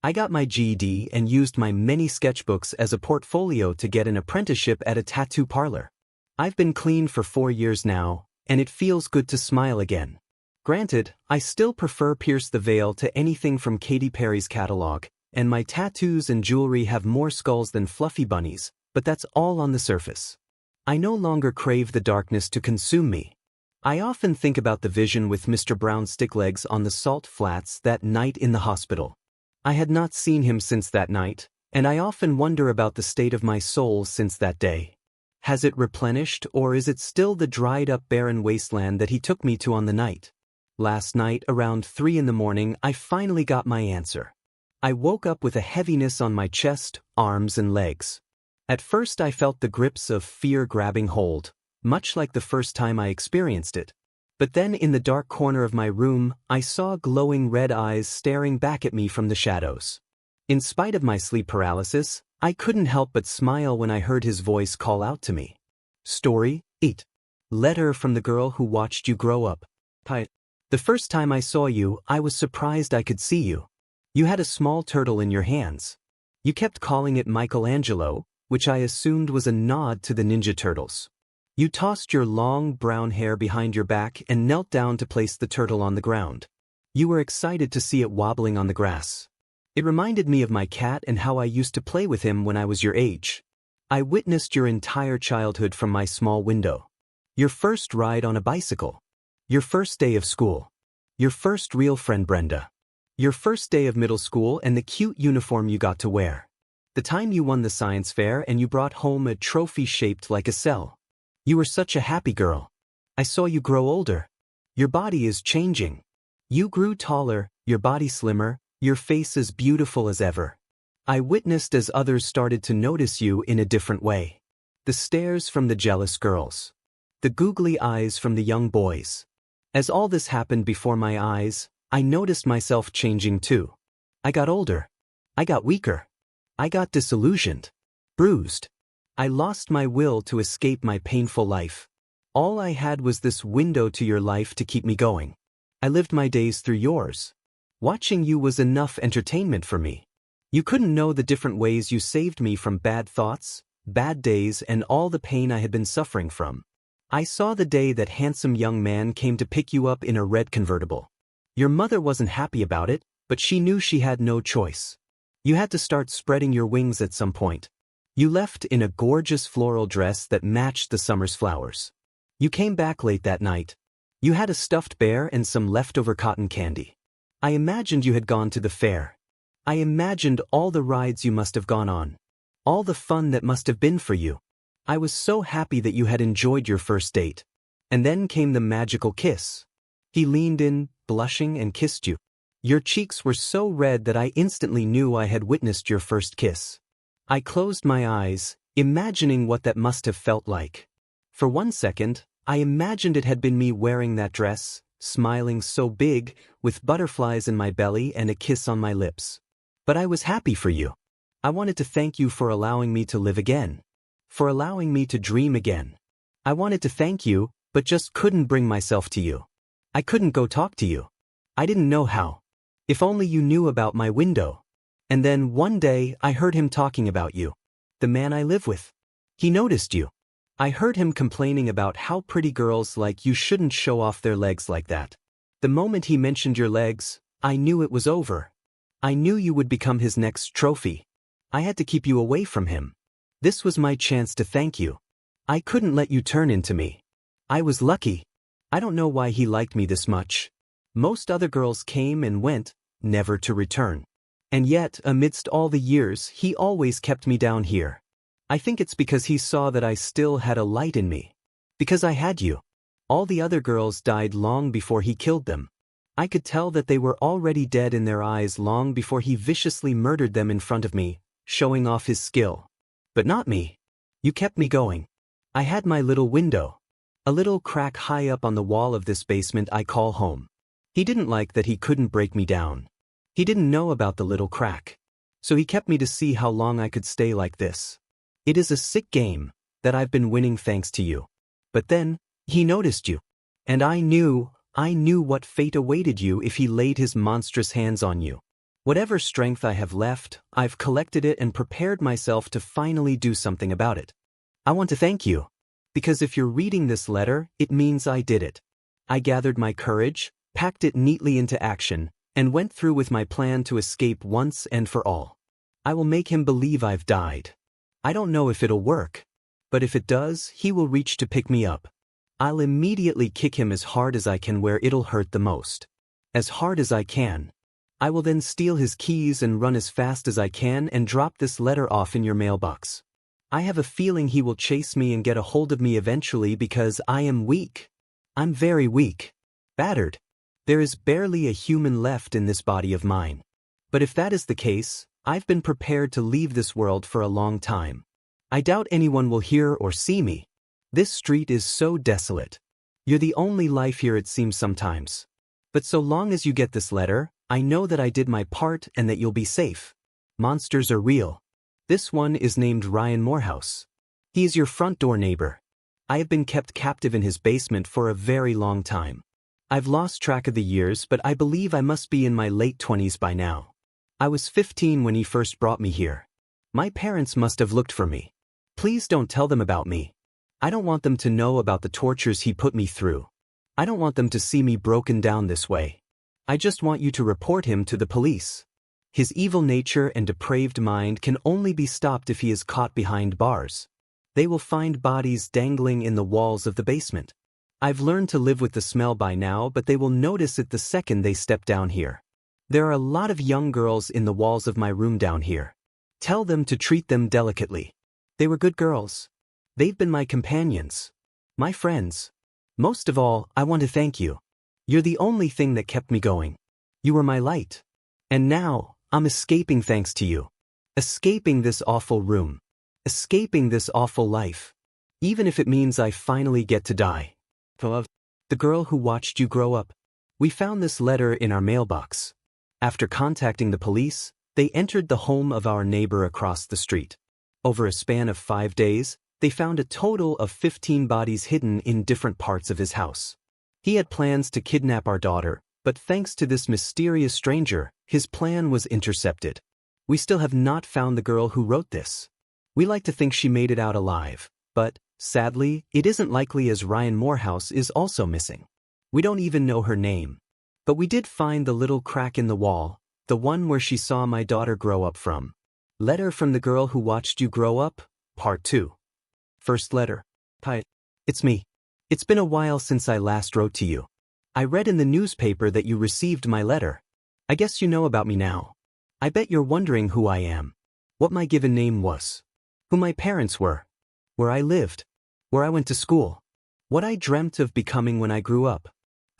I got my GED and used my many sketchbooks as a portfolio to get an apprenticeship at a tattoo parlor. I've been clean for 4 years now, and it feels good to smile again. Granted, I still prefer Pierce the Veil to anything from Katy Perry's catalog, and my tattoos and jewelry have more skulls than fluffy bunnies, but that's all on the surface. I no longer crave the darkness to consume me. I often think about the vision with Mr. Brown Sticklegs on the salt flats that night in the hospital. I had not seen him since that night, and I often wonder about the state of my soul since that day. Has it replenished, or is it still the dried-up barren wasteland that he took me to on the night? Last night, around 3 in the morning, I finally got my answer. I woke up with a heaviness on my chest, arms, and legs. At first I felt the grips of fear grabbing hold, much like the first time I experienced it. But then in the dark corner of my room, I saw glowing red eyes staring back at me from the shadows. In spite of my sleep paralysis, I couldn't help but smile when I heard his voice call out to me. Story 8. Letter from the girl who watched you grow up. The first time I saw you, I was surprised I could see you. You had a small turtle in your hands. You kept calling it Michelangelo, which I assumed was a nod to the Ninja Turtles. You tossed your long brown hair behind your back and knelt down to place the turtle on the ground. You were excited to see it wobbling on the grass. It reminded me of my cat and how I used to play with him when I was your age. I witnessed your entire childhood from my small window. Your first ride on a bicycle. Your first day of school. Your first real friend Brenda. Your first day of middle school and the cute uniform you got to wear. The time you won the science fair and you brought home a trophy shaped like a cell. You were such a happy girl. I saw you grow older. Your body is changing. You grew taller, your body slimmer, your face as beautiful as ever. I witnessed as others started to notice you in a different way. The stares from the jealous girls. The googly eyes from the young boys. As all this happened before my eyes, I noticed myself changing too. I got older. I got weaker. I got disillusioned. Bruised. I lost my will to escape my painful life. All I had was this window to your life to keep me going. I lived my days through yours. Watching you was enough entertainment for me. You couldn't know the different ways you saved me from bad thoughts, bad days, and all the pain I had been suffering from. I saw the day that handsome young man came to pick you up in a red convertible. Your mother wasn't happy about it, but she knew she had no choice. You had to start spreading your wings at some point. You left in a gorgeous floral dress that matched the summer's flowers. You came back late that night. You had a stuffed bear and some leftover cotton candy. I imagined you had gone to the fair. I imagined all the rides you must have gone on. All the fun that must have been for you. I was so happy that you had enjoyed your first date. And then came the magical kiss. He leaned in, blushing, and kissed you. Your cheeks were so red that I instantly knew I had witnessed your first kiss. I closed my eyes, imagining what that must have felt like. For 1 second, I imagined it had been me wearing that dress, smiling so big, with butterflies in my belly and a kiss on my lips. But I was happy for you. I wanted to thank you for allowing me to live again. For allowing me to dream again. I wanted to thank you, but just couldn't bring myself to you. I couldn't go talk to you. I didn't know how. If only you knew about my window. And then one day I heard him talking about you. The man I live with. He noticed you. I heard him complaining about how pretty girls like you shouldn't show off their legs like that. The moment he mentioned your legs, I knew it was over. I knew you would become his next trophy. I had to keep you away from him. This was my chance to thank you. I couldn't let you turn into me. I was lucky. I don't know why he liked me this much. Most other girls came and went, never to return. And yet, amidst all the years, he always kept me down here. I think it's because he saw that I still had a light in me. Because I had you. All the other girls died long before he killed them. I could tell that they were already dead in their eyes long before he viciously murdered them in front of me, showing off his skill. But not me. You kept me going. I had my little window. A little crack high up on the wall of this basement I call home. He didn't like that he couldn't break me down. He didn't know about the little crack. So he kept me to see how long I could stay like this. It is a sick game that I've been winning thanks to you. But then, he noticed you. And I knew what fate awaited you if he laid his monstrous hands on you. Whatever strength I have left, I've collected it and prepared myself to finally do something about it. I want to thank you. Because if you're reading this letter, it means I did it. I gathered my courage, packed it neatly into action, and went through with my plan to escape once and for all. I will make him believe I've died. I don't know if it'll work, but if it does, he will reach to pick me up. I'll immediately kick him as hard as I can where it'll hurt the most. As hard as I can. I will then steal his keys and run as fast as I can and drop this letter off in your mailbox. I have a feeling he will chase me and get a hold of me eventually because I am weak. I'm very weak. Battered. There is barely a human left in this body of mine. But if that is the case, I've been prepared to leave this world for a long time. I doubt anyone will hear or see me. This street is so desolate. You're the only life here, it seems sometimes. But so long as you get this letter, I know that I did my part and that you'll be safe. Monsters are real. This one is named Ryan Morehouse. He is your front door neighbor. I have been kept captive in his basement for a very long time. I've lost track of the years, but I believe I must be in my late 20s by now. I was 15 when he first brought me here. My parents must have looked for me. Please don't tell them about me. I don't want them to know about the tortures he put me through. I don't want them to see me broken down this way. I just want you to report him to the police. His evil nature and depraved mind can only be stopped if he is caught behind bars. They will find bodies dangling in the walls of the basement. I've learned to live with the smell by now, but they will notice it the second they step down here. There are a lot of young girls in the walls of my room down here. Tell them to treat them delicately. They were good girls. They've been my companions. My friends. Most of all, I want to thank you. You're the only thing that kept me going. You were my light. And now, I'm escaping thanks to you. Escaping this awful room. Escaping this awful life. Even if it means I finally get to die. The girl who watched you grow up. We found this letter in our mailbox. After contacting the police, they entered the home of our neighbor across the street. Over a span of 5 days, they found a total of 15 bodies hidden in different parts of his house. He had plans to kidnap our daughter, but thanks to this mysterious stranger, his plan was intercepted. We still have not found the girl who wrote this. We like to think she made it out alive, but, sadly, it isn't likely as Ryan Morehouse is also missing. We don't even know her name. But we did find the little crack in the wall, the one where she saw my daughter grow up from. Letter from the girl who watched you grow up, Part 2. First letter. Hi. It's me. It's been a while since I last wrote to you. I read in the newspaper that you received my letter. I guess you know about me now. I bet you're wondering who I am. What my given name was. Who my parents were. Where I lived. Where I went to school. What I dreamt of becoming when I grew up.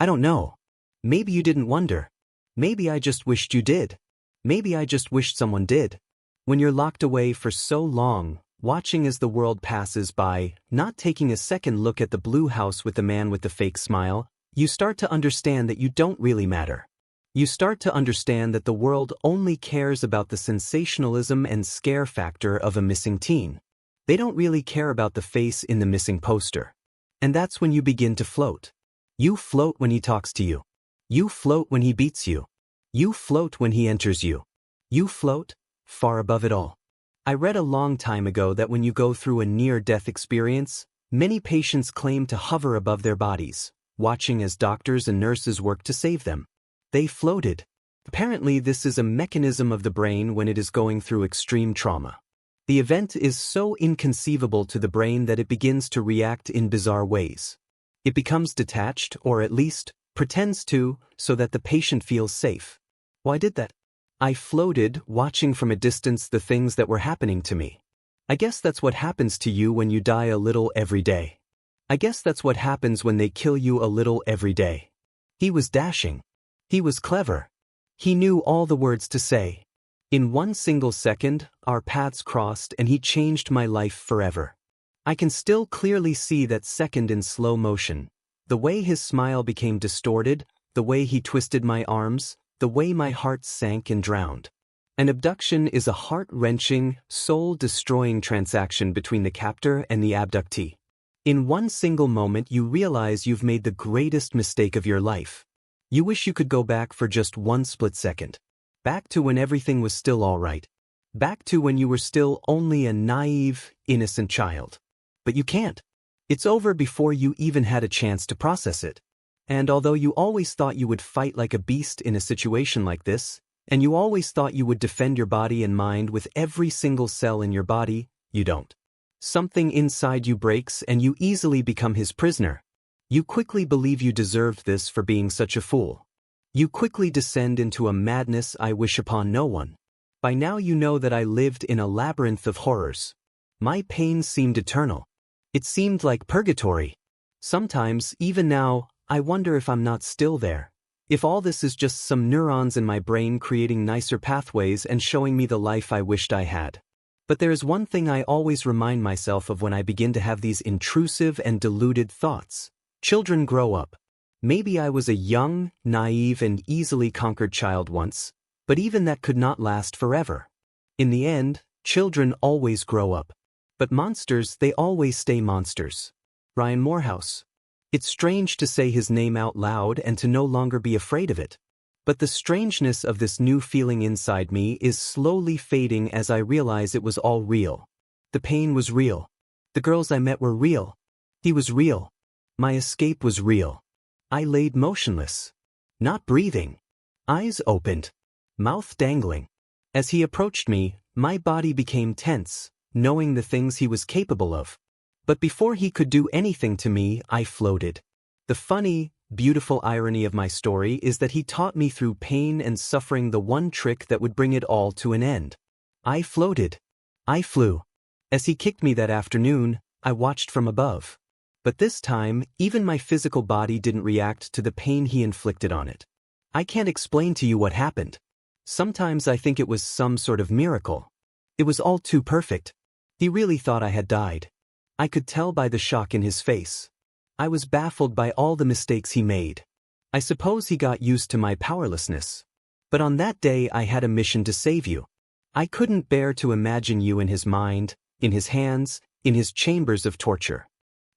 I don't know. Maybe you didn't wonder. Maybe I just wished you did. Maybe I just wished someone did. When you're locked away for so long, watching as the world passes by, not taking a second look at the blue house with the man with the fake smile, you start to understand that you don't really matter. You start to understand that the world only cares about the sensationalism and scare factor of a missing teen. They don't really care about the face in the missing poster. And that's when you begin to float. You float when he talks to you. You float when he beats you. You float when he enters you. You float, far above it all. I read a long time ago that when you go through a near-death experience, many patients claim to hover above their bodies, watching as doctors and nurses work to save them. They floated. Apparently, this is a mechanism of the brain when it is going through extreme trauma. The event is so inconceivable to the brain that it begins to react in bizarre ways. It becomes detached, or at least, pretends to, so that the patient feels safe. Why did that? I floated, watching from a distance the things that were happening to me. I guess that's what happens to you when you die a little every day. I guess that's what happens when they kill you a little every day. He was dashing. He was clever. He knew all the words to say. In one single second, our paths crossed and he changed my life forever. I can still clearly see that second in slow motion. The way his smile became distorted, the way he twisted my arms, the way my heart sank and drowned. An abduction is a heart-wrenching, soul-destroying transaction between the captor and the abductee. In one single moment you realize you've made the greatest mistake of your life. You wish you could go back for just one split second. Back to when everything was still all right. Back to when you were still only a naive, innocent child. But you can't. It's over before you even had a chance to process it. And although you always thought you would fight like a beast in a situation like this, and you always thought you would defend your body and mind with every single cell in your body, you don't. Something inside you breaks and you easily become his prisoner. You quickly believe you deserved this for being such a fool. You quickly descend into a madness I wish upon no one. By now you know that I lived in a labyrinth of horrors. My pain seemed eternal. It seemed like purgatory. Sometimes, even now, I wonder if I'm not still there. If all this is just some neurons in my brain creating nicer pathways and showing me the life I wished I had. But there is one thing I always remind myself of when I begin to have these intrusive and deluded thoughts. Children grow up. Maybe I was a young, naive, and easily conquered child once, but even that could not last forever. In the end, children always grow up. But monsters, they always stay monsters. Ryan Morehouse. It's strange to say his name out loud and to no longer be afraid of it. But the strangeness of this new feeling inside me is slowly fading as I realize it was all real. The pain was real. The girls I met were real. He was real. My escape was real. I laid motionless. Not breathing. Eyes opened. Mouth dangling. As he approached me, my body became tense, knowing the things he was capable of. But before he could do anything to me, I floated. The funny, beautiful irony of my story is that he taught me through pain and suffering the one trick that would bring it all to an end. I floated. I flew. As he kicked me that afternoon, I watched from above. But this time, even my physical body didn't react to the pain he inflicted on it. I can't explain to you what happened. Sometimes I think it was some sort of miracle. It was all too perfect. He really thought I had died. I could tell by the shock in his face. I was baffled by all the mistakes he made. I suppose he got used to my powerlessness. But on that day I had a mission to save you. I couldn't bear to imagine you in his mind, in his hands, in his chambers of torture.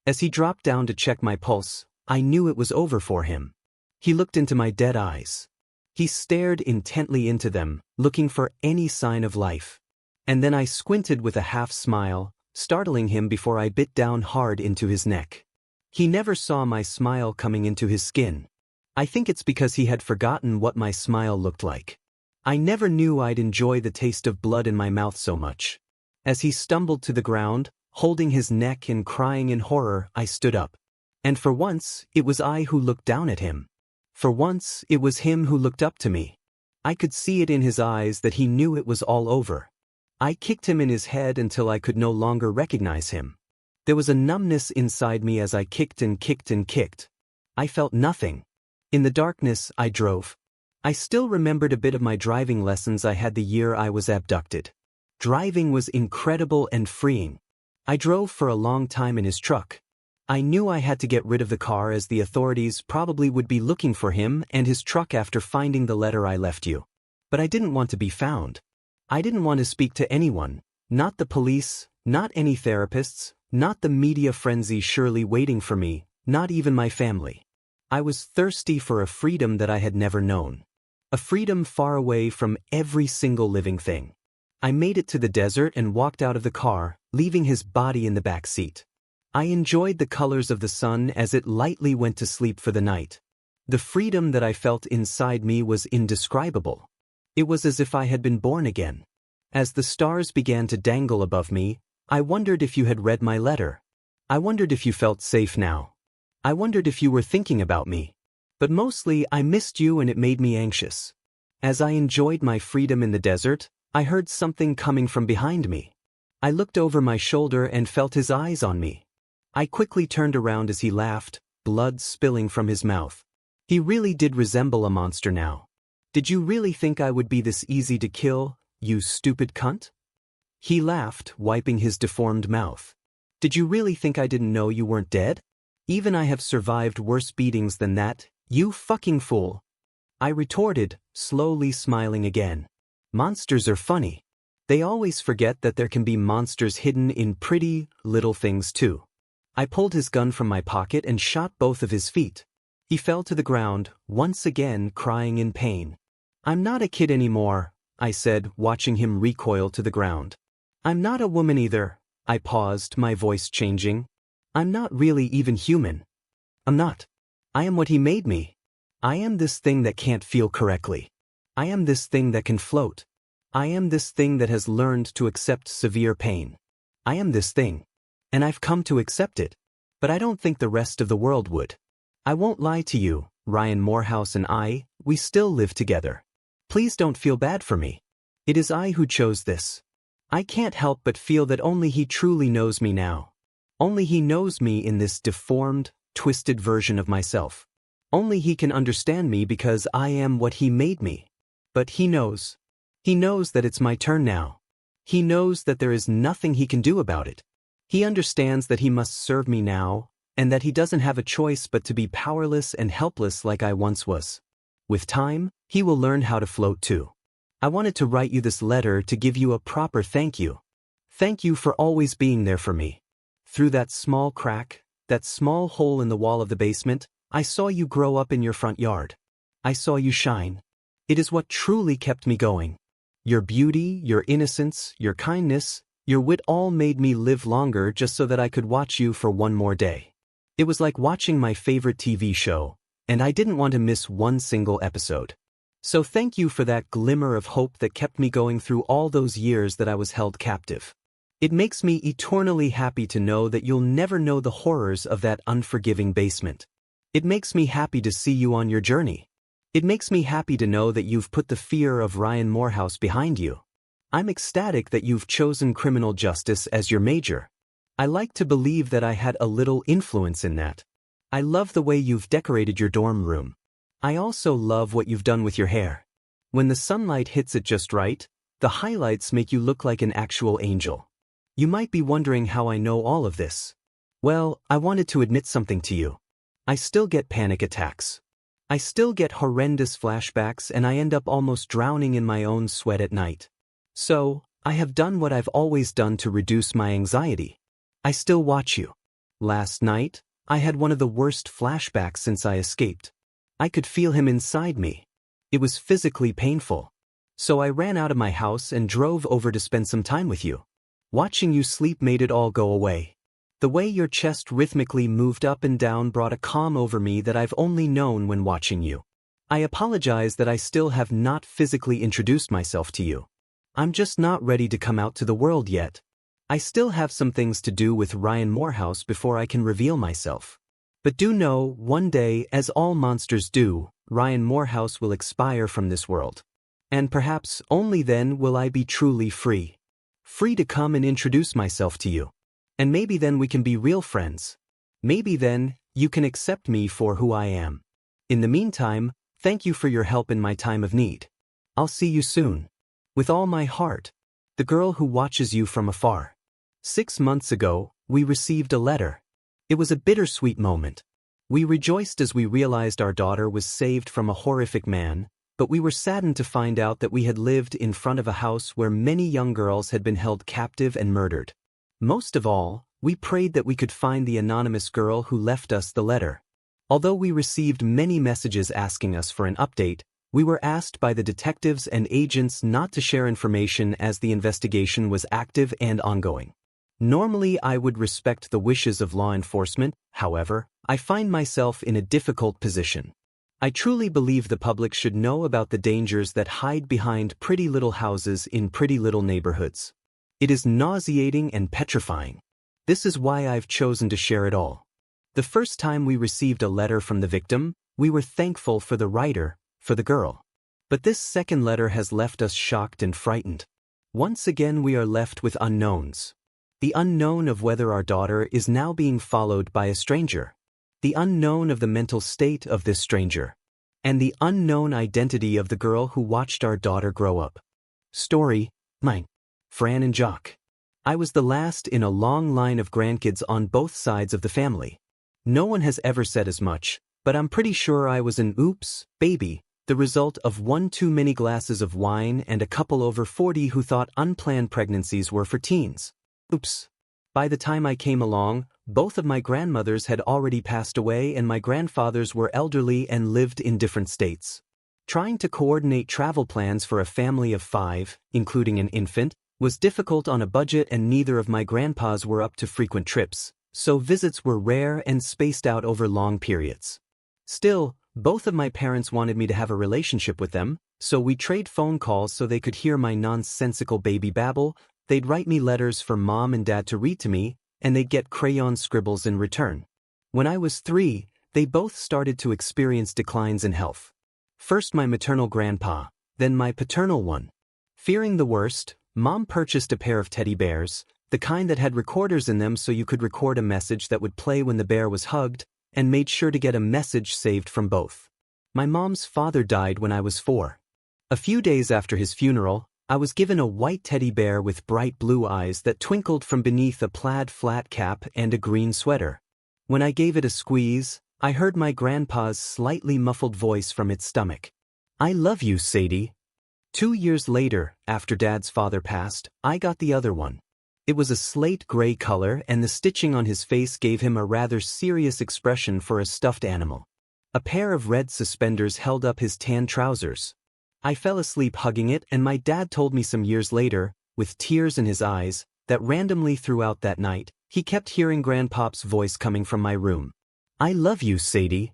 As he dropped down to check my pulse, I knew it was over for him. He looked into my dead eyes. He stared intently into them, looking for any sign of life. And then I squinted with a half smile, startling him before I bit down hard into his neck. He never saw my smile coming into his skin. I think it's because he had forgotten what my smile looked like. I never knew I'd enjoy the taste of blood in my mouth so much. As he stumbled to the ground, holding his neck and crying in horror, I stood up. And for once, it was I who looked down at him. For once, it was him who looked up to me. I could see it in his eyes that he knew it was all over. I kicked him in his head until I could no longer recognize him. There was a numbness inside me as I kicked and kicked and kicked. I felt nothing. In the darkness, I drove. I still remembered a bit of my driving lessons I had the year I was abducted. Driving was incredible and freeing. I drove for a long time in his truck. I knew I had to get rid of the car as the authorities probably would be looking for him and his truck after finding the letter I left you. But I didn't want to be found. I didn't want to speak to anyone, not the police, not any therapists, not the media frenzy surely waiting for me, not even my family. I was thirsty for a freedom that I had never known. A freedom far away from every single living thing. I made it to the desert and walked out of the car, leaving his body in the back seat. I enjoyed the colors of the sun as it lightly went to sleep for the night. The freedom that I felt inside me was indescribable. It was as if I had been born again. As the stars began to dangle above me, I wondered if you had read my letter. I wondered if you felt safe now. I wondered if you were thinking about me. But mostly I missed you and it made me anxious. As I enjoyed my freedom in the desert, I heard something coming from behind me. I looked over my shoulder and felt his eyes on me. I quickly turned around as he laughed, blood spilling from his mouth. He really did resemble a monster now. Did you really think I would be this easy to kill, you stupid cunt? He laughed, wiping his deformed mouth. Did you really think I didn't know you weren't dead? Even I have survived worse beatings than that, you fucking fool. I retorted, slowly smiling again. Monsters are funny. They always forget that there can be monsters hidden in pretty, little things too. I pulled his gun from my pocket and shot both of his feet. He fell to the ground, once again crying in pain. I'm not a kid anymore, I said, watching him recoil to the ground. I'm not a woman either, I paused, my voice changing. I'm not really even human. I'm not. I am what he made me. I am this thing that can't feel correctly. I am this thing that can float. I am this thing that has learned to accept severe pain. I am this thing. And I've come to accept it. But I don't think the rest of the world would. I won't lie to you, Ryan Morehouse and we still live together. Please don't feel bad for me. It is I who chose this. I can't help but feel that only he truly knows me now. Only he knows me in this deformed, twisted version of myself. Only he can understand me because I am what he made me. But he knows. He knows that it's my turn now. He knows that there is nothing he can do about it. He understands that he must serve me now, and that he doesn't have a choice but to be powerless and helpless like I once was. With time, he will learn how to float too. I wanted to write you this letter to give you a proper thank you. Thank you for always being there for me. Through that small crack, that small hole in the wall of the basement, I saw you grow up in your front yard. I saw you shine. It is what truly kept me going. Your beauty, your innocence, your kindness, your wit all made me live longer just so that I could watch you for one more day. It was like watching my favorite TV show, and I didn't want to miss one single episode. So thank you for that glimmer of hope that kept me going through all those years that I was held captive. It makes me eternally happy to know that you'll never know the horrors of that unforgiving basement. It makes me happy to see you on your journey. It makes me happy to know that you've put the fear of Ryan Morehouse behind you. I'm ecstatic that you've chosen criminal justice as your major. I like to believe that I had a little influence in that. I love the way you've decorated your dorm room. I also love what you've done with your hair. When the sunlight hits it just right, the highlights make you look like an actual angel. You might be wondering how I know all of this. Well, I wanted to admit something to you. I still get panic attacks. I still get horrendous flashbacks and I end up almost drowning in my own sweat at night. So, I have done what I've always done to reduce my anxiety. I still watch you. Last night, I had one of the worst flashbacks since I escaped. I could feel him inside me. It was physically painful. So I ran out of my house and drove over to spend some time with you. Watching you sleep made it all go away. The way your chest rhythmically moved up and down brought a calm over me that I've only known when watching you. I apologize that I still have not physically introduced myself to you. I'm just not ready to come out to the world yet. I still have some things to do with Ryan Morehouse before I can reveal myself. But do know, one day, as all monsters do, Ryan Morehouse will expire from this world. And perhaps only then will I be truly free. Free to come and introduce myself to you. And maybe then we can be real friends. Maybe then, you can accept me for who I am. In the meantime, thank you for your help in my time of need. I'll see you soon. With all my heart. The girl who watches you from afar. 6 months ago, we received a letter. It was a bittersweet moment. We rejoiced as we realized our daughter was saved from a horrific man, but we were saddened to find out that we had lived in front of a house where many young girls had been held captive and murdered. Most of all, we prayed that we could find the anonymous girl who left us the letter. Although we received many messages asking us for an update, we were asked by the detectives and agents not to share information as the investigation was active and ongoing. Normally, I would respect the wishes of law enforcement. However, I find myself in a difficult position. I truly believe the public should know about the dangers that hide behind pretty little houses in pretty little neighborhoods. It is nauseating and petrifying. This is why I've chosen to share it all. The first time we received a letter from the victim, we were thankful for the writer, for the girl. But this second letter has left us shocked and frightened. Once again we are left with unknowns. The unknown of whether our daughter is now being followed by a stranger. The unknown of the mental state of this stranger. And the unknown identity of the girl who watched our daughter grow up. Story, mine. Fran and Jock. I was the last in a long line of grandkids on both sides of the family. No one has ever said as much, but I'm pretty sure I was an oops baby, the result of one too many glasses of wine and a couple over 40 who thought unplanned pregnancies were for teens. Oops. By the time I came along, both of my grandmothers had already passed away and my grandfathers were elderly and lived in different states. Trying to coordinate travel plans for a family of 5, including an infant, was difficult on a budget and neither of my grandpas were up to frequent trips, so visits were rare and spaced out over long periods. Still, both of my parents wanted me to have a relationship with them, so we trade phone calls so they could hear my nonsensical baby babble. They'd write me letters for mom and dad to read to me, and they'd get crayon scribbles in return. When I was 3, they both started to experience declines in health. First my maternal grandpa, then my paternal one. Fearing the worst, Mom purchased a pair of teddy bears, the kind that had recorders in them so you could record a message that would play when the bear was hugged, and made sure to get a message saved from both. My mom's father died when I was 4. A few days after his funeral, I was given a white teddy bear with bright blue eyes that twinkled from beneath a plaid flat cap and a green sweater. When I gave it a squeeze, I heard my grandpa's slightly muffled voice from its stomach. "I love you, Sadie." 2 years later, after Dad's father passed, I got the other one. It was a slate gray color and the stitching on his face gave him a rather serious expression for a stuffed animal. A pair of red suspenders held up his tan trousers. I fell asleep hugging it and my dad told me some years later, with tears in his eyes, that randomly throughout that night, he kept hearing Grandpop's voice coming from my room. "I love you, Sadie."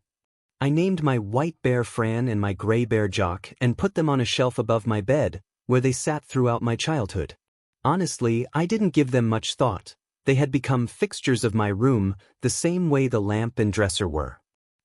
I named my white bear Fran and my gray bear Jock and put them on a shelf above my bed, where they sat throughout my childhood. Honestly, I didn't give them much thought. They had become fixtures of my room, the same way the lamp and dresser were.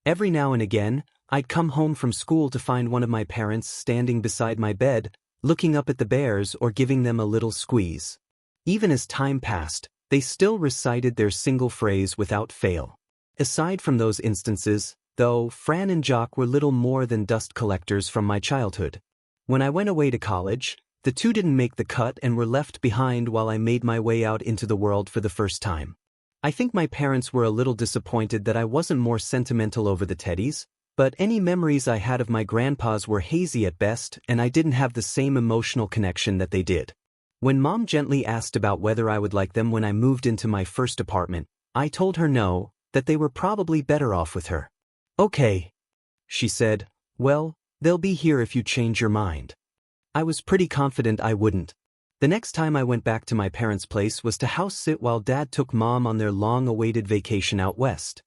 Every now and again, I'd come home from school to find one of my parents standing beside my bed, looking up at the bears or giving them a little squeeze. Even as time passed, they still recited their single phrase without fail. Aside from those instances, though, Fran and Jock were little more than dust collectors from my childhood. When I went away to college, the two didn't make the cut and were left behind while I made my way out into the world for the first time. I think my parents were a little disappointed that I wasn't more sentimental over the teddies, but any memories I had of my grandpas were hazy at best and I didn't have the same emotional connection that they did. When Mom gently asked about whether I would like them when I moved into my first apartment, I told her no, that they were probably better off with her. "Okay," she said, "well, they'll be here if you change your mind." I was pretty confident I wouldn't. The next time I went back to my parents' place was to house sit while Dad took Mom on their long-awaited vacation out west.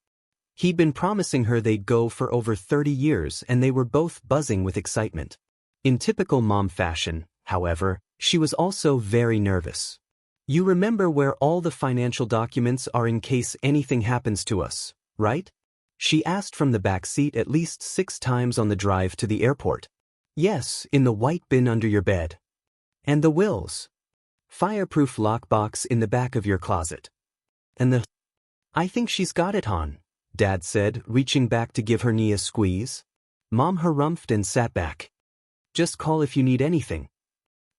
He'd been promising her they'd go for over 30 years and they were both buzzing with excitement. In typical Mom fashion, however, she was also very nervous. "You remember where all the financial documents are in case anything happens to us, right?" She asked from the back seat at least 6 times on the drive to the airport. "Yes, in the white bin under your bed." "And the wills?" "Fireproof lockbox in the back of your closet." "And the—" "I think she's got it, hon," Dad said, reaching back to give her knee a squeeze. Mom harumphed and sat back. "Just call if you need anything."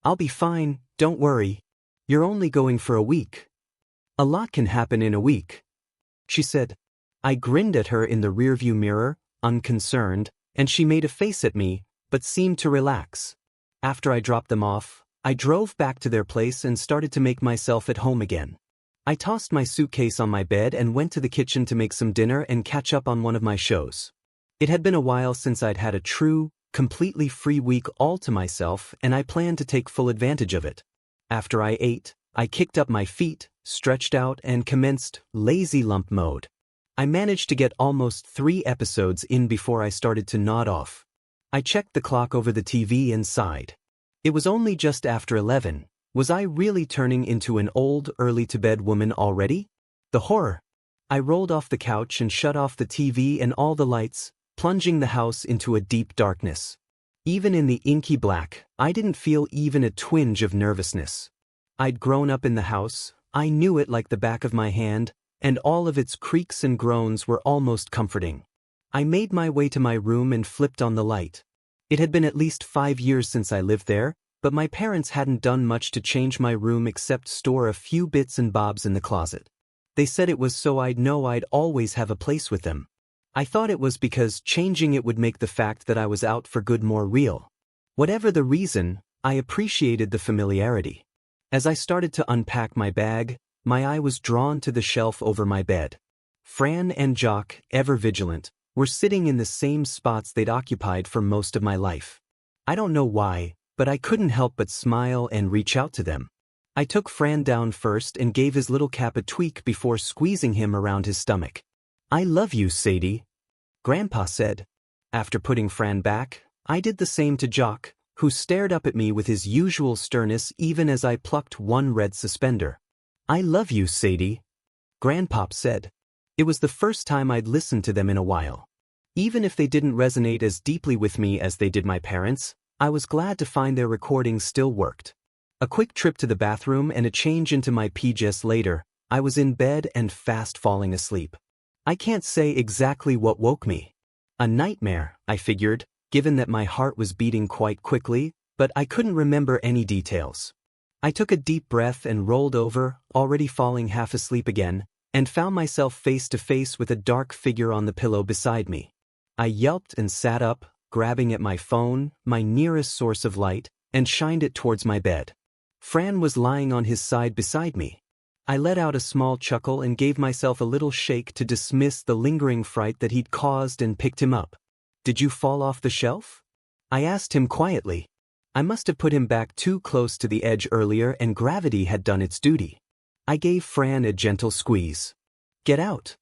"I'll be fine, don't worry. You're only going for a week." "A lot can happen in a week," she said. I grinned at her in the rearview mirror, unconcerned, and she made a face at me, but seemed to relax. After I dropped them off, I drove back to their place and started to make myself at home again. I tossed my suitcase on my bed and went to the kitchen to make some dinner and catch up on one of my shows. It had been a while since I'd had a true, completely free week all to myself and I planned to take full advantage of it. After I ate, I kicked up my feet, stretched out and commenced lazy lump mode. I managed to get almost 3 episodes in before I started to nod off. I checked the clock over the TV and sighed. It was only just after 11. Was I really turning into an old, early-to-bed woman already? The horror! I rolled off the couch and shut off the TV and all the lights, plunging the house into a deep darkness. Even in the inky black, I didn't feel even a twinge of nervousness. I'd grown up in the house, I knew it like the back of my hand, and all of its creaks and groans were almost comforting. I made my way to my room and flipped on the light. It had been at least 5 years since I lived there, but my parents hadn't done much to change my room except store a few bits and bobs in the closet. They said it was so I'd know I'd always have a place with them. I thought it was because changing it would make the fact that I was out for good more real. Whatever the reason, I appreciated the familiarity. As I started to unpack my bag, my eye was drawn to the shelf over my bed. Fran and Jock, ever vigilant, were sitting in the same spots they'd occupied for most of my life. I don't know why, but I couldn't help but smile and reach out to them. I took Fran down first and gave his little cap a tweak before squeezing him around his stomach. "I love you, Sadie." Grandpa said. After putting Fran back, I did the same to Jock, who stared up at me with his usual sternness even as I plucked one red suspender. I love you, Sadie, Grandpop said. It was the first time I'd listened to them in a while. Even if they didn't resonate as deeply with me as they did my parents, I was glad to find their recordings still worked. A quick trip to the bathroom and a change into my PJs later, I was in bed and fast falling asleep. I can't say exactly what woke me. A nightmare, I figured, given that my heart was beating quite quickly, but I couldn't remember any details. I took a deep breath and rolled over, already falling half asleep again, and found myself face to face with a dark figure on the pillow beside me. I yelped and sat up, grabbing at my phone, my nearest source of light, and shined it towards my bed. Fran was lying on his side beside me. I let out a small chuckle and gave myself a little shake to dismiss the lingering fright that he'd caused and picked him up. Did you fall off the shelf? I asked him quietly. I must have put him back too close to the edge earlier and gravity had done its duty. I gave Fran a gentle squeeze. Get out.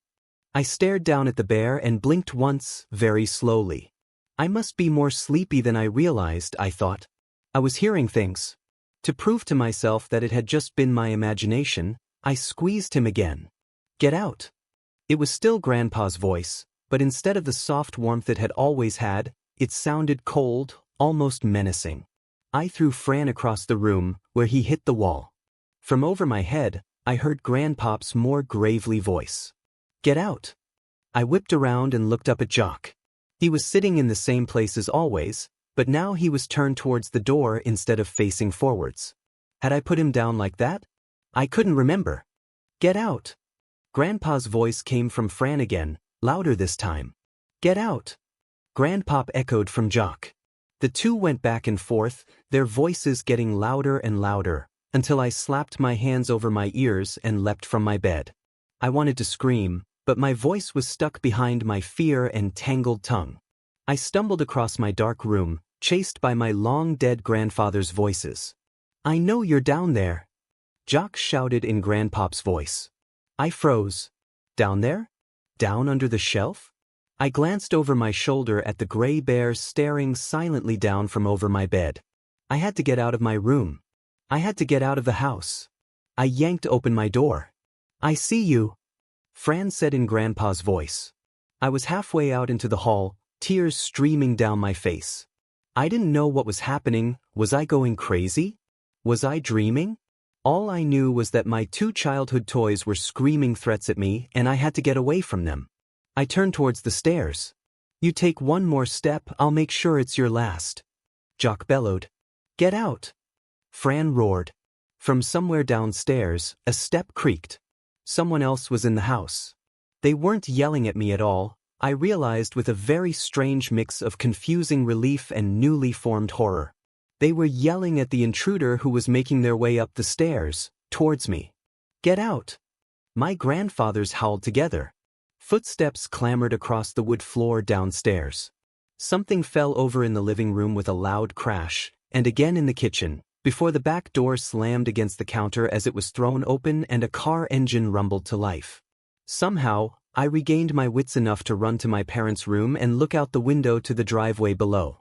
I stared down at the bear and blinked once, very slowly. I must be more sleepy than I realized, I thought. I was hearing things. To prove to myself that it had just been my imagination, I squeezed him again. Get out. It was still Grandpa's voice, but instead of the soft warmth it had always had, it sounded cold, almost menacing. I threw Fran across the room, where he hit the wall. From over my head, I heard Grandpop's more gravely voice. Get out. I whipped around and looked up at Jock. He was sitting in the same place as always, but now he was turned towards the door instead of facing forwards. Had I put him down like that? I couldn't remember. Get out. Grandpa's voice came from Fran again, louder this time. Get out. Grandpop echoed from Jock. The two went back and forth, their voices getting louder and louder, until I slapped my hands over my ears and leapt from my bed. I wanted to scream, but my voice was stuck behind my fear and tangled tongue. I stumbled across my dark room, chased by my long-dead grandfather's voices. I know you're down there. Jock shouted in Grandpop's voice. I froze. Down there? Down under the shelf? I glanced over my shoulder at the gray bear staring silently down from over my bed. I had to get out of my room. I had to get out of the house. I yanked open my door. I see you, Fran said in Grandpa's voice. I was halfway out into the hall, tears streaming down my face. I didn't know what was happening. Was I going crazy? Was I dreaming? All I knew was that my two childhood toys were screaming threats at me and I had to get away from them. I turned towards the stairs. You take one more step, I'll make sure it's your last. Jock bellowed. Get out. Fran roared. From somewhere downstairs, a step creaked. Someone else was in the house. They weren't yelling at me at all, I realized with a very strange mix of confusing relief and newly formed horror. They were yelling at the intruder who was making their way up the stairs, towards me. Get out. My grandfathers howled together. Footsteps clambered across the wood floor downstairs. Something fell over in the living room with a loud crash, and again in the kitchen, before the back door slammed against the counter as it was thrown open and a car engine rumbled to life. Somehow, I regained my wits enough to run to my parents' room and look out the window to the driveway below.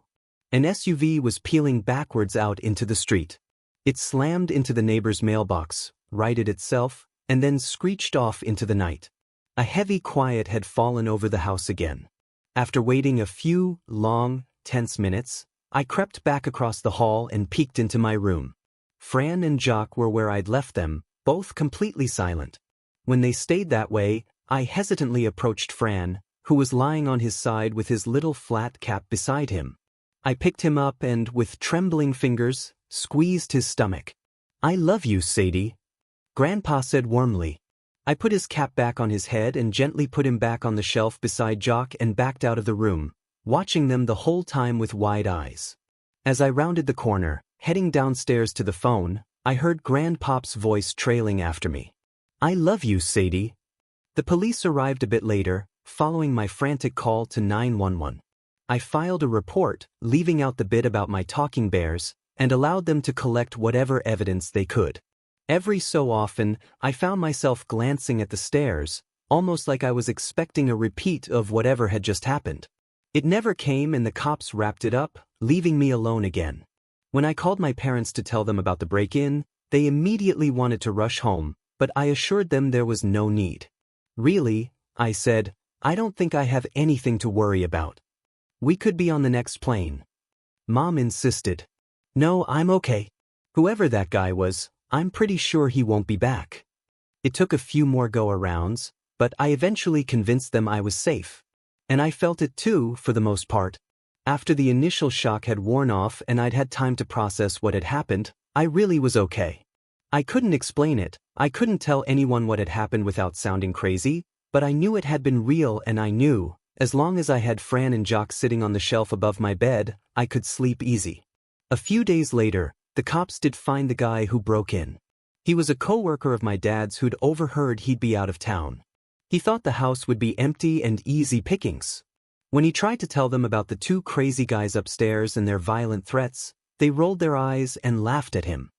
An SUV was peeling backwards out into the street. It slammed into the neighbor's mailbox, righted itself, and then screeched off into the night. A heavy quiet had fallen over the house again. After waiting a few long, tense minutes, I crept back across the hall and peeked into my room. Fran and Jock were where I'd left them, both completely silent. When they stayed that way, I hesitantly approached Fran, who was lying on his side with his little flat cap beside him. I picked him up and, with trembling fingers, squeezed his stomach. I love you, Sadie, Grandpa said warmly. I put his cap back on his head and gently put him back on the shelf beside Jock and backed out of the room, watching them the whole time with wide eyes. As I rounded the corner, heading downstairs to the phone, I heard Grandpop's voice trailing after me. I love you, Sadie. The police arrived a bit later, following my frantic call to 911. I filed a report, leaving out the bit about my talking bears, and allowed them to collect whatever evidence they could. Every so often, I found myself glancing at the stairs, almost like I was expecting a repeat of whatever had just happened. It never came and the cops wrapped it up, leaving me alone again. When I called my parents to tell them about the break-in, they immediately wanted to rush home, but I assured them there was no need. Really, I said, I don't think I have anything to worry about. We could be on the next plane. Mom insisted. No, I'm okay. Whoever that guy was, I'm pretty sure he won't be back. It took a few more go-arounds, but I eventually convinced them I was safe. And I felt it too, for the most part. After the initial shock had worn off and I'd had time to process what had happened, I really was okay. I couldn't explain it, I couldn't tell anyone what had happened without sounding crazy, but I knew it had been real and I knew, as long as I had Fran and Jock sitting on the shelf above my bed, I could sleep easy. A few days later, the cops did find the guy who broke in. He was a co-worker of my dad's who'd overheard he'd be out of town. He thought the house would be empty and easy pickings. When he tried to tell them about the two crazy guys upstairs and their violent threats, they rolled their eyes and laughed at him.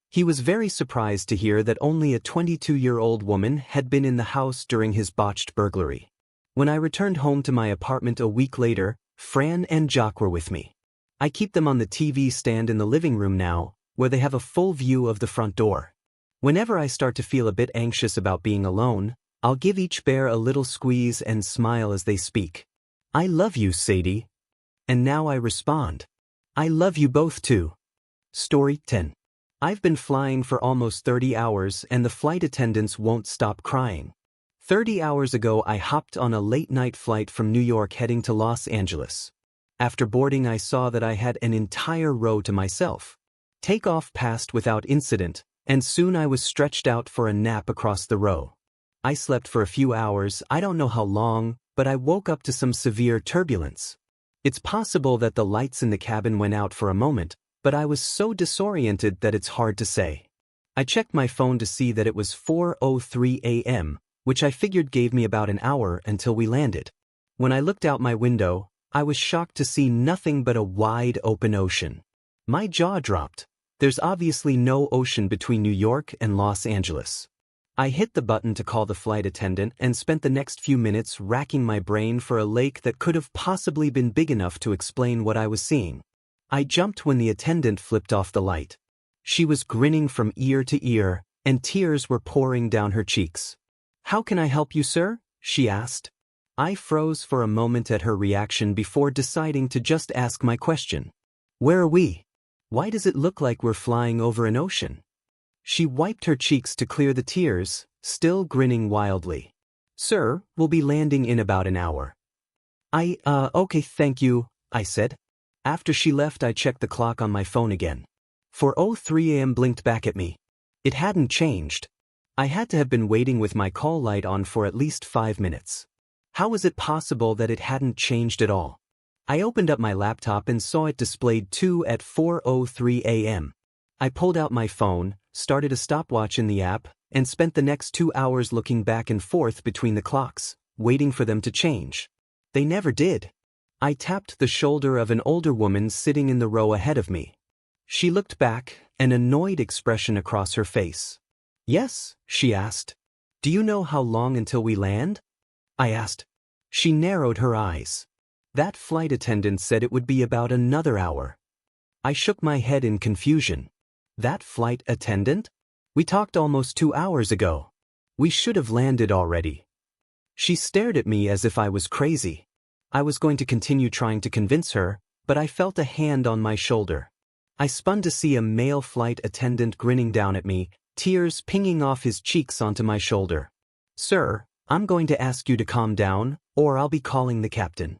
He was very surprised to hear that only a 22-year-old woman had been in the house during his botched burglary. When I returned home to my apartment a week later, Fran and Jock were with me. I keep them on the TV stand in the living room now, where they have a full view of the front door. Whenever I start to feel a bit anxious about being alone, I'll give each bear a little squeeze and smile as they speak. I love you, Sadie. And now I respond. I love you both too. Story 10. I've been flying for almost 30 hours and the flight attendants won't stop crying. 30 hours ago I hopped on a late-night flight from New York heading to Los Angeles. After boarding I saw that I had an entire row to myself. Takeoff passed without incident, and soon I was stretched out for a nap across the row. I slept for a few hours, I don't know how long, but I woke up to some severe turbulence. It's possible that the lights in the cabin went out for a moment, but I was so disoriented that it's hard to say. I checked my phone to see that it was 4:03 a.m., which I figured gave me about an hour until we landed. When I looked out my window, I was shocked to see nothing but a wide open ocean. My jaw dropped. There's obviously no ocean between New York and Los Angeles. I hit the button to call the flight attendant and spent the next few minutes racking my brain for a lake that could have possibly been big enough to explain what I was seeing. I jumped when the attendant flipped off the light. She was grinning from ear to ear, and tears were pouring down her cheeks. "How can I help you, sir?" she asked. I froze for a moment at her reaction before deciding to just ask my question. "Where are we? Why does it look like we're flying over an ocean?" She wiped her cheeks to clear the tears, still grinning wildly. "Sir, we'll be landing in about an hour." Okay, thank you," I said. After she left I checked the clock on my phone again. 4:03 a.m. blinked back at me. It hadn't changed. I had to have been waiting with my call light on for at least 5 minutes. How was it possible that it hadn't changed at all? I opened up my laptop and saw it displayed 2 at 4:03 a.m. I pulled out my phone, started a stopwatch in the app, and spent the next 2 hours looking back and forth between the clocks, waiting for them to change. They never did. I tapped the shoulder of an older woman sitting in the row ahead of me. She looked back, an annoyed expression across her face. "Yes?" she asked. "Do you know how long until we land?" I asked. She narrowed her eyes. That flight attendant said it would be about another hour. I shook my head in confusion. That flight attendant? We talked almost 2 hours ago. We should have landed already. She stared at me as if I was crazy. I was going to continue trying to convince her, but I felt a hand on my shoulder. I spun to see a male flight attendant grinning down at me, tears pinging off his cheeks onto my shoulder. "Sir, I'm going to ask you to calm down, or I'll be calling the captain."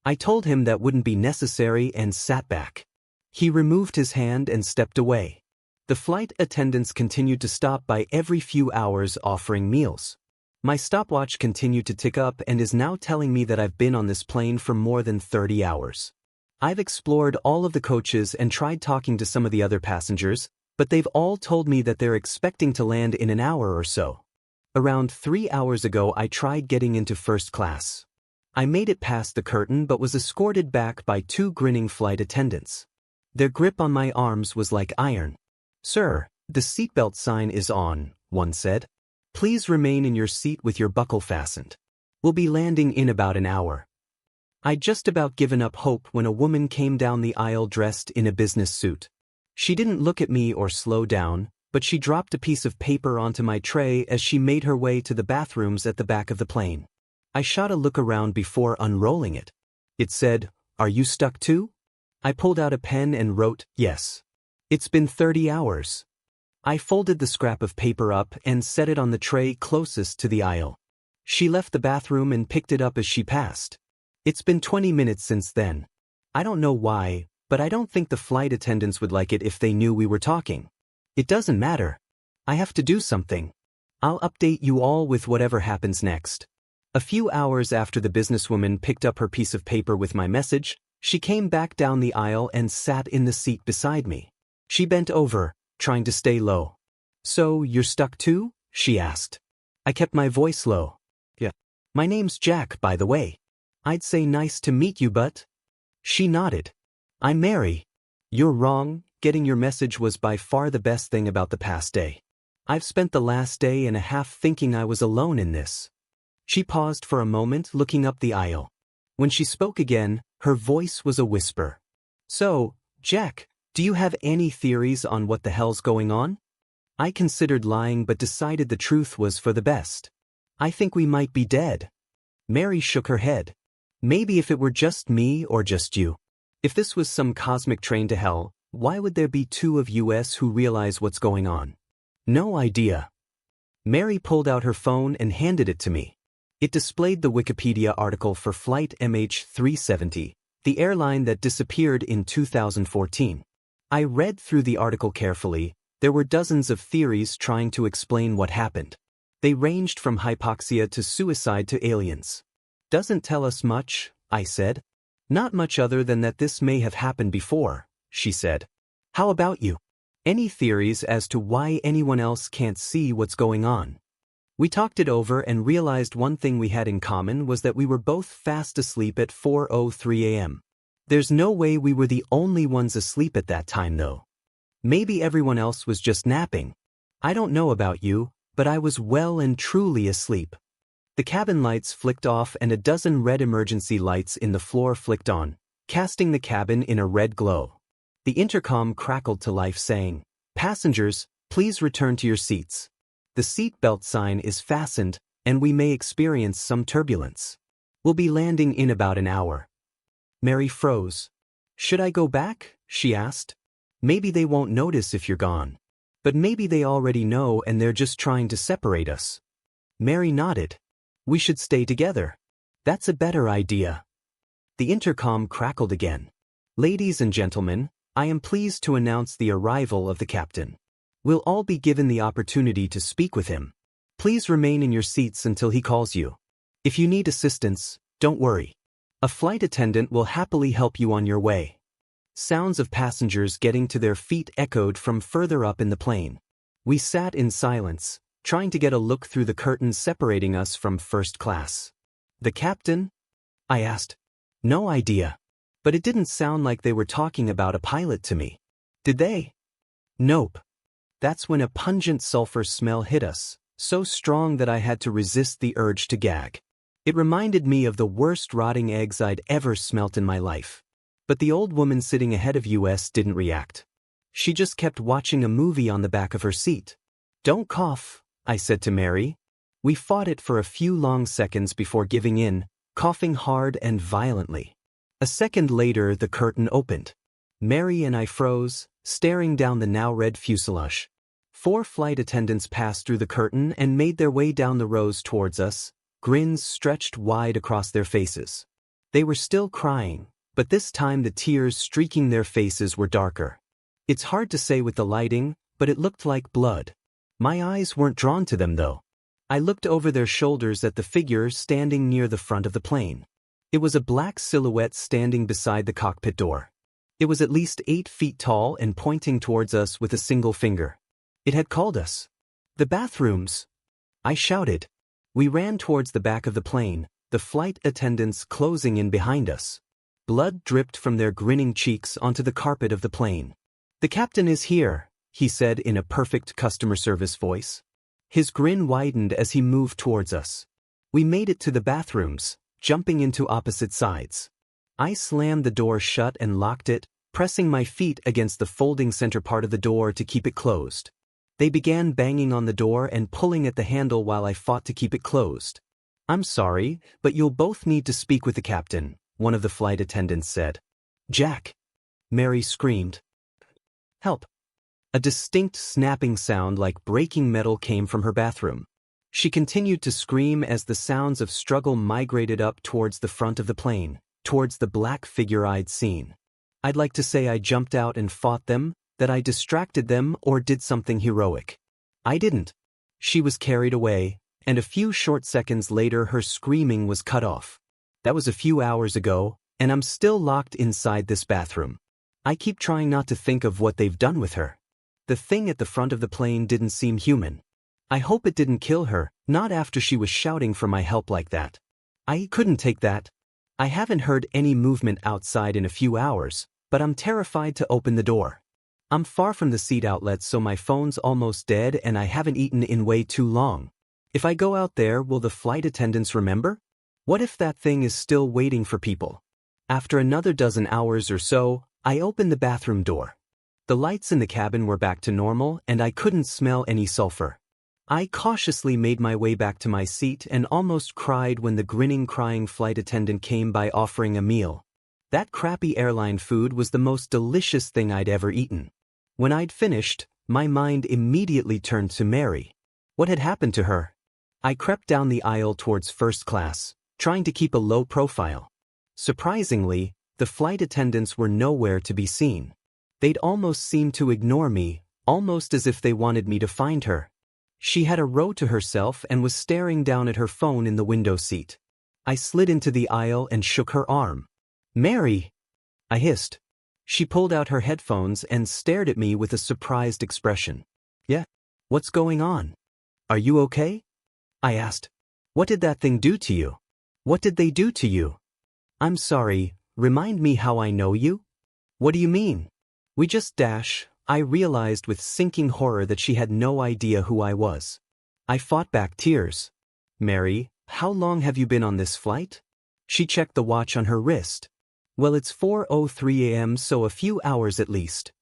I told him that wouldn't be necessary and sat back. He removed his hand and stepped away. The flight attendants continued to stop by every few hours offering meals. My stopwatch continued to tick up and is now telling me that I've been on this plane for more than 30 hours. I've explored all of the coaches and tried talking to some of the other passengers, but they've all told me that they're expecting to land in an hour or so. Around 3 hours ago I tried getting into first class. I made it past the curtain but was escorted back by 2 grinning flight attendants. Their grip on my arms was like iron. "Sir, the seatbelt sign is on," one said. Please remain in your seat with your buckle fastened. We'll be landing in about an hour. I'd just about given up hope when a woman came down the aisle dressed in a business suit. She didn't look at me or slow down, but she dropped a piece of paper onto my tray as she made her way to the bathrooms at the back of the plane. I shot a look around before unrolling it. It said, "Are you stuck too?" I pulled out a pen and wrote, "Yes. It's been 30 hours. I folded the scrap of paper up and set it on the tray closest to the aisle. She left the bathroom and picked it up as she passed. It's been 20 minutes since then. I don't know why, but I don't think the flight attendants would like it if they knew we were talking. It doesn't matter. I have to do something. I'll update you all with whatever happens next." A few hours after the businesswoman picked up her piece of paper with my message, she came back down the aisle and sat in the seat beside me. She bent over, trying to stay low. "So, you're stuck too?" she asked. I kept my voice low. "Yeah. My name's Jack, by the way. I'd say nice to meet you, but..." She nodded. "I'm Mary." "You're wrong. Getting your message was by far the best thing about the past day. I've spent the last day and a half thinking I was alone in this." She paused for a moment, looking up the aisle. When she spoke again, her voice was a whisper. "So, Jack, do you have any theories on what the hell's going on?" I considered lying but decided the truth was for the best. "I think we might be dead." Mary shook her head. "Maybe if it were just me or just you. If this was some cosmic train to hell, why would there be two of us who realize what's going on?" "No idea." Mary pulled out her phone and handed it to me. It displayed the Wikipedia article for Flight MH370, the airline that disappeared in 2014. I read through the article carefully. There were dozens of theories trying to explain what happened. They ranged from hypoxia to suicide to aliens. "Doesn't tell us much," I said. "Not much other than that this may have happened before," she said. "How about you? Any theories as to why anyone else can't see what's going on?" We talked it over and realized one thing we had in common was that we were both fast asleep at 4:03 a.m. There's no way we were the only ones asleep at that time though. Maybe everyone else was just napping. I don't know about you, but I was well and truly asleep. The cabin lights flicked off and a dozen red emergency lights in the floor flicked on, casting the cabin in a red glow. The intercom crackled to life saying, "Passengers, please return to your seats. The seatbelt sign is fastened, and we may experience some turbulence. We'll be landing in about an hour." Mary froze. "Should I go back?" she asked. "Maybe they won't notice if you're gone. But maybe they already know and they're just trying to separate us." Mary nodded. "We should stay together. That's a better idea." The intercom crackled again. "Ladies and gentlemen, I am pleased to announce the arrival of the captain. We'll all be given the opportunity to speak with him. Please remain in your seats until he calls you. If you need assistance, don't worry. A flight attendant will happily help you on your way." Sounds of passengers getting to their feet echoed from further up in the plane. We sat in silence, trying to get a look through the curtains separating us from first class. "The captain?" I asked. "No idea. But it didn't sound like they were talking about a pilot to me. Did they?" "Nope." That's when a pungent sulfur smell hit us, so strong that I had to resist the urge to gag. It reminded me of the worst rotting eggs I'd ever smelt in my life. But the old woman sitting ahead of us didn't react. She just kept watching a movie on the back of her seat. "Don't cough," I said to Mary. We fought it for a few long seconds before giving in, coughing hard and violently. A second later, the curtain opened. Mary and I froze, staring down the now red fuselage. 4 flight attendants passed through the curtain and made their way down the rows towards us, grins stretched wide across their faces. They were still crying, but this time the tears streaking their faces were darker. It's hard to say with the lighting, but it looked like blood. My eyes weren't drawn to them though. I looked over their shoulders at the figure standing near the front of the plane. It was a black silhouette standing beside the cockpit door. It was at least 8 feet tall and pointing towards us with a single finger. It had called us. "The bathrooms!" I shouted. We ran towards the back of the plane, the flight attendants closing in behind us. Blood dripped from their grinning cheeks onto the carpet of the plane. "The captain is here," he said in a perfect customer service voice. His grin widened as he moved towards us. We made it to the bathrooms, jumping into opposite sides. I slammed the door shut and locked it, pressing my feet against the folding center part of the door to keep it closed. They began banging on the door and pulling at the handle while I fought to keep it closed. "I'm sorry, but you'll both need to speak with the captain," one of the flight attendants said. "Jack!" Mary screamed. "Help!" A distinct snapping sound like breaking metal came from her bathroom. She continued to scream as the sounds of struggle migrated up towards the front of the plane, towards the black figure I'd seen. I'd like to say I jumped out and fought them, that I distracted them or did something heroic. I didn't. She was carried away, and a few short seconds later her screaming was cut off. That was a few hours ago, and I'm still locked inside this bathroom. I keep trying not to think of what they've done with her. The thing at the front of the plane didn't seem human. I hope it didn't kill her, not after she was shouting for my help like that. I couldn't take that. I haven't heard any movement outside in a few hours, but I'm terrified to open the door. I'm far from the seat outlet, so my phone's almost dead and I haven't eaten in way too long. If I go out there, will the flight attendants remember? What if that thing is still waiting for people? After another dozen hours or so, I opened the bathroom door. The lights in the cabin were back to normal and I couldn't smell any sulfur. I cautiously made my way back to my seat and almost cried when the grinning, crying flight attendant came by offering a meal. That crappy airline food was the most delicious thing I'd ever eaten. When I'd finished, my mind immediately turned to Mary. What had happened to her? I crept down the aisle towards first class, trying to keep a low profile. Surprisingly, the flight attendants were nowhere to be seen. They'd almost seemed to ignore me, almost as if they wanted me to find her. She had a row to herself and was staring down at her phone in the window seat. I slid into the aisle and shook her arm. "Mary!" I hissed. She pulled out her headphones and stared at me with a surprised expression. "Yeah? What's going on? Are you okay?" I asked. "What did that thing do to you? What did they do to you?" "I'm sorry, remind me how I know you?" "What do you mean?" "We just dash." I realized with sinking horror that she had no idea who I was. I fought back tears. "Mary, how long have you been on this flight?" She checked the watch on her wrist. "Well, it's 4:03 a.m., so a few hours at least."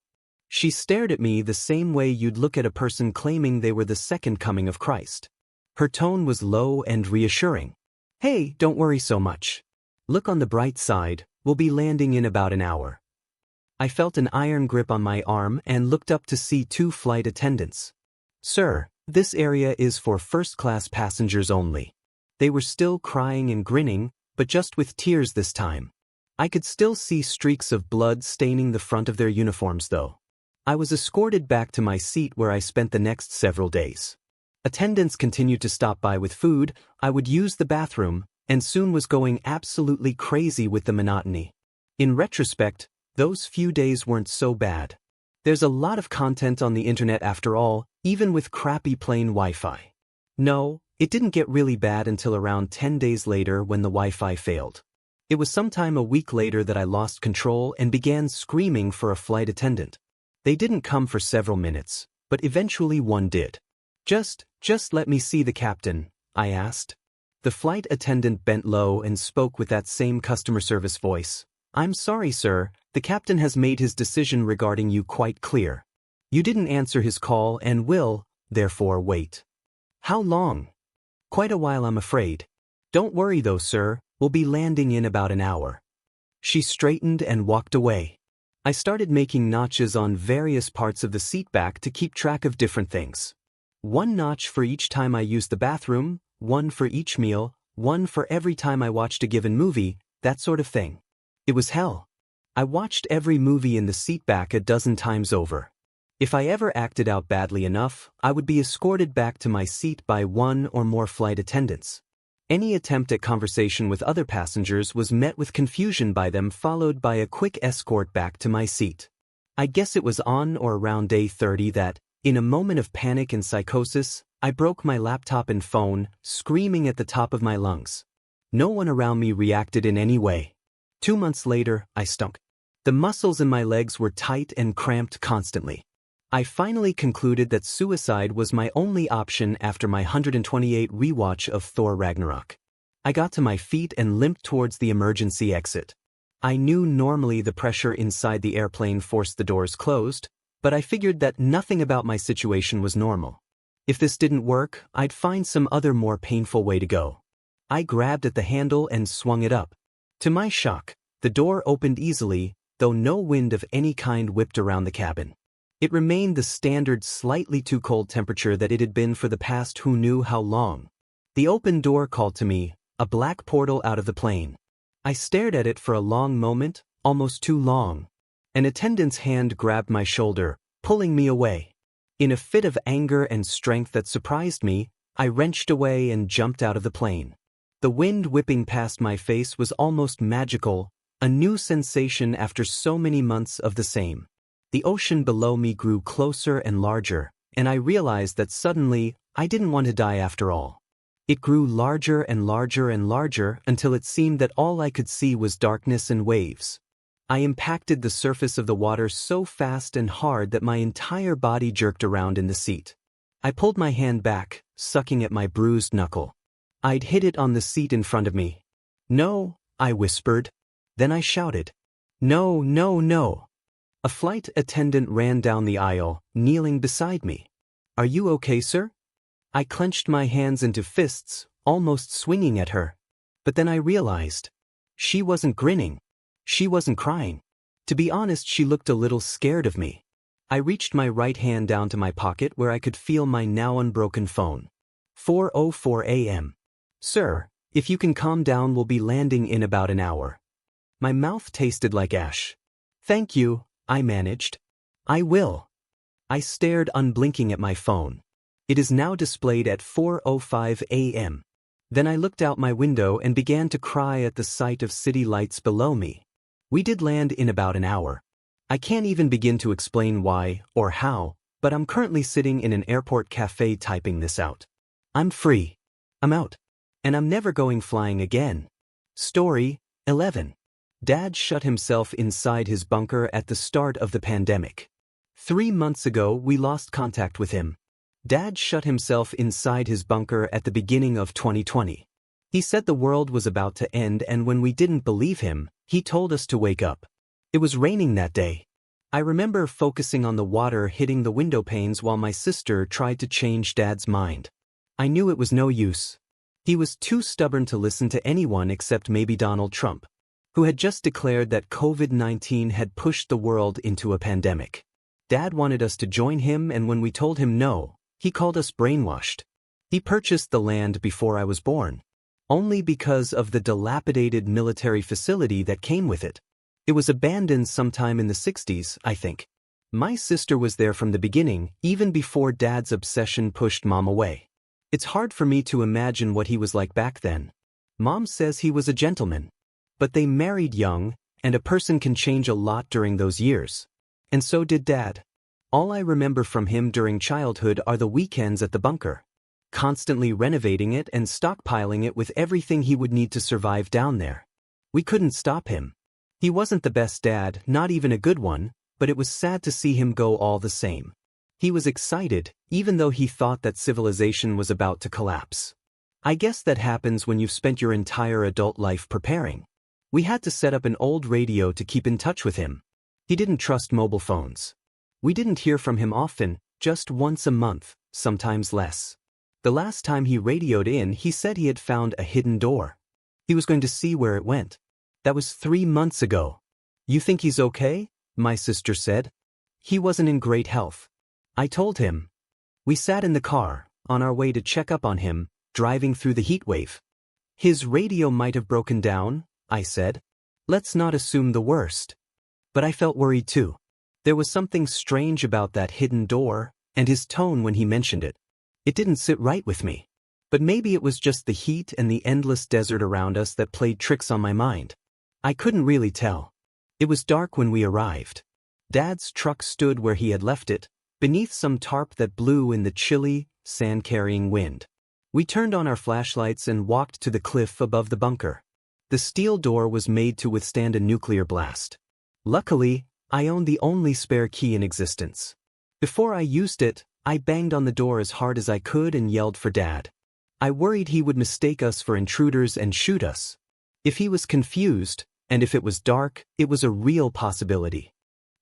She stared at me the same way you'd look at a person claiming they were the second coming of Christ. Her tone was low and reassuring. "Hey, don't worry so much. Look on the bright side, we'll be landing in about an hour." I felt an iron grip on my arm and looked up to see two flight attendants. "Sir, this area is for first-class passengers only." They were still crying and grinning, but just with tears this time. I could still see streaks of blood staining the front of their uniforms though. I was escorted back to my seat where I spent the next several days. Attendants continued to stop by with food, I would use the bathroom, and soon was going absolutely crazy with the monotony. In retrospect, those few days weren't so bad. There's a lot of content on the internet after all, even with crappy plane Wi-Fi. No, it didn't get really bad until around 10 days later when the Wi-Fi failed. It was sometime a week later that I lost control and began screaming for a flight attendant. They didn't come for several minutes, but eventually one did. Just let me see the captain," I asked. The flight attendant bent low and spoke with that same customer service voice. "I'm sorry, sir, the captain has made his decision regarding you quite clear. You didn't answer his call and will, therefore, wait." "How long?" "Quite a while, I'm afraid. Don't worry though, sir, we'll be landing in about an hour." She straightened and walked away. I started making notches on various parts of the seat back to keep track of different things. One notch for each time I used the bathroom, one for each meal, one for every time I watched a given movie, that sort of thing. It was hell. I watched every movie in the seat back a dozen times over. If I ever acted out badly enough, I would be escorted back to my seat by one or more flight attendants. Any attempt at conversation with other passengers was met with confusion by them, followed by a quick escort back to my seat. I guess it was on or around day 30 that, in a moment of panic and psychosis, I broke my laptop and phone, screaming at the top of my lungs. No one around me reacted in any way. 2 months later, I stunk. The muscles in my legs were tight and cramped constantly. I finally concluded that suicide was my only option after my 128 rewatch of Thor Ragnarok. I got to my feet and limped towards the emergency exit. I knew normally the pressure inside the airplane forced the doors closed, but I figured that nothing about my situation was normal. If this didn't work, I'd find some other more painful way to go. I grabbed at the handle and swung it up. To my shock, the door opened easily, though no wind of any kind whipped around the cabin. It remained the standard slightly too cold temperature that it had been for the past who knew how long. The open door called to me, a black portal out of the plane. I stared at it for a long moment, almost too long. An attendant's hand grabbed my shoulder, pulling me away. In a fit of anger and strength that surprised me, I wrenched away and jumped out of the plane. The wind whipping past my face was almost magical, a new sensation after so many months of the same. The ocean below me grew closer and larger, and I realized that suddenly, I didn't want to die after all. It grew larger and larger and larger until it seemed that all I could see was darkness and waves. I impacted the surface of the water so fast and hard that my entire body jerked around in the seat. I pulled my hand back, sucking at my bruised knuckle. I'd hit it on the seat in front of me. "No," I whispered. Then I shouted, "No, no, no." A flight attendant ran down the aisle, kneeling beside me. "Are you okay, sir?" I clenched my hands into fists, almost swinging at her. But then I realized. She wasn't grinning. She wasn't crying. To be honest, she looked a little scared of me. I reached my right hand down to my pocket where I could feel my now unbroken phone. 4:04 a.m. "Sir, if you can calm down, we'll be landing in about an hour." My mouth tasted like ash. "Thank you," I managed. "I will." I stared unblinking at my phone. It is now displayed at 4:05 a.m. Then I looked out my window and began to cry at the sight of city lights below me. We did land in about an hour. I can't even begin to explain why or how, but I'm currently sitting in an airport cafe typing this out. I'm free. I'm out. And I'm never going flying again. Story 11. Dad shut himself inside his bunker at the start of the pandemic. 3 months ago, we lost contact with him. Dad shut himself inside his bunker at the beginning of 2020. He said the world was about to end, and when we didn't believe him, he told us to wake up. It was raining that day. I remember focusing on the water hitting the window panes while my sister tried to change Dad's mind. I knew it was no use. He was too stubborn to listen to anyone except maybe Donald Trump, who had just declared that COVID-19 had pushed the world into a pandemic. Dad wanted us to join him, and when we told him no, he called us brainwashed. He purchased the land before I was born, only because of the dilapidated military facility that came with it. It was abandoned sometime in the 60s, I think. My sister was there from the beginning, even before Dad's obsession pushed Mom away. It's hard for me to imagine what he was like back then. Mom says he was a gentleman. But they married young, and a person can change a lot during those years. And so did Dad. All I remember from him during childhood are the weekends at the bunker, constantly renovating it and stockpiling it with everything he would need to survive down there. We couldn't stop him. He wasn't the best dad, not even a good one, but it was sad to see him go all the same. He was excited, even though he thought that civilization was about to collapse. I guess that happens when you've spent your entire adult life preparing. We had to set up an old radio to keep in touch with him. He didn't trust mobile phones. We didn't hear from him often, just once a month, sometimes less. The last time he radioed in, he said he had found a hidden door. He was going to see where it went. That was 3 months ago. "You think he's okay?" my sister said. "He wasn't in great health." I told him. We sat in the car, on our way to check up on him, driving through the heat wave. "His radio might have broken down," I said. "Let's not assume the worst." But I felt worried too. There was something strange about that hidden door, and his tone when he mentioned it. It didn't sit right with me. But maybe it was just the heat and the endless desert around us that played tricks on my mind. I couldn't really tell. It was dark when we arrived. Dad's truck stood where he had left it, beneath some tarp that blew in the chilly, sand-carrying wind. We turned on our flashlights and walked to the cliff above the bunker. The steel door was made to withstand a nuclear blast. Luckily, I owned the only spare key in existence. Before I used it, I banged on the door as hard as I could and yelled for Dad. I worried he would mistake us for intruders and shoot us. If he was confused, and if it was dark, it was a real possibility.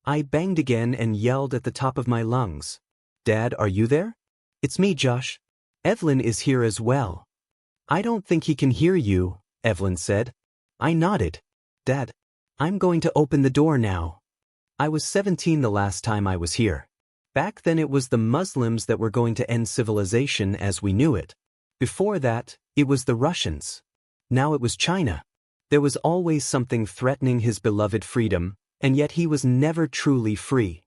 I banged again and yelled at the top of my lungs. Dad, are you there? It's me, Josh. Evelyn is here as well. I don't think he can hear you, Evelyn said. I nodded. Dad, I'm going to open the door now. I was 17 the last time I was here. Back then it was the Muslims that were going to end civilization as we knew it. Before that, it was the Russians. Now it was China. There was always something threatening his beloved freedom, and yet he was never truly free.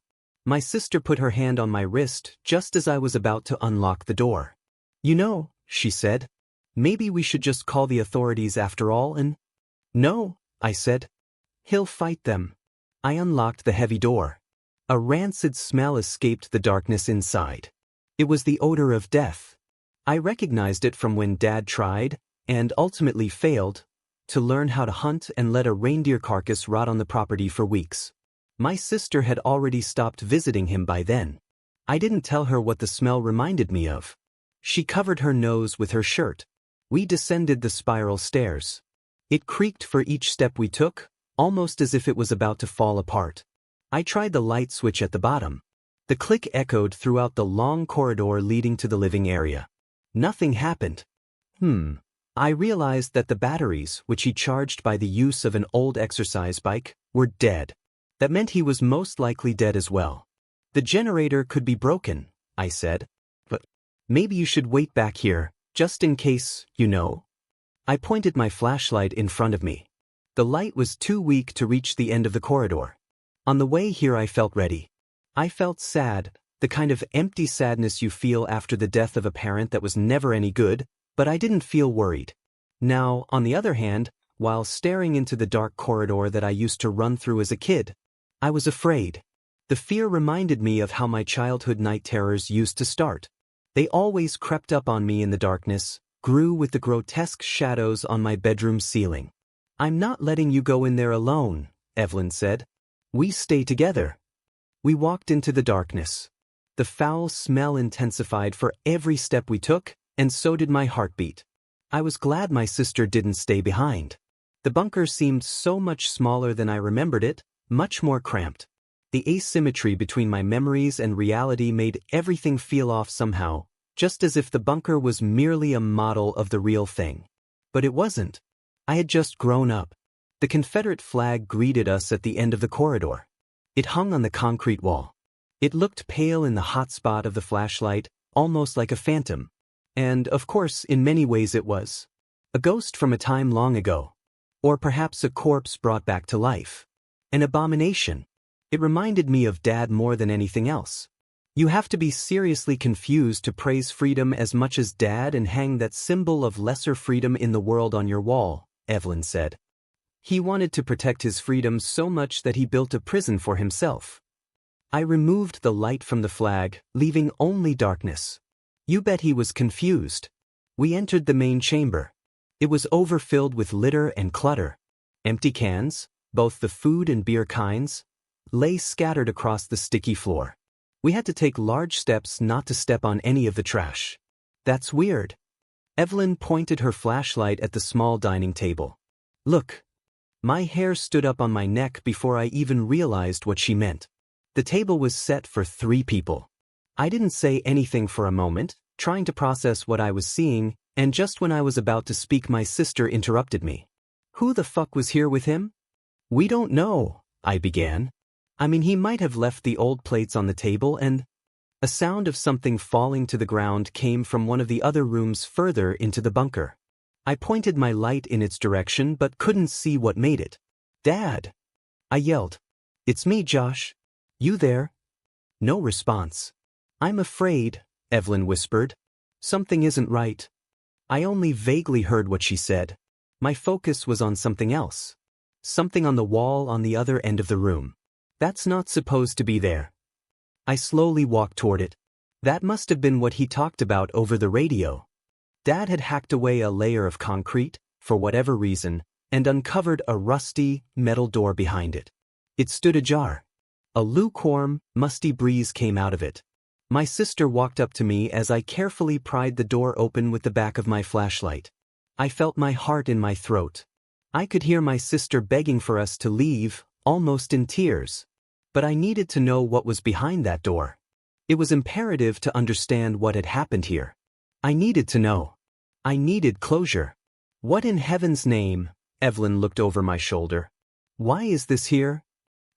My sister put her hand on my wrist just as I was about to unlock the door. You know, she said, maybe we should just call the authorities after all and… No, I said. He'll fight them. I unlocked the heavy door. A rancid smell escaped the darkness inside. It was the odor of death. I recognized it from when Dad tried, and ultimately failed, to learn how to hunt and let a reindeer carcass rot on the property for weeks. My sister had already stopped visiting him by then. I didn't tell her what the smell reminded me of. She covered her nose with her shirt. We descended the spiral stairs. It creaked for each step we took, almost as if it was about to fall apart. I tried the light switch at the bottom. The click echoed throughout the long corridor leading to the living area. Nothing happened. I realized that the batteries, which he charged by the use of an old exercise bike, were dead. That meant he was most likely dead as well. The generator could be broken, I said. But maybe you should wait back here, just in case, you know. I pointed my flashlight in front of me. The light was too weak to reach the end of the corridor. On the way here I felt ready. I felt sad, the kind of empty sadness you feel after the death of a parent that was never any good, but I didn't feel worried. Now, on the other hand, while staring into the dark corridor that I used to run through as a kid, I was afraid. The fear reminded me of how my childhood night terrors used to start. They always crept up on me in the darkness, grew with the grotesque shadows on my bedroom ceiling. I'm not letting you go in there alone, Evelyn said. We stay together. We walked into the darkness. The foul smell intensified for every step we took, and so did my heartbeat. I was glad my sister didn't stay behind. The bunker seemed so much smaller than I remembered it, much more cramped. The asymmetry between my memories and reality made everything feel off somehow, just as if the bunker was merely a model of the real thing. But it wasn't. I had just grown up. The Confederate flag greeted us at the end of the corridor. It hung on the concrete wall. It looked pale in the hot spot of the flashlight, almost like a phantom. And, of course, in many ways it was. A ghost from a time long ago. Or perhaps a corpse brought back to life. An abomination. It reminded me of Dad more than anything else. You have to be seriously confused to praise freedom as much as Dad and hang that symbol of lesser freedom in the world on your wall, Evelyn said. He wanted to protect his freedom so much that he built a prison for himself. I removed the light from the flag, leaving only darkness. You bet he was confused. We entered the main chamber. It was overfilled with litter and clutter. Empty cans, both the food and beer kinds, lay scattered across the sticky floor. We had to take large steps not to step on any of the trash. That's weird. Evelyn pointed her flashlight at the small dining table. Look. My hair stood up on my neck before I even realized what she meant. The table was set for 3 people. I didn't say anything for a moment, trying to process what I was seeing, and just when I was about to speak my sister interrupted me. Who the fuck was here with him? We don't know, I began. I mean, he might have left the old plates on the table and… A sound of something falling to the ground came from one of the other rooms further into the bunker. I pointed my light in its direction but couldn't see what made it. Dad! I yelled. It's me, Josh. You there? No response. I'm afraid, Evelyn whispered. Something isn't right. I only vaguely heard what she said. My focus was on something else. Something on the wall on the other end of the room. That's not supposed to be there. I slowly walked toward it. That must have been what he talked about over the radio. Dad had hacked away a layer of concrete, for whatever reason, and uncovered a rusty, metal door behind it. It stood ajar. A lukewarm, musty breeze came out of it. My sister walked up to me as I carefully pried the door open with the back of my flashlight. I felt my heart in my throat. I could hear my sister begging for us to leave, almost in tears. But I needed to know what was behind that door. It was imperative to understand what had happened here. I needed to know. I needed closure. What in heaven's name? Evelyn looked over my shoulder. Why is this here?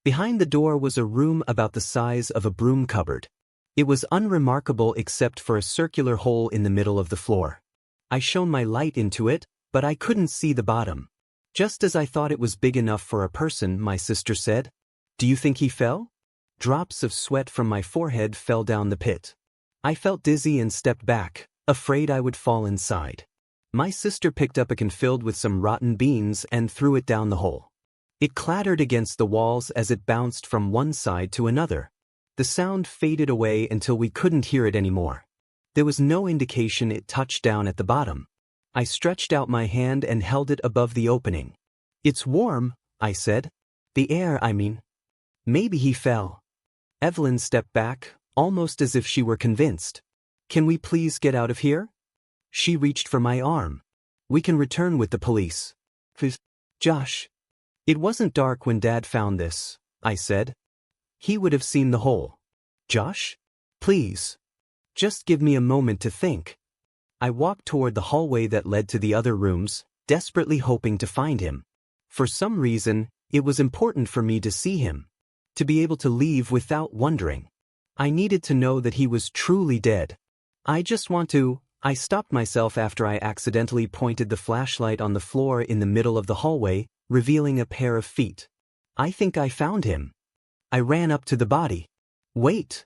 Behind the door was a room about the size of a broom cupboard. It was unremarkable except for a circular hole in the middle of the floor. I shone my light into it, but I couldn't see the bottom. Just as I thought it was big enough for a person, my sister said. Do you think he fell? Drops of sweat from my forehead fell down the pit. I felt dizzy and stepped back, afraid I would fall inside. My sister picked up a can filled with some rotten beans and threw it down the hole. It clattered against the walls as it bounced from one side to another. The sound faded away until we couldn't hear it anymore. There was no indication it touched down at the bottom. I stretched out my hand and held it above the opening. It's warm, I said. The air, I mean. Maybe he fell. Evelyn stepped back, almost as if she were convinced. Can we please get out of here? She reached for my arm. We can return with the police. Josh. It wasn't dark when Dad found this, I said. He would have seen the hole. Josh? Please. Just give me a moment to think. I walked toward the hallway that led to the other rooms, desperately hoping to find him. For some reason, it was important for me to see him. To be able to leave without wondering. I needed to know that he was truly dead. I stopped myself after I accidentally pointed the flashlight on the floor in the middle of the hallway, revealing a pair of feet. I think I found him. I ran up to the body. Wait!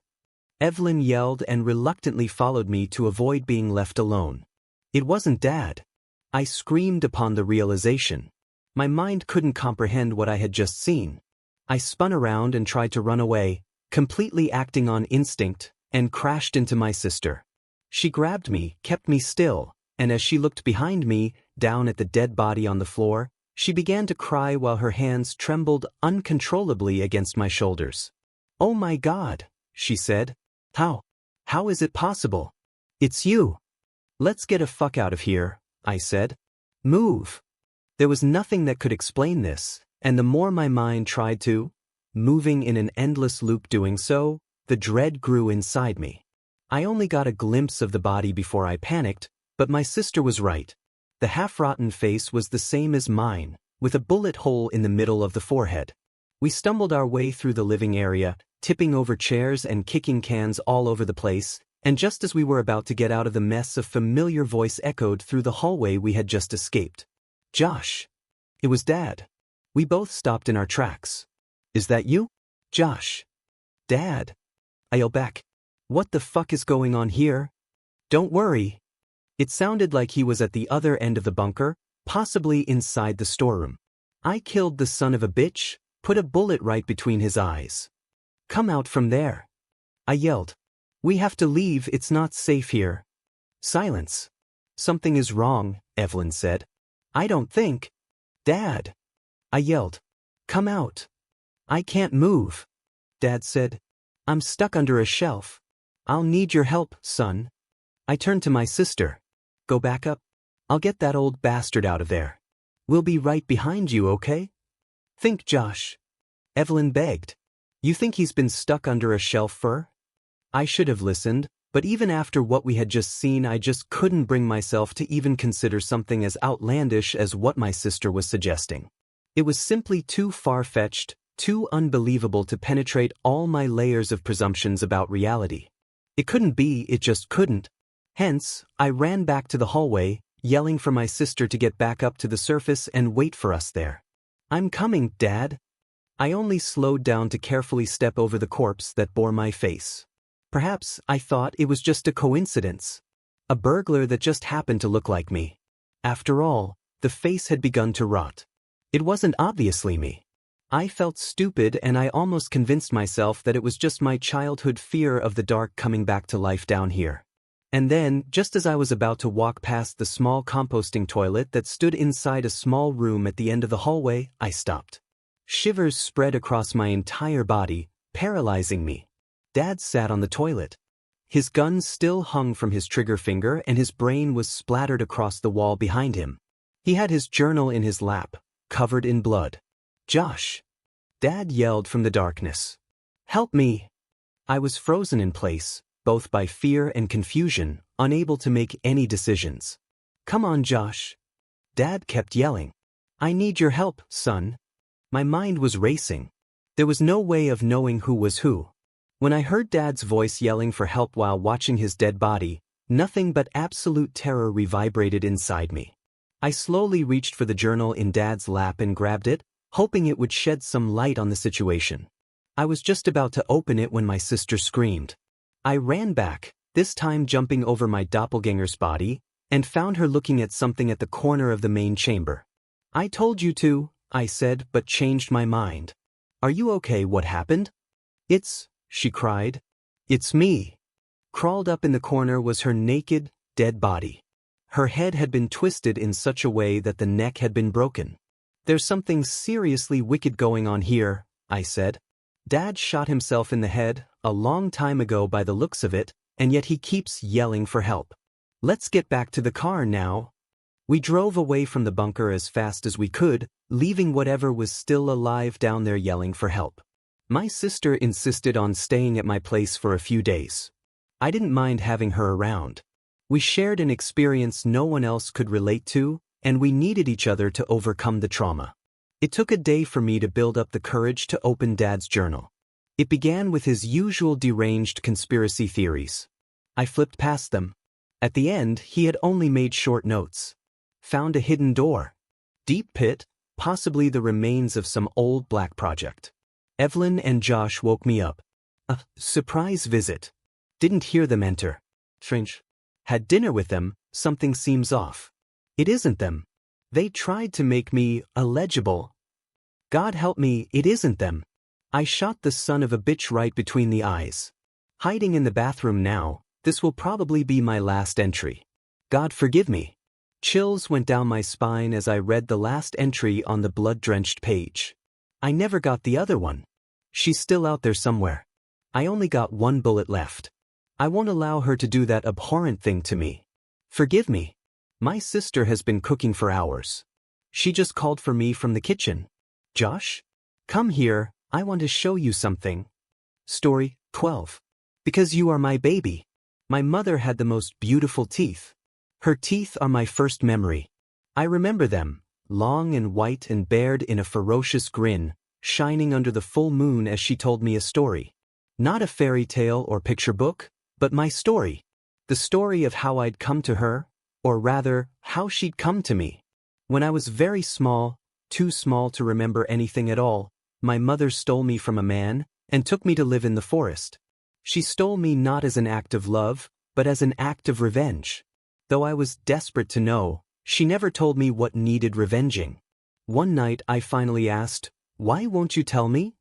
Evelyn yelled and reluctantly followed me to avoid being left alone. It wasn't Dad. I screamed upon the realization. My mind couldn't comprehend what I had just seen. I spun around and tried to run away, completely acting on instinct, and crashed into my sister. She grabbed me, kept me still, and as she looked behind me, down at the dead body on the floor, she began to cry while her hands trembled uncontrollably against my shoulders. Oh my God, she said. How is it possible? It's you. Let's get a fuck out of here, I said. Move. There was nothing that could explain this, and the more my mind tried to, moving in an endless loop doing so, the dread grew inside me. I only got a glimpse of the body before I panicked, but my sister was right. The half-rotten face was the same as mine, with a bullet hole in the middle of the forehead. We stumbled our way through the living area, tipping over chairs and kicking cans all over the place, and just as we were about to get out of the mess, a familiar voice echoed through the hallway we had just escaped. Josh. It was Dad. We both stopped in our tracks. Is that you? Josh. Dad. I yelled back. What the fuck is going on here? Don't worry. It sounded like he was at the other end of the bunker, possibly inside the storeroom. I killed the son of a bitch, put a bullet right between his eyes. Come out from there. I yelled. We have to leave, it's not safe here. Silence. Something is wrong, Evelyn said. I don't think. Dad. I yelled. Come out. I can't move. Dad said. I'm stuck under a shelf. I'll need your help, son. I turned to my sister. Go back up. I'll get that old bastard out of there. We'll be right behind you, okay? Think, Josh. Evelyn begged. You think he's been stuck under a shelf for? I should have listened, but even after what we had just seen, I just couldn't bring myself to even consider something as outlandish as what my sister was suggesting. It was simply too far-fetched, too unbelievable to penetrate all my layers of presumptions about reality. It couldn't be, it just couldn't. Hence, I ran back to the hallway, yelling for my sister to get back up to the surface and wait for us there. I'm coming, Dad. I only slowed down to carefully step over the corpse that bore my face. Perhaps I thought it was just a coincidence. A burglar that just happened to look like me. After all, the face had begun to rot. It wasn't obviously me. I felt stupid and I almost convinced myself that it was just my childhood fear of the dark coming back to life down here. And then, just as I was about to walk past the small composting toilet that stood inside a small room at the end of the hallway, I stopped. Shivers spread across my entire body, paralyzing me. Dad sat on the toilet. His gun still hung from his trigger finger and his brain was splattered across the wall behind him. He had his journal in his lap, covered in blood. "Josh!" Dad yelled from the darkness. "Help me!" I was frozen in place, both by fear and confusion, unable to make any decisions. "Come on, Josh!" Dad kept yelling. "I need your help, son." My mind was racing. There was no way of knowing who was who. When I heard Dad's voice yelling for help while watching his dead body, nothing but absolute terror reverberated inside me. I slowly reached for the journal in Dad's lap and grabbed it, hoping it would shed some light on the situation. I was just about to open it when my sister screamed. I ran back, this time jumping over my doppelganger's body, and found her looking at something at the corner of the main chamber. "I told you to," I said, but changed my mind. "Are you okay? What happened?" She cried. "It's me." Crawled up in the corner was her naked, dead body. Her head had been twisted in such a way that the neck had been broken. "There's something seriously wicked going on here," I said. "Dad shot himself in the head a long time ago by the looks of it, and yet he keeps yelling for help. Let's get back to the car now." We drove away from the bunker as fast as we could, leaving whatever was still alive down there yelling for help. My sister insisted on staying at my place for a few days. I didn't mind having her around. We shared an experience no one else could relate to, and we needed each other to overcome the trauma. It took a day for me to build up the courage to open Dad's journal. It began with his usual deranged conspiracy theories. I flipped past them. At the end, he had only made short notes. Found a hidden door. Deep pit, possibly the remains of some old black project. Evelyn and Josh woke me up. A surprise visit. Didn't hear them enter. Strange. Had dinner with them, something seems off. It isn't them. They tried to make me illegible. God help me, it isn't them. I shot the son of a bitch right between the eyes. Hiding in the bathroom now, this will probably be my last entry. God forgive me. Chills went down my spine as I read the last entry on the blood-drenched page. I never got the other one. She's still out there somewhere. I only got one bullet left. I won't allow her to do that abhorrent thing to me. Forgive me. My sister has been cooking for hours. She just called for me from the kitchen. "Josh? Come here, I want to show you something." Story 12. Because you are my baby. My mother had the most beautiful teeth. Her teeth are my first memory. I remember them, long and white and bared in a ferocious grin, shining under the full moon as she told me a story. Not a fairy tale or picture book, but my story. The story of how I'd come to her, or rather, how she'd come to me. When I was very small, too small to remember anything at all, my mother stole me from a man and took me to live in the forest. She stole me not as an act of love, but as an act of revenge. Though I was desperate to know, she never told me what needed revenging. One night I finally asked, "Why won't you tell me?"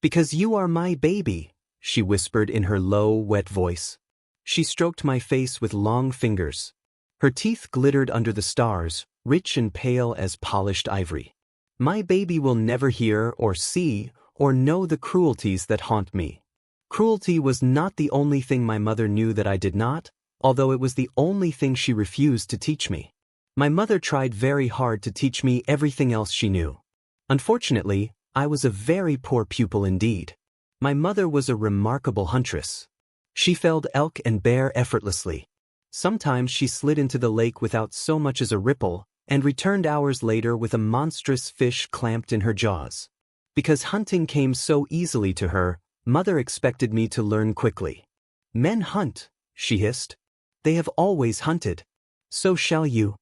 "Because you are my baby," she whispered in her low, wet voice. She stroked my face with long fingers. Her teeth glittered under the stars, rich and pale as polished ivory. My baby will never hear or see or know the cruelties that haunt me. Cruelty was not the only thing my mother knew that I did not, although it was the only thing she refused to teach me. My mother tried very hard to teach me everything else she knew. Unfortunately, I was a very poor pupil indeed. My mother was a remarkable huntress. She felled elk and bear effortlessly. Sometimes she slid into the lake without so much as a ripple, and returned hours later with a monstrous fish clamped in her jaws. Because hunting came so easily to her, Mother expected me to learn quickly. "Men hunt," she hissed. "They have always hunted. So shall you."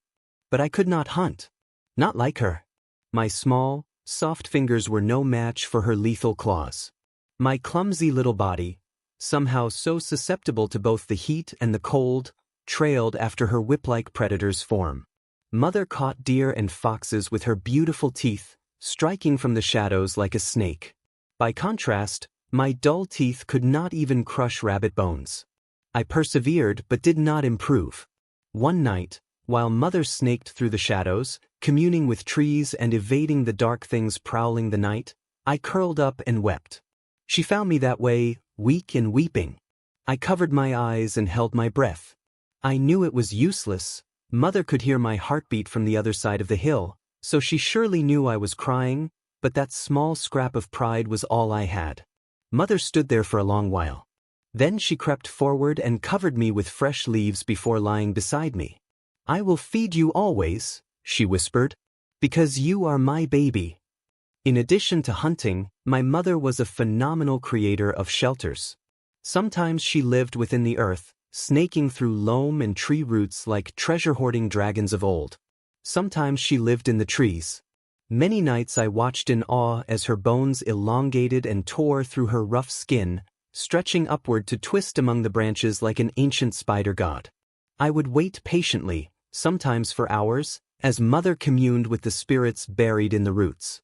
But I could not hunt. Not like her. My small, soft fingers were no match for her lethal claws. My clumsy little body, somehow so susceptible to both the heat and the cold, trailed after her whip-like predator's form. Mother caught deer and foxes with her beautiful teeth, striking from the shadows like a snake. By contrast, my dull teeth could not even crush rabbit bones. I persevered but did not improve. One night, while Mother snaked through the shadows, communing with trees and evading the dark things prowling the night, I curled up and wept. She found me that way, weak and weeping. I covered my eyes and held my breath. I knew it was useless. Mother could hear my heartbeat from the other side of the hill, so she surely knew I was crying, but that small scrap of pride was all I had. Mother stood there for a long while. Then she crept forward and covered me with fresh leaves before lying beside me. "I will feed you always," she whispered, "because you are my baby." In addition to hunting, my mother was a phenomenal creator of shelters. Sometimes she lived within the earth, snaking through loam and tree roots like treasure-hoarding dragons of old. Sometimes she lived in the trees. Many nights I watched in awe as her bones elongated and tore through her rough skin, stretching upward to twist among the branches like an ancient spider god. I would wait patiently, sometimes for hours, as Mother communed with the spirits buried in the roots.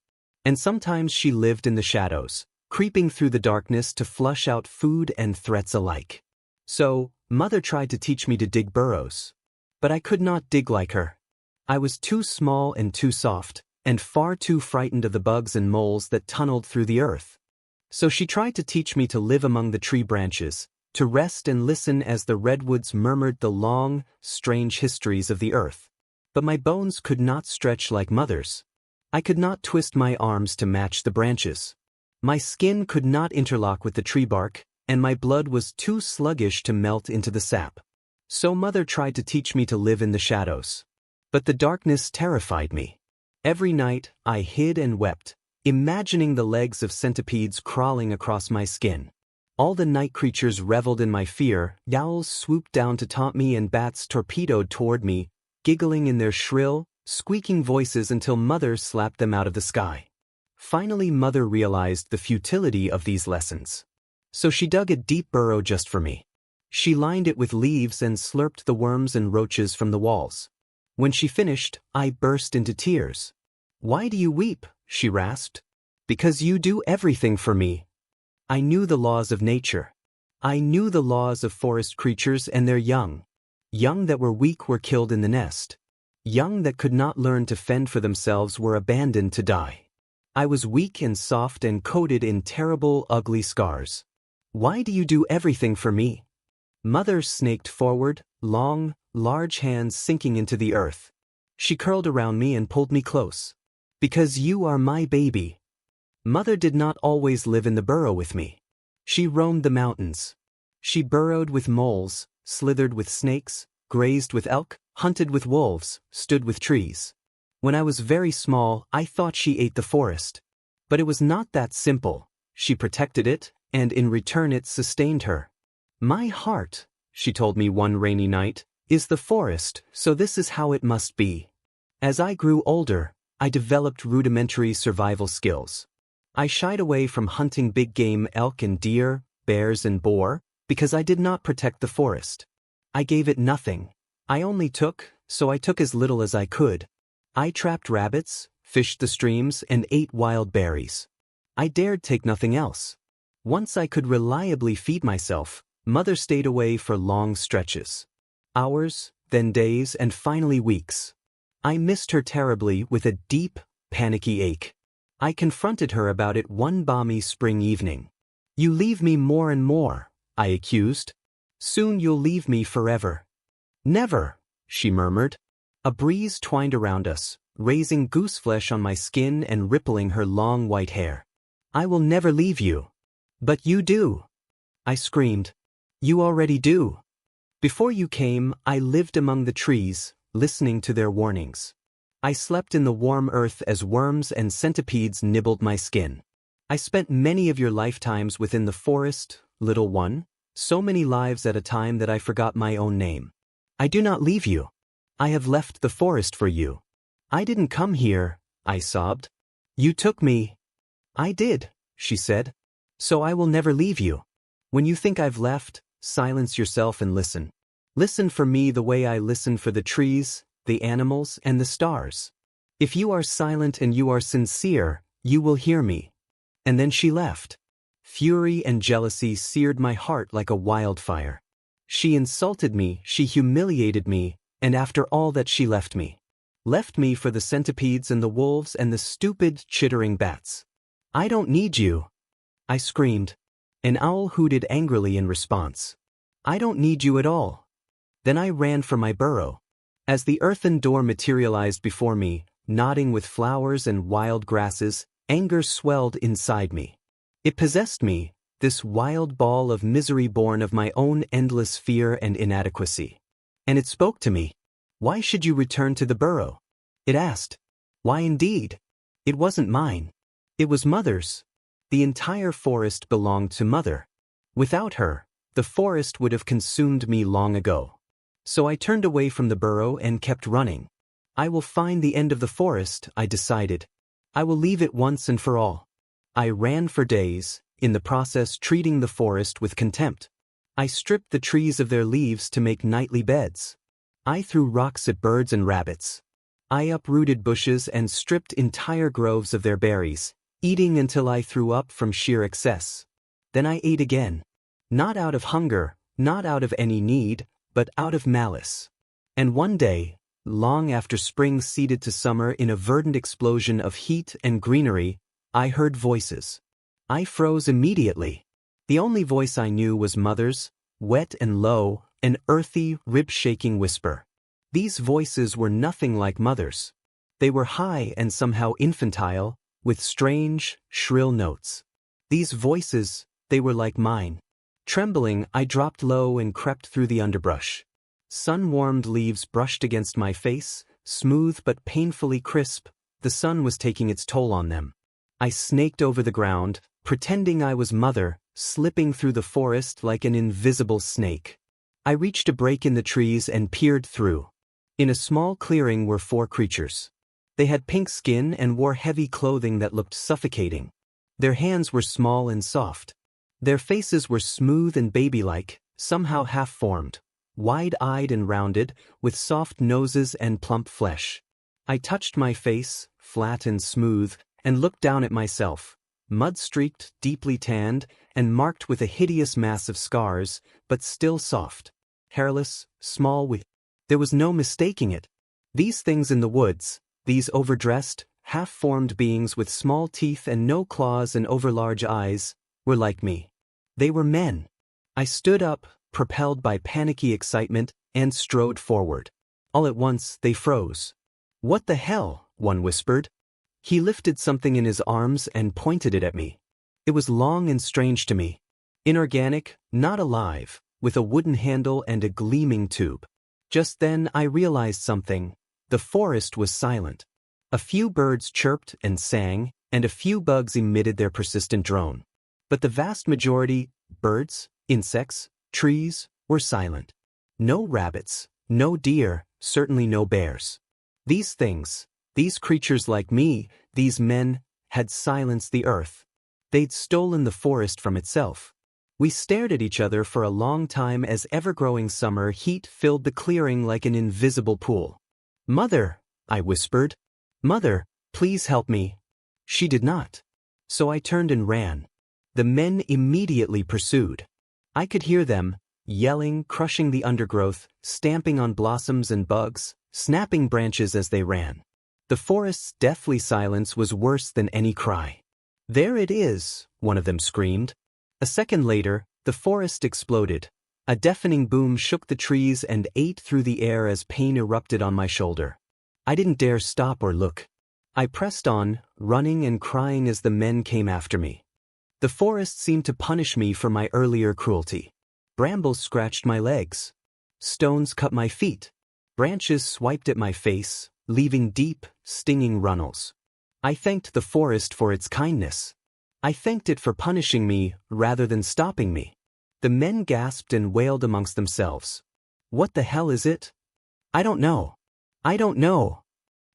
And sometimes she lived in the shadows, creeping through the darkness to flush out food and threats alike. So, Mother tried to teach me to dig burrows. But I could not dig like her. I was too small and too soft, and far too frightened of the bugs and moles that tunneled through the earth. So she tried to teach me to live among the tree branches, to rest and listen as the redwoods murmured the long, strange histories of the earth. But my bones could not stretch like Mother's. I could not twist my arms to match the branches. My skin could not interlock with the tree bark, and my blood was too sluggish to melt into the sap. So Mother tried to teach me to live in the shadows. But the darkness terrified me. Every night, I hid and wept, imagining the legs of centipedes crawling across my skin. All the night creatures reveled in my fear. Owls swooped down to taunt me and bats torpedoed toward me, giggling in their shrill, squeaking voices until Mother slapped them out of the sky. Finally, Mother realized the futility of these lessons. So she dug a deep burrow just for me. She lined it with leaves and slurped the worms and roaches from the walls. When she finished, I burst into tears. "Why do you weep?" she rasped. "Because you do everything for me." I knew the laws of nature. I knew the laws of forest creatures and their young. Young that were weak were killed in the nest. Young that could not learn to fend for themselves were abandoned to die. I was weak and soft and coated in terrible, ugly scars. "Why do you do everything for me?" Mother snaked forward, long, large hands sinking into the earth. She curled around me and pulled me close. "Because you are my baby." Mother did not always live in the burrow with me. She roamed the mountains. She burrowed with moles, slithered with snakes, grazed with elk, hunted with wolves, stood with trees. When I was very small, I thought she ate the forest. But it was not that simple. She protected it, and in return it sustained her. "My heart," she told me one rainy night, "is the forest, so this is how it must be." As I grew older, I developed rudimentary survival skills. I shied away from hunting big game elk and deer, bears and boar, because I did not protect the forest. I gave it nothing. I only took, so I took as little as I could. I trapped rabbits, fished the streams, and ate wild berries. I dared take nothing else. Once I could reliably feed myself, Mother stayed away for long stretches. Hours, then days, and finally weeks. I missed her terribly with a deep, panicky ache. I confronted her about it one balmy spring evening. "You leave me more and more," I accused. "Soon you'll leave me forever." "Never," she murmured. A breeze twined around us, raising gooseflesh on my skin and rippling her long white hair. "I will never leave you." "But you do," I screamed. "You already do. Before you came, I lived among the trees, listening to their warnings. I slept in the warm earth as worms and centipedes nibbled my skin. I spent many of your lifetimes within the forest, little one, so many lives at a time that I forgot my own name. I do not leave you. I have left the forest for you." "I didn't come here," I sobbed. "You took me." "I did," she said. "So I will never leave you. When you think I've left, silence yourself and listen. Listen for me the way I listen for the trees, the animals, and the stars. If you are silent and you are sincere, you will hear me." And then she left. Fury and jealousy seared my heart like a wildfire. She insulted me, she humiliated me, and after all that she left me. Left me for the centipedes and the wolves and the stupid, chittering bats. "I don't need you." I screamed. An owl hooted angrily in response. I don't need you at all. Then I ran for my burrow. As the earthen door materialized before me, nodding with flowers and wild grasses, anger swelled inside me. It possessed me, this wild ball of misery born of my own endless fear and inadequacy. And it spoke to me. Why should you return to the burrow? It asked. Why indeed? It wasn't mine. It was Mother's. The entire forest belonged to Mother. Without her, the forest would have consumed me long ago. So I turned away from the burrow and kept running. I will find the end of the forest, I decided. I will leave it once and for all. I ran for days, in the process treating the forest with contempt. I stripped the trees of their leaves to make nightly beds. I threw rocks at birds and rabbits. I uprooted bushes and stripped entire groves of their berries, eating until I threw up from sheer excess. Then I ate again. Not out of hunger, not out of any need, but out of malice. And one day, long after spring ceded to summer in a verdant explosion of heat and greenery, I heard voices. I froze immediately. The only voice I knew was Mother's, wet and low, an earthy, rib-shaking whisper. These voices were nothing like Mother's. They were high and somehow infantile, with strange, shrill notes. These voices, they were like mine. Trembling, I dropped low and crept through the underbrush. Sun-warmed leaves brushed against my face, smooth but painfully crisp. The sun was taking its toll on them. I snaked over the ground, pretending I was Mother, slipping through the forest like an invisible snake. I reached a break in the trees and peered through. In a small clearing were 4 creatures. They had pink skin and wore heavy clothing that looked suffocating. Their hands were small and soft. Their faces were smooth and baby-like, somehow half-formed, wide-eyed and rounded, with soft noses and plump flesh. I touched my face, flat and smooth, and looked down at myself, mud-streaked, deeply tanned, and marked with a hideous mass of scars, but still soft, hairless, small with... There was no mistaking it. These things in the woods, these overdressed, half-formed beings with small teeth and no claws and overlarge eyes, were like me. They were men. I stood up, propelled by panicky excitement, and strode forward. All at once, they froze. What the hell? One whispered. He lifted something in his arms and pointed it at me. It was long and strange to me. Inorganic, not alive, with a wooden handle and a gleaming tube. Just then I realized something. The forest was silent. A few birds chirped and sang, and a few bugs emitted their persistent drone. But the vast majority, birds, insects, trees, were silent. No rabbits, no deer, certainly no bears. These things, these creatures like me, these men, had silenced the earth. They'd stolen the forest from itself. We stared at each other for a long time as ever-growing summer heat filled the clearing like an invisible pool. Mother, I whispered. Mother, please help me. She did not. So I turned and ran. The men immediately pursued. I could hear them, yelling, crushing the undergrowth, stamping on blossoms and bugs, snapping branches as they ran. The forest's deathly silence was worse than any cry. There it is, one of them screamed. A second later, the forest exploded. A deafening boom shook the trees and ate through the air as pain erupted on my shoulder. I didn't dare stop or look. I pressed on, running and crying as the men came after me. The forest seemed to punish me for my earlier cruelty. Brambles scratched my legs. Stones cut my feet. Branches swiped at my face, leaving deep, stinging runnels. I thanked the forest for its kindness. I thanked it for punishing me rather than stopping me. The men gasped and wailed amongst themselves. What the hell is it? I don't know. I don't know.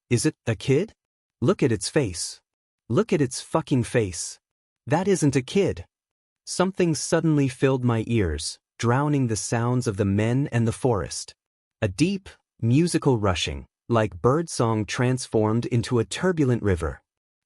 Is it a kid? Look at its face. Look at its fucking face. That isn't a kid. Something suddenly filled my ears, drowning the sounds of the men and the forest. A deep, musical rushing, like birdsong transformed into a turbulent river.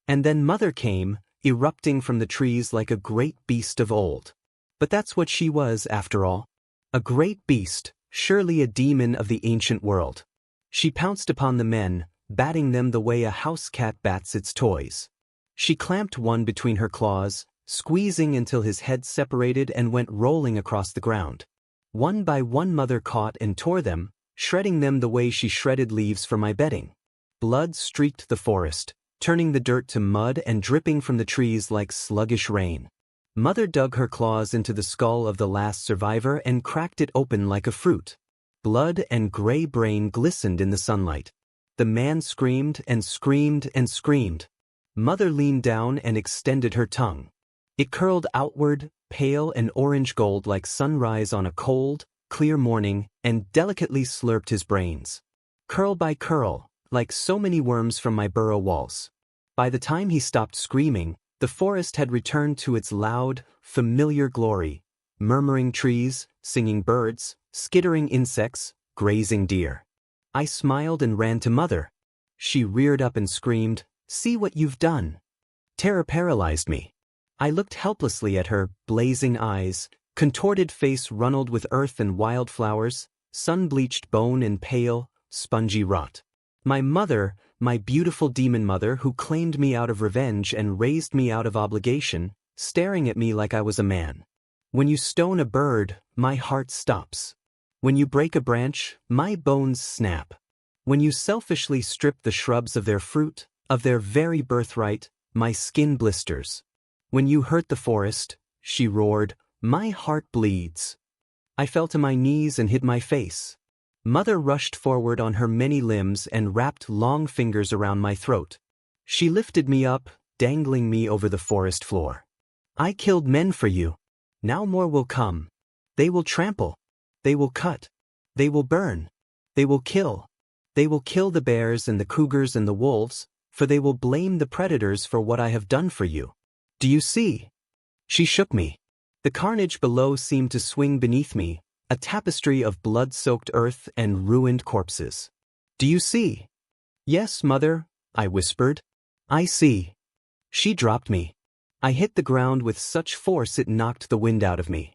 And then Mother came, erupting from the trees like a great beast of old. But that's what she was, after all. A great beast, surely a demon of the ancient world. She pounced upon the men, batting them the way a house cat bats its toys. She clamped one between her claws, squeezing until his head separated and went rolling across the ground. One by one Mother caught and tore them, shredding them the way she shredded leaves for my bedding. Blood streaked the forest, turning the dirt to mud and dripping from the trees like sluggish rain. Mother dug her claws into the skull of the last survivor and cracked it open like a fruit. Blood and gray brain glistened in the sunlight. The man screamed and screamed and screamed. Mother leaned down and extended her tongue. It curled outward, pale and orange gold like sunrise on a cold, clear morning, and delicately slurped his brains. Curl by curl, like so many worms from my burrow walls. By the time he stopped screaming, the forest had returned to its loud, familiar glory. Murmuring trees, singing birds, skittering insects, grazing deer. I smiled and ran to Mother. She reared up and screamed, "See what you've done." Terror paralyzed me. I looked helplessly at her blazing eyes, contorted face runneled with earth and wildflowers, sun-bleached bone and pale, spongy rot. My mother, my beautiful demon mother who claimed me out of revenge and raised me out of obligation, staring at me like I was a man. When you stone a bird, my heart stops. When you break a branch, my bones snap. When you selfishly strip the shrubs of their fruit, of their very birthright, my skin blisters. When you hurt the forest, she roared, my heart bleeds. I fell to my knees and hid my face. Mother rushed forward on her many limbs and wrapped long fingers around my throat. She lifted me up, dangling me over the forest floor. I killed men for you. Now more will come. They will trample. They will cut. They will burn. They will kill. They will kill the bears and the cougars and the wolves, for they will blame the predators for what I have done for you. Do you see? She shook me. The carnage below seemed to swing beneath me, a tapestry of blood-soaked earth and ruined corpses. Do you see? Yes, Mother, I whispered. I see. She dropped me. I hit the ground with such force it knocked the wind out of me.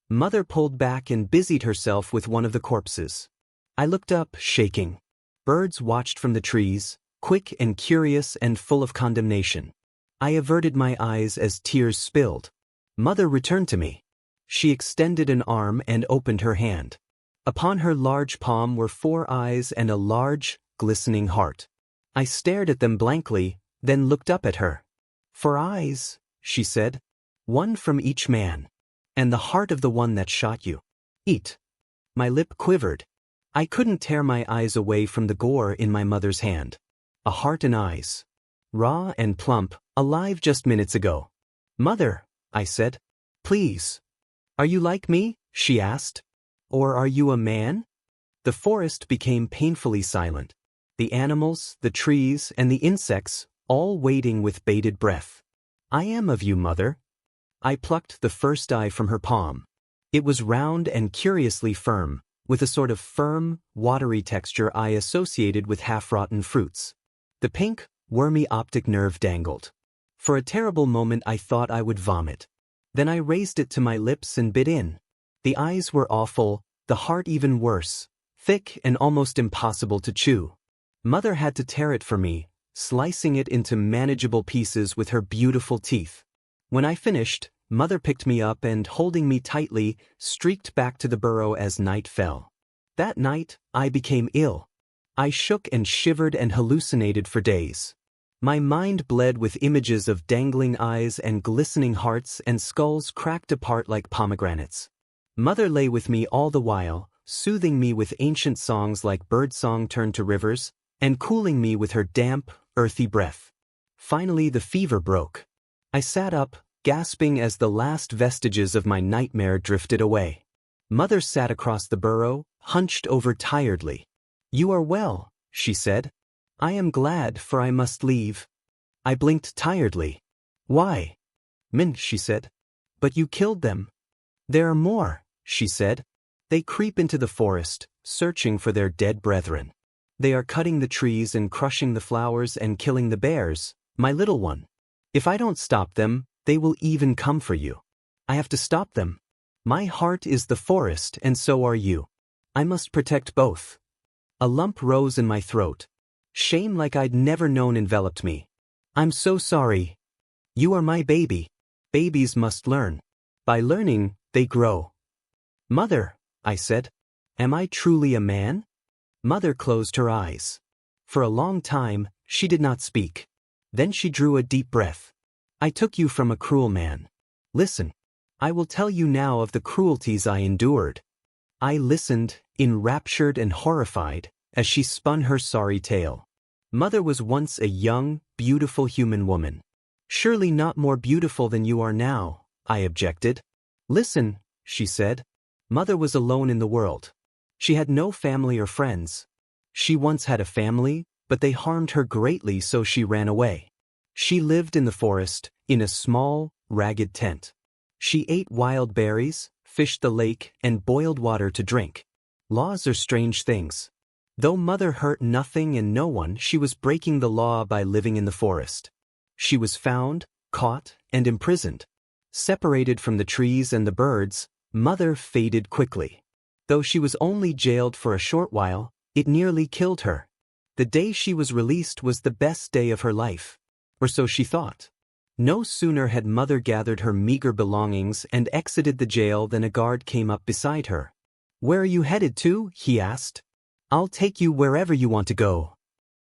Mother pulled back and busied herself with one of the corpses. I looked up, shaking. Birds watched from the trees, quick and curious and full of condemnation. I averted my eyes as tears spilled. Mother returned to me. She extended an arm and opened her hand. Upon her large palm were 4 eyes and a large, glistening heart. I stared at them blankly, then looked up at her. 4 eyes, she said. 1 from each man. And the heart of the one that shot you. Eat. My lip quivered. I couldn't tear my eyes away from the gore in my mother's hand. A heart and eyes. Raw and plump, alive just minutes ago. Mother, I said. Please. Are you like me? She asked. Or are you a man? The forest became painfully silent. The animals, the trees, and the insects, all waiting with bated breath. I am of you, Mother. I plucked the first eye from her palm. It was round and curiously firm, with a sort of firm, watery texture I associated with half-rotten fruits. The pink, wormy optic nerve dangled. For a terrible moment I thought I would vomit. Then I raised it to my lips and bit in. The eyes were awful, the heart even worse, thick and almost impossible to chew. Mother had to tear it for me, slicing it into manageable pieces with her beautiful teeth. When I finished, Mother picked me up and, holding me tightly, streaked back to the burrow as night fell. That night, I became ill. I shook and shivered and hallucinated for days. My mind bled with images of dangling eyes and glistening hearts and skulls cracked apart like pomegranates. Mother lay with me all the while, soothing me with ancient songs like birdsong turned to rivers, and cooling me with her damp, earthy breath. Finally the fever broke. I sat up, gasping as the last vestiges of my nightmare drifted away. Mother sat across the burrow, hunched over tiredly. You are well, she said. I am glad, for I must leave. I blinked tiredly. Why? Min, she said. But you killed them. There are more, she said. They creep into the forest, searching for their dead brethren. They are cutting the trees and crushing the flowers and killing the bears, my little one. If I don't stop them, they will even come for you. I have to stop them. My heart is the forest and so are you. I must protect both. A lump rose in my throat. Shame like I'd never known enveloped me. I'm so sorry. You are my baby. Babies must learn. By learning, they grow. Mother, I said, am I truly a man? Mother closed her eyes. For a long time, she did not speak. Then she drew a deep breath. I took you from a cruel man. Listen. I will tell you now of the cruelties I endured. I listened, enraptured and horrified, as she spun her sorry tale. Mother was once a young, beautiful human woman. Surely not more beautiful than you are now, I objected. Listen, she said. Mother was alone in the world. She had no family or friends. She once had a family, but they harmed her greatly, so she ran away. She lived in the forest, in a small, ragged tent. She ate wild berries, fished the lake, and boiled water to drink. Laws are strange things. Though Mother hurt nothing and no one, she was breaking the law by living in the forest. She was found, caught, and imprisoned. Separated from the trees and the birds, Mother faded quickly. Though she was only jailed for a short while, it nearly killed her. The day she was released was the best day of her life. Or so she thought. No sooner had Mother gathered her meager belongings and exited the jail than a guard came up beside her. Where are you headed to? He asked. I'll take you wherever you want to go.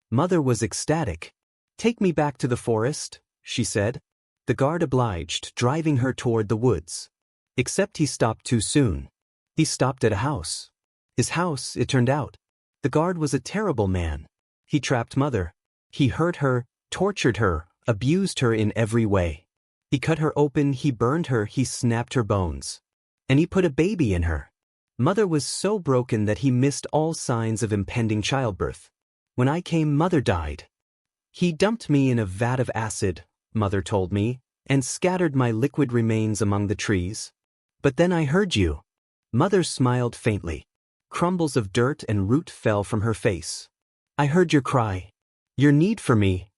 Mother was ecstatic. Take me back to the forest, she said. The guard obliged, driving her toward the woods. Except he stopped too soon. He stopped at a house. His house, it turned out. The guard was a terrible man. He trapped Mother. He hurt her, tortured her, abused her in every way. He cut her open, he burned her, he snapped her bones. And he put a baby in her. Mother was so broken that he missed all signs of impending childbirth. When I came, Mother died. He dumped me in a vat of acid, Mother told me, and scattered my liquid remains among the trees. But then I heard you. Mother smiled faintly. Crumbles of dirt and root fell from her face. I heard your cry. Your need for me.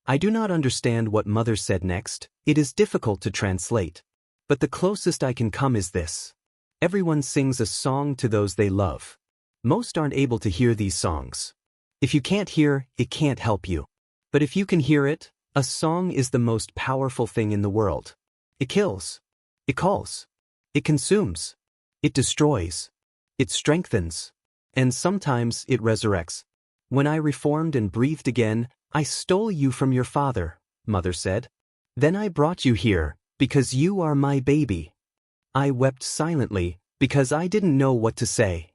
I do not understand what Mother said next. It is difficult to translate. But the closest I can come is this. Everyone sings a song to those they love. Most aren't able to hear these songs. If you can't hear, it can't help you. But if you can hear it, a song is the most powerful thing in the world. It kills. It calls. It consumes. It destroys. It strengthens. And sometimes it resurrects. When I reformed and breathed again, I stole you from your father, Mother said. Then I brought you here, because you are my baby. I wept silently, because I didn't know what to say.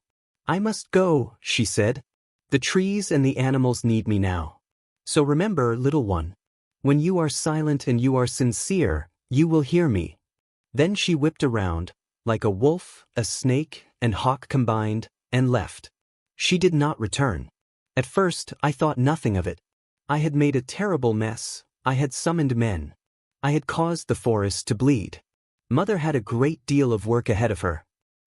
I must go, she said. The trees and the animals need me now. So remember, little one, when you are silent and you are sincere, you will hear me. Then she whipped around, like a wolf, a snake, and hawk combined, and left. She did not return. At first, I thought nothing of it. I had made a terrible mess. I had summoned men. I had caused the forest to bleed. Mother had a great deal of work ahead of her.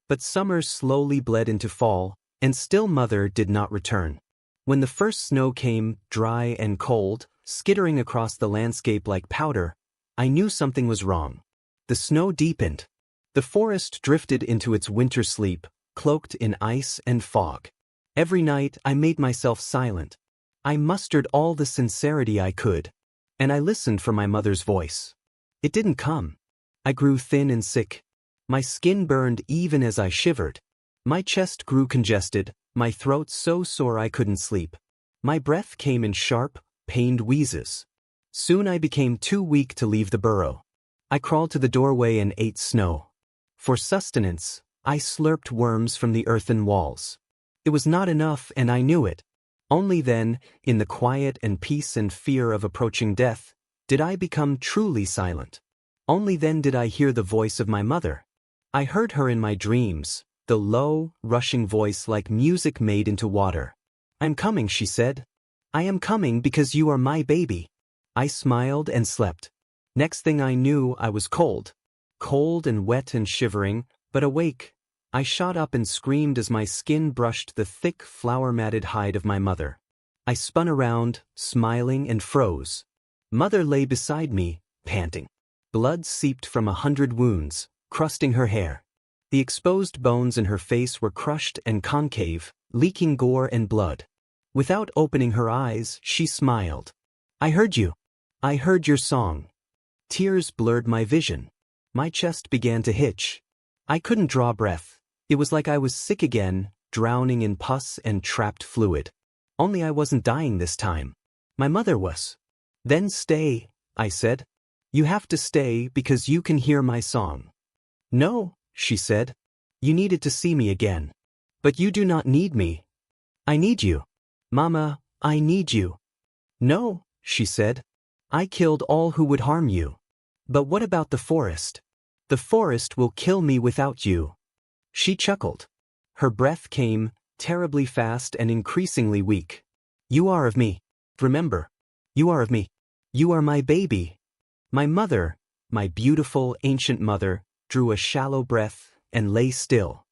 But summer slowly bled into fall, and still Mother did not return. When the first snow came, dry and cold, skittering across the landscape like powder, I knew something was wrong. The snow deepened. The forest drifted into its winter sleep, cloaked in ice and fog. Every night I made myself silent. I mustered all the sincerity I could, and I listened for my mother's voice. It didn't come. I grew thin and sick. My skin burned even as I shivered. My chest grew congested, my throat so sore I couldn't sleep. My breath came in sharp, pained wheezes. Soon I became too weak to leave the burrow. I crawled to the doorway and ate snow. For sustenance, I slurped worms from the earthen walls. It was not enough, and I knew it. Only then, in the quiet and peace and fear of approaching death, did I become truly silent. Only then did I hear the voice of my mother. I heard her in my dreams, the low, rushing voice like music made into water. I'm coming, she said. I am coming because you are my baby. I smiled and slept. Next thing I knew, I was cold. Cold and wet and shivering, but awake. I shot up and screamed as my skin brushed the thick, flower-matted hide of my mother. I spun around, smiling, and froze. Mother lay beside me, panting. Blood seeped from 100 wounds, crusting her hair. The exposed bones in her face were crushed and concave, leaking gore and blood. Without opening her eyes, she smiled. I heard you. I heard your song. Tears blurred my vision. My chest began to hitch. I couldn't draw breath. It was like I was sick again, drowning in pus and trapped fluid. Only I wasn't dying this time. My mother was. Then stay, I said. You have to stay because you can hear my song. No, she said. You needed to see me again. But you do not need me. I need you. Mama, I need you. No, she said. I killed all who would harm you. But what about the forest? The forest will kill me without you. She chuckled. Her breath came, terribly fast and increasingly weak. You are of me. Remember. You are of me. You are my baby. My mother, my beautiful ancient mother, drew a shallow breath and lay still.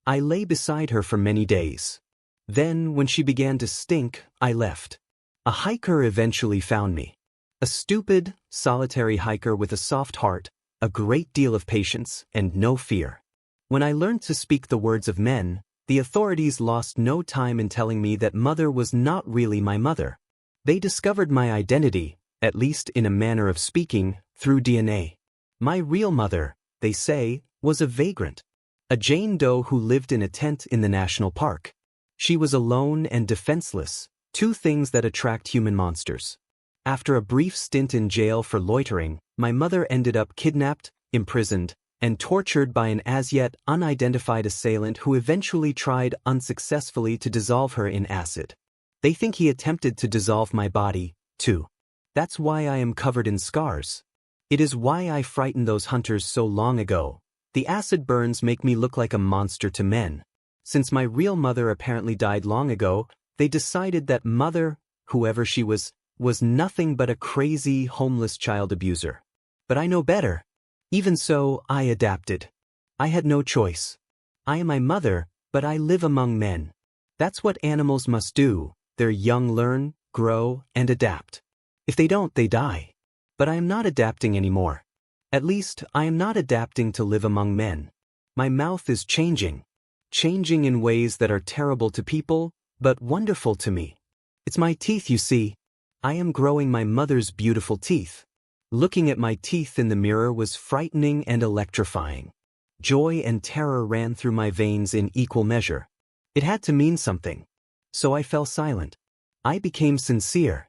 I lay beside her for many days. Then, when she began to stink, I left. A hiker eventually found me. A stupid, solitary hiker with a soft heart, a great deal of patience, and no fear. When I learned to speak the words of men, the authorities lost no time in telling me that mother was not really my mother. They discovered my identity, at least in a manner of speaking, through DNA. My real mother, they say, was a vagrant. A Jane Doe who lived in a tent in the national park. She was alone and defenseless, two things that attract human monsters. After a brief stint in jail for loitering, my mother ended up kidnapped, imprisoned, and tortured by an as-yet unidentified assailant who eventually tried unsuccessfully to dissolve her in acid. They think he attempted to dissolve my body, too. That's why I am covered in scars. It is why I frightened those hunters so long ago. The acid burns make me look like a monster to men. Since my real mother apparently died long ago, they decided that mother, whoever she was nothing but a crazy, homeless child abuser. But I know better. Even so, I adapted. I had no choice. I am my mother, but I live among men. That's what animals must do. Their young learn, grow, and adapt. If they don't, they die. But I am not adapting anymore. At least, I am not adapting to live among men. My mouth is changing. Changing in ways that are terrible to people, but wonderful to me. It's my teeth, you see. I am growing my mother's beautiful teeth. Looking at my teeth in the mirror was frightening and electrifying. Joy and terror ran through my veins in equal measure. It had to mean something. So I fell silent. I became sincere.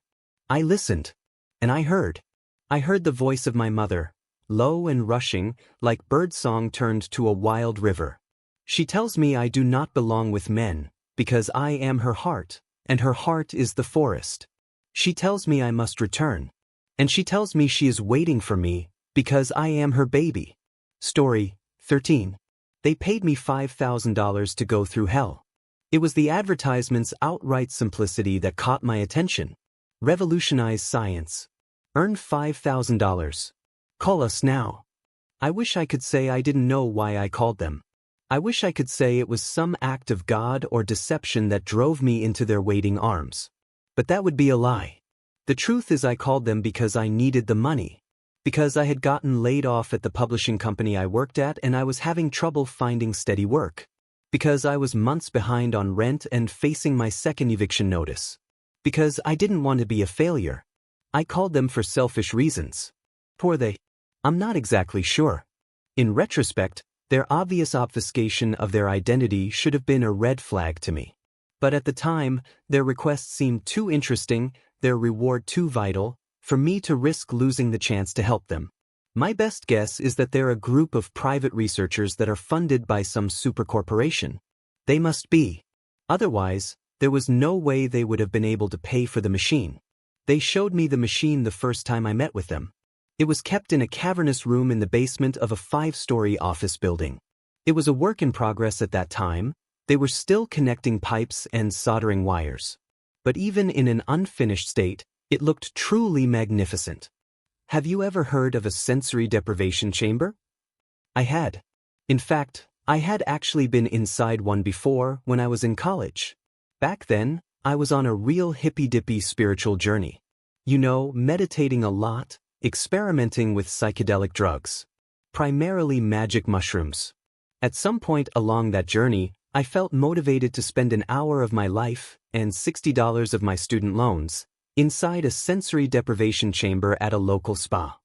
I listened. And I heard. I heard the voice of my mother, low and rushing, like birdsong turned to a wild river. She tells me I do not belong with men, because I am her heart, and her heart is the forest. She tells me I must return. And she tells me she is waiting for me, because I am her baby. Story 13. They paid me $5,000 to go through hell. It was the advertisement's outright simplicity that caught my attention. Revolutionize science. Earn $5,000. Call us now. I wish I could say I didn't know why I called them. I wish I could say it was some act of God or deception that drove me into their waiting arms. But that would be a lie. The truth is I called them because I needed the money. Because I had gotten laid off at the publishing company I worked at and I was having trouble finding steady work. Because I was months behind on rent and facing my second eviction notice. Because I didn't want to be a failure. I called them for selfish reasons. Poor they. I'm not exactly sure. In retrospect, their obvious obfuscation of their identity should have been a red flag to me. But at the time, their request seemed too interesting, their reward too vital, for me to risk losing the chance to help them. My best guess is that they're a group of private researchers that are funded by some supercorporation. They must be. Otherwise, there was no way they would have been able to pay for the machine. They showed me the machine the first time I met with them. It was kept in a cavernous room in the basement of a 5-story office building. It was a work in progress at that time. They were still connecting pipes and soldering wires. But even in an unfinished state, it looked truly magnificent. Have you ever heard of a sensory deprivation chamber? I had. In fact, I had actually been inside one before when I was in college. Back then, I was on a real hippy-dippy spiritual journey. You know, meditating a lot, experimenting with psychedelic drugs. Primarily magic mushrooms. At some point along that journey, I felt motivated to spend an hour of my life, and $60 of my student loans, inside a sensory deprivation chamber at a local spa.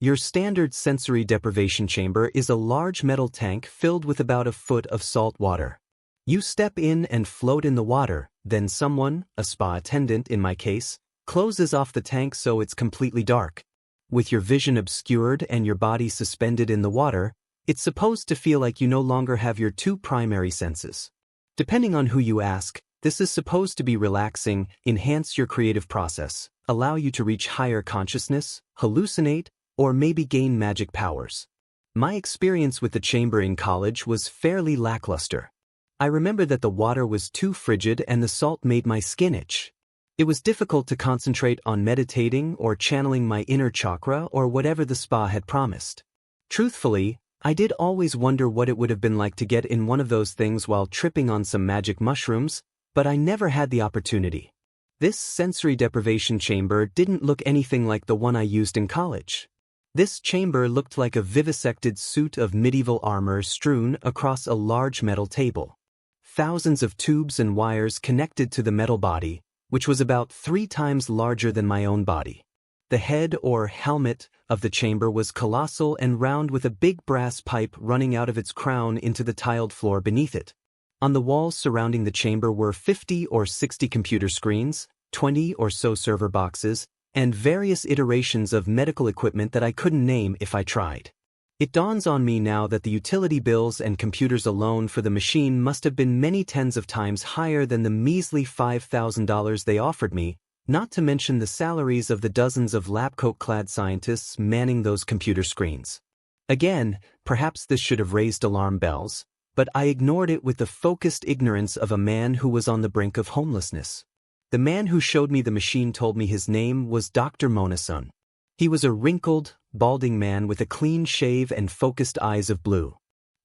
Your standard sensory deprivation chamber is a large metal tank filled with about a foot of salt water. You step in and float in the water, then someone, a spa attendant in my case, closes off the tank so it's completely dark. With your vision obscured and your body suspended in the water, it's supposed to feel like you no longer have your two primary senses. Depending on who you ask, this is supposed to be relaxing, enhance your creative process, allow you to reach higher consciousness, hallucinate, or maybe gain magic powers. My experience with the chamber in college was fairly lackluster. I remember that the water was too frigid and the salt made my skin itch. It was difficult to concentrate on meditating or channeling my inner chakra or whatever the spa had promised. Truthfully, I did always wonder what it would have been like to get in one of those things while tripping on some magic mushrooms, but I never had the opportunity. This sensory deprivation chamber didn't look anything like the one I used in college. This chamber looked like a vivisected suit of medieval armor strewn across a large metal table. Thousands of tubes and wires connected to the metal body, which was about 3 times larger than my own body. The head or helmet of the chamber was colossal and round with a big brass pipe running out of its crown into the tiled floor beneath it. On the walls surrounding the chamber were 50 or 60 computer screens, 20 or so server boxes, and various iterations of medical equipment that I couldn't name if I tried. It dawns on me now that the utility bills and computers alone for the machine must have been many tens of times higher than the measly $5,000 they offered me, not to mention the salaries of the dozens of lab coat-clad scientists manning those computer screens. Again, perhaps this should have raised alarm bells, but I ignored it with the focused ignorance of a man who was on the brink of homelessness. The man who showed me the machine told me his name was Dr. Monasun. He was a wrinkled, balding man with a clean shave and focused eyes of blue.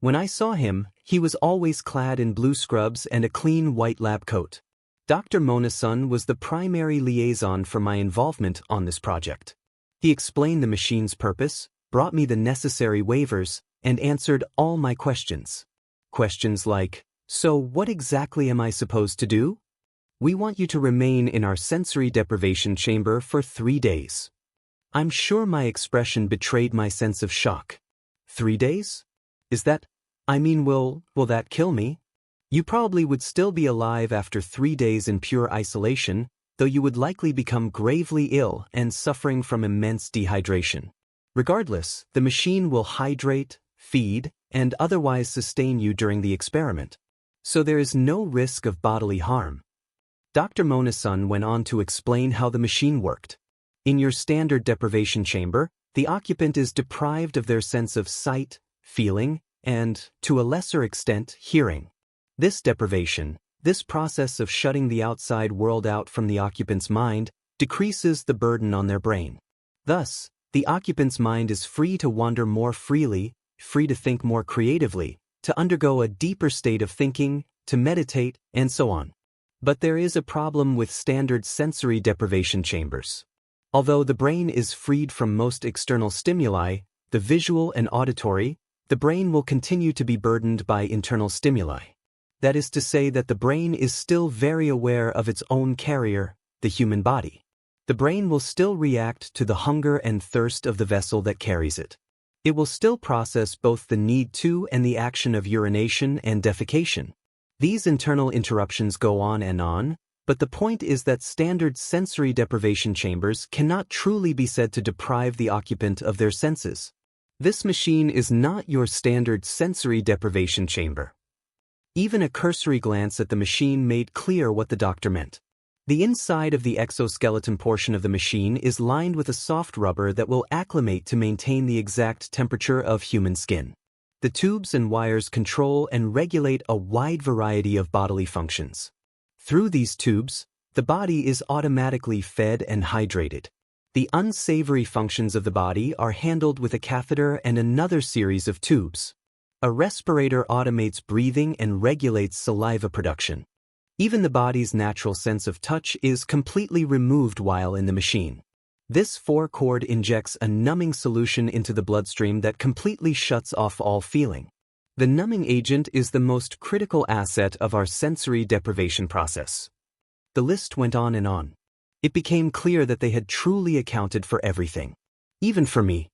When I saw him, he was always clad in blue scrubs and a clean white lab coat. Dr. Monasun was the primary liaison for my involvement on this project. He explained the machine's purpose, brought me the necessary waivers, and answered all my questions. Questions like, "So what exactly am I supposed to do?" "We want you to remain in our sensory deprivation chamber for 3 days. I'm sure my expression betrayed my sense of shock. 3 days? Will that kill me? You probably would still be alive after 3 days in pure isolation, though you would likely become gravely ill and suffering from immense dehydration. Regardless, the machine will hydrate, feed, and otherwise sustain you during the experiment. So there is no risk of bodily harm." Dr. Monasun went on to explain how the machine worked. In your standard deprivation chamber, the occupant is deprived of their sense of sight, feeling, and, to a lesser extent, hearing. This deprivation, this process of shutting the outside world out from the occupant's mind, decreases the burden on their brain. Thus, the occupant's mind is free to wander more freely, free to think more creatively, to undergo a deeper state of thinking, to meditate, and so on. But there is a problem with standard sensory deprivation chambers. Although the brain is freed from most external stimuli, the visual and auditory, the brain will continue to be burdened by internal stimuli. That is to say that the brain is still very aware of its own carrier, the human body. The brain will still react to the hunger and thirst of the vessel that carries it. It will still process both the need to and the action of urination and defecation. These internal interruptions go on, but the point is that standard sensory deprivation chambers cannot truly be said to deprive the occupant of their senses. This machine is not your standard sensory deprivation chamber. Even a cursory glance at the machine made clear what the doctor meant. The inside of the exoskeleton portion of the machine is lined with a soft rubber that will acclimate to maintain the exact temperature of human skin. The tubes and wires control and regulate a wide variety of bodily functions. Through these tubes, the body is automatically fed and hydrated. The unsavory functions of the body are handled with a catheter and another series of tubes. A respirator automates breathing and regulates saliva production. Even the body's natural sense of touch is completely removed while in the machine. This 4-cord injects a numbing solution into the bloodstream that completely shuts off all feeling. The numbing agent is the most critical asset of our sensory deprivation process. The list went on and on. It became clear that they had truly accounted for everything. Even for me.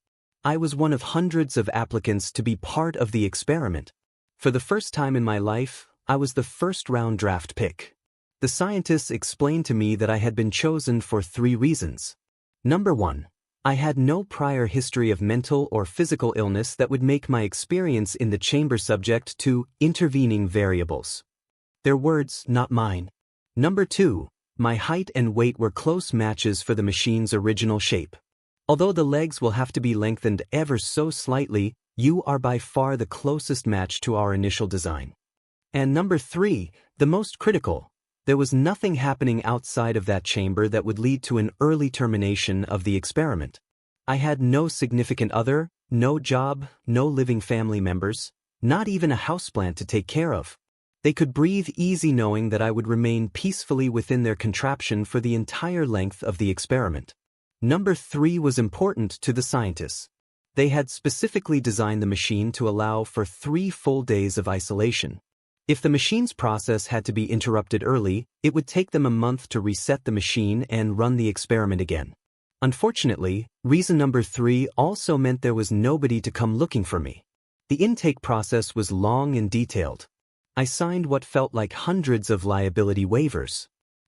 I was one of hundreds of applicants to be part of the experiment. For the first time in my life, I was the first-round draft pick. The scientists explained to me that I had been chosen for 3 reasons. Number 1. I had no prior history of mental or physical illness that would make my experience in the chamber subject to intervening variables. Their words, not mine. Number 2. My height and weight were close matches for the machine's original shape. Although the legs will have to be lengthened ever so slightly, you are by far the closest match to our initial design. And number 3, the most critical, there was nothing happening outside of that chamber that would lead to an early termination of the experiment. I had no significant other, no job, no living family members, not even a houseplant to take care of. They could breathe easy knowing that I would remain peacefully within their contraption for the entire length of the experiment. Number 3 was important to the scientists. They had specifically designed the machine to allow for 3 full days of isolation. If the machine's process had to be interrupted early, it would take them a month to reset the machine and run the experiment again. Unfortunately, reason number 3 also meant there was nobody to come looking for me. The intake process was long and detailed. I signed what felt like hundreds of liability waivers.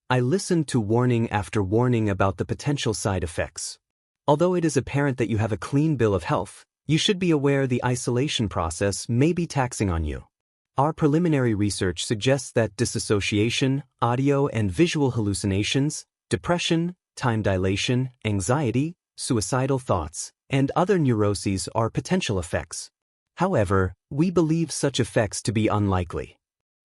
I listened to warning after warning about the potential side effects. Although it is apparent that you have a clean bill of health, you should be aware the isolation process may be taxing on you. Our preliminary research suggests that disassociation, audio and visual hallucinations, depression, time dilation, anxiety, suicidal thoughts, and other neuroses are potential effects. However, we believe such effects to be unlikely.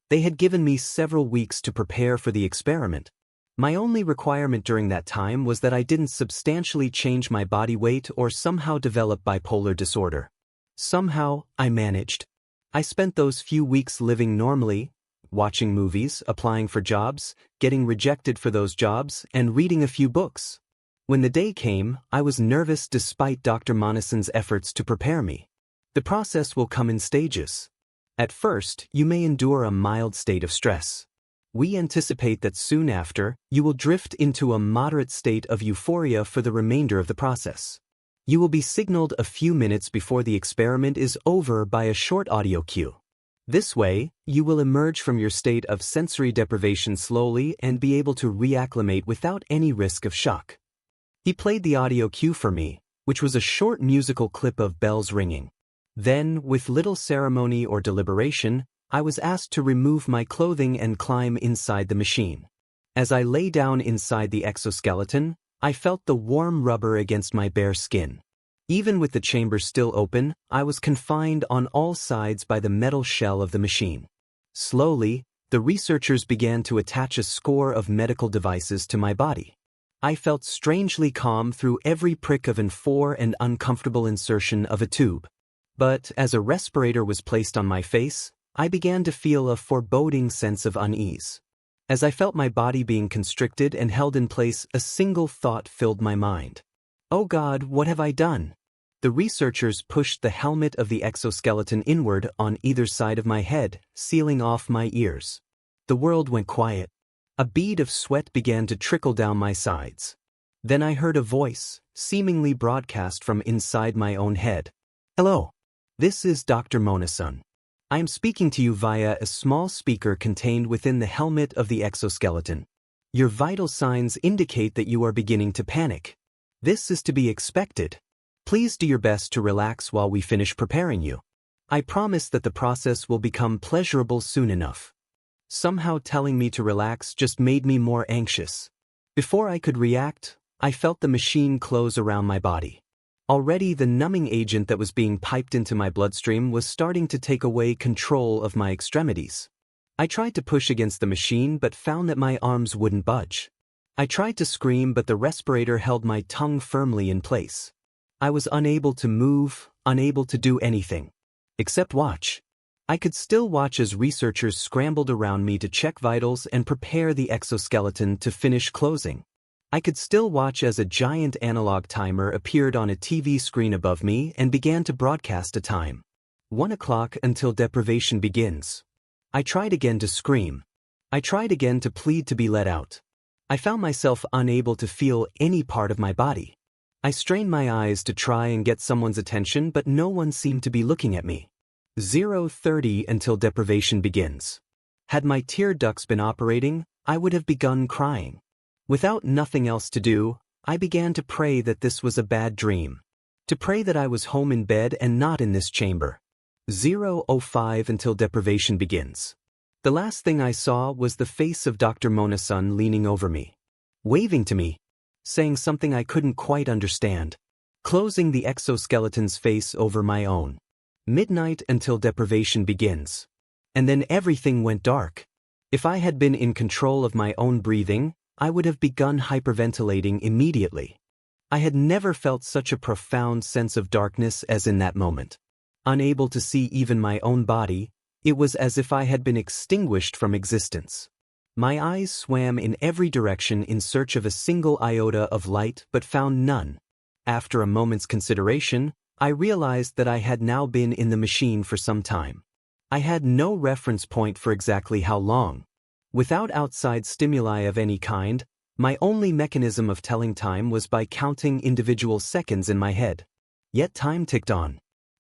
They had given me several weeks to prepare for the experiment. My only requirement during that time was that I didn't substantially change my body weight or somehow develop bipolar disorder. Somehow, I managed. I spent those few weeks living normally, watching movies, applying for jobs, getting rejected for those jobs, and reading a few books. When the day came, I was nervous despite Dr. Monison's efforts to prepare me. The process will come in stages. At first, you may endure a mild state of stress. We anticipate that soon after, you will drift into a moderate state of euphoria for the remainder of the process. You will be signaled a few minutes before the experiment is over by a short audio cue. This way, you will emerge from your state of sensory deprivation slowly and be able to reacclimate without any risk of shock. He played the audio cue for me, which was a short musical clip of bells ringing. Then, with little ceremony or deliberation, I was asked to remove my clothing and climb inside the machine. As I lay down inside the exoskeleton, I felt the warm rubber against my bare skin. Even with the chamber still open, I was confined on all sides by the metal shell of the machine. Slowly, the researchers began to attach a score of medical devices to my body. I felt strangely calm through every prick of an and uncomfortable insertion of a tube. But as a respirator was placed on my face, I began to feel a foreboding sense of unease. As I felt my body being constricted and held in place, a single thought filled my mind. Oh God, what have I done? The researchers pushed the helmet of the exoskeleton inward on either side of my head, sealing off my ears. The world went quiet. A bead of sweat began to trickle down my sides. Then I heard a voice, seemingly broadcast from inside my own head. Hello. This is Dr. Monison. I am speaking to you via a small speaker contained within the helmet of the exoskeleton. Your vital signs indicate that you are beginning to panic. This is to be expected. Please do your best to relax while we finish preparing you. I promise that the process will become pleasurable soon enough. Somehow telling me to relax just made me more anxious. Before I could react, I felt the machine close around my body. Already the numbing agent that was being piped into my bloodstream was starting to take away control of my extremities. I tried to push against the machine but found that my arms wouldn't budge. I tried to scream but the respirator held my tongue firmly in place. I was unable to move, unable to do anything. Except watch. I could still watch as researchers scrambled around me to check vitals and prepare the exoskeleton to finish closing. I could still watch as a giant analog timer appeared on a TV screen above me and began to broadcast a time. 1 o'clock until deprivation begins. I tried again to scream. I tried again to plead to be let out. I found myself unable to feel any part of my body. I strained my eyes to try and get someone's attention, but no one seemed to be looking at me. 0:30 until deprivation begins. Had my tear ducts been operating, I would have begun crying. Without nothing else to do, I began to pray that this was a bad dream. To pray that I was home in bed and not in this chamber. 0:05 until deprivation begins. The last thing I saw was the face of Dr. Mona-san leaning over me, waving to me, saying something I couldn't quite understand, closing the exoskeleton's face over my own. Midnight until deprivation begins. And then everything went dark. If I had been in control of my own breathing, I would have begun hyperventilating immediately. I had never felt such a profound sense of darkness as in that moment. Unable to see even my own body, it was as if I had been extinguished from existence. My eyes swam in every direction in search of a single iota of light but found none. After a moment's consideration, I realized that I had now been in the machine for some time. I had no reference point for exactly how long. Without outside stimuli of any kind, my only mechanism of telling time was by counting individual seconds in my head. Yet time ticked on.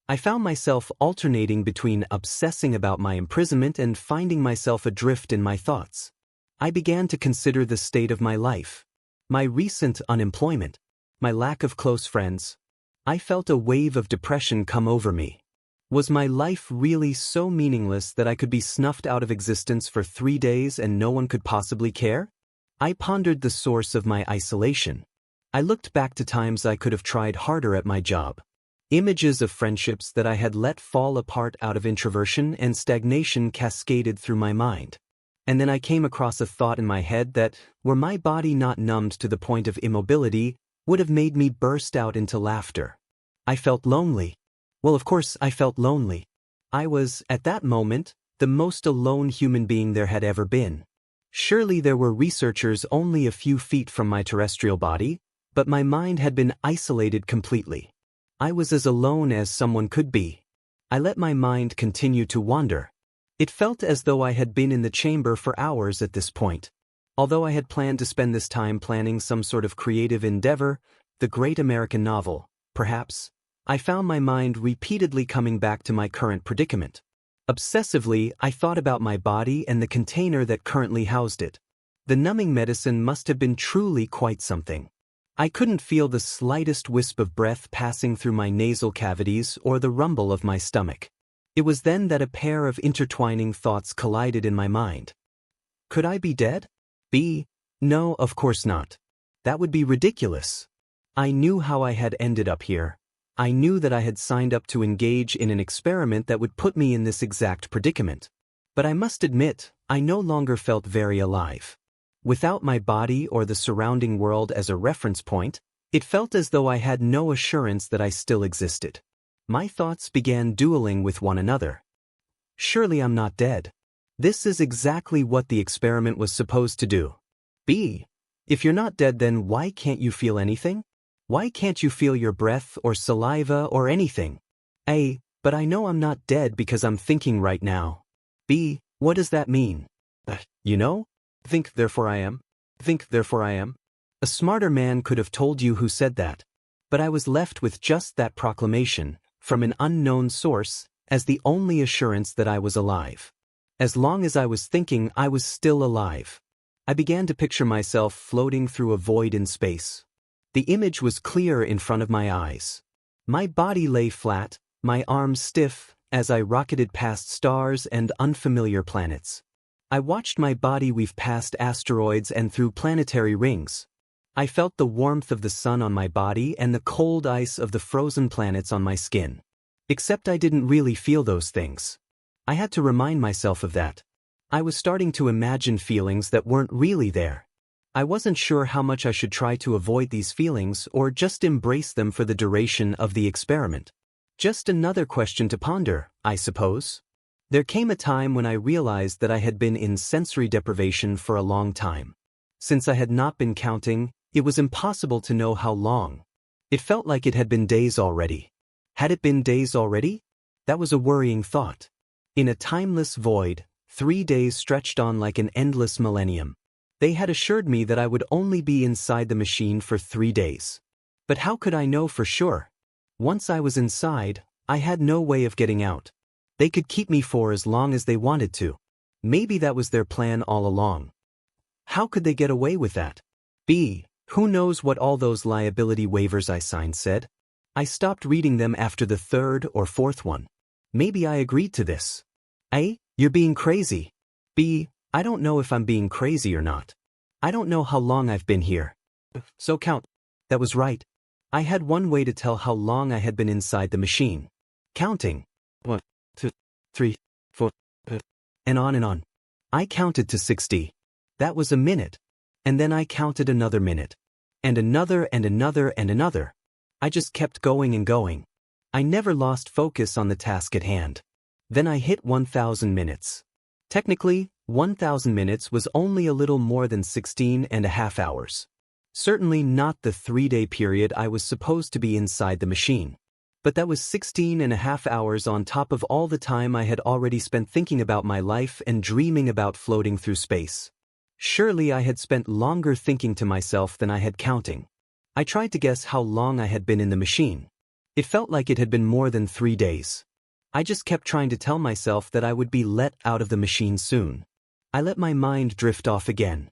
I found myself alternating between obsessing about my imprisonment and finding myself adrift in my thoughts. I began to consider the state of my life, my recent unemployment, my lack of close friends. I felt a wave of depression come over me. Was my life really so meaningless that I could be snuffed out of existence for 3 days and no one could possibly care? I pondered the source of my isolation. I looked back to times I could have tried harder at my job. Images of friendships that I had let fall apart out of introversion and stagnation cascaded through my mind. And then I came across a thought in my head that, were my body not numbed to the point of immobility, would have made me burst out into laughter. I felt lonely. Well, of course, I felt lonely. I was, at that moment, the most alone human being there had ever been. Surely there were researchers only a few feet from my terrestrial body, but my mind had been isolated completely. I was as alone as someone could be. I let my mind continue to wander. It felt as though I had been in the chamber for hours at this point. Although I had planned to spend this time planning some sort of creative endeavor, the great American novel, perhaps, I found my mind repeatedly coming back to my current predicament. Obsessively, I thought about my body and the container that currently housed it. The numbing medicine must have been truly quite something. I couldn't feel the slightest wisp of breath passing through my nasal cavities or the rumble of my stomach. It was then that a pair of intertwining thoughts collided in my mind. Could I be dead? No, of course not. That would be ridiculous. I knew how I had ended up here. I knew that I had signed up to engage in an experiment that would put me in this exact predicament. But I must admit, I no longer felt very alive. Without my body or the surrounding world as a reference point, it felt as though I had no assurance that I still existed. My thoughts began dueling with one another. Surely I'm not dead. This is exactly what the experiment was supposed to do. If you're not dead, then why can't you feel anything? Why can't you feel your breath or saliva or anything? But I know I'm not dead because I'm thinking right now. What does that mean? Think, therefore I am. Think, therefore I am. A smarter man could have told you who said that. But I was left with just that proclamation, from an unknown source, as the only assurance that I was alive. As long as I was thinking, I was still alive. I began to picture myself floating through a void in space. The image was clear in front of my eyes. My body lay flat, my arms stiff, as I rocketed past stars and unfamiliar planets. I watched my body weave past asteroids and through planetary rings. I felt the warmth of the sun on my body and the cold ice of the frozen planets on my skin. Except I didn't really feel those things. I had to remind myself of that. I was starting to imagine feelings that weren't really there. I wasn't sure how much I should try to avoid these feelings or just embrace them for the duration of the experiment. Just another question to ponder, I suppose. There came a time when I realized that I had been in sensory deprivation for a long time. Since I had not been counting, it was impossible to know how long. It felt like it had been days already. Had it been days already? That was a worrying thought. In a timeless void, 3 days stretched on like an endless millennium. They had assured me that I would only be inside the machine for 3 days. But how could I know for sure? Once I was inside, I had no way of getting out. They could keep me for as long as they wanted to. Maybe that was their plan all along. How could they get away with that? B. Who knows what all those liability waivers I signed said? I stopped reading them after the third or fourth one. Maybe I agreed to this. A. You're being crazy. B. I don't know if I'm being crazy or not. I don't know how long I've been here. So count. That was right. I had one way to tell how long I had been inside the machine. Counting. 1, 2, 3, 4, and on and on. I counted to 60. That was a minute. And then I counted another minute. And another and another and another. I just kept going and going. I never lost focus on the task at hand. Then I hit 1,000 minutes. Technically, 1,000 minutes was only a little more than 16.5 hours. Certainly not the 3-day period I was supposed to be inside the machine. But that was 16.5 hours on top of all the time I had already spent thinking about my life and dreaming about floating through space. Surely I had spent longer thinking to myself than I had counting. I tried to guess how long I had been in the machine. It felt like it had been more than 3 days. I just kept trying to tell myself that I would be let out of the machine soon. I let my mind drift off again.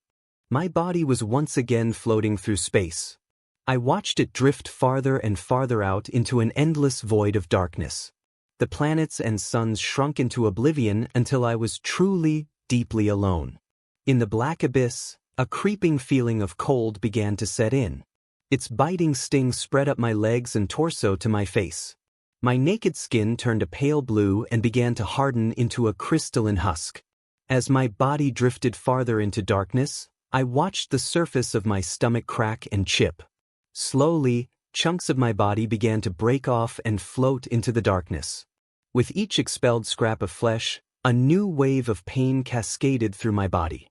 My body was once again floating through space. I watched it drift farther and farther out into an endless void of darkness. The planets and suns shrunk into oblivion until I was truly, deeply alone. In the black abyss, a creeping feeling of cold began to set in. Its biting sting spread up my legs and torso to my face. My naked skin turned a pale blue and began to harden into a crystalline husk. As my body drifted farther into darkness, I watched the surface of my stomach crack and chip. Slowly, chunks of my body began to break off and float into the darkness. With each expelled scrap of flesh, a new wave of pain cascaded through my body.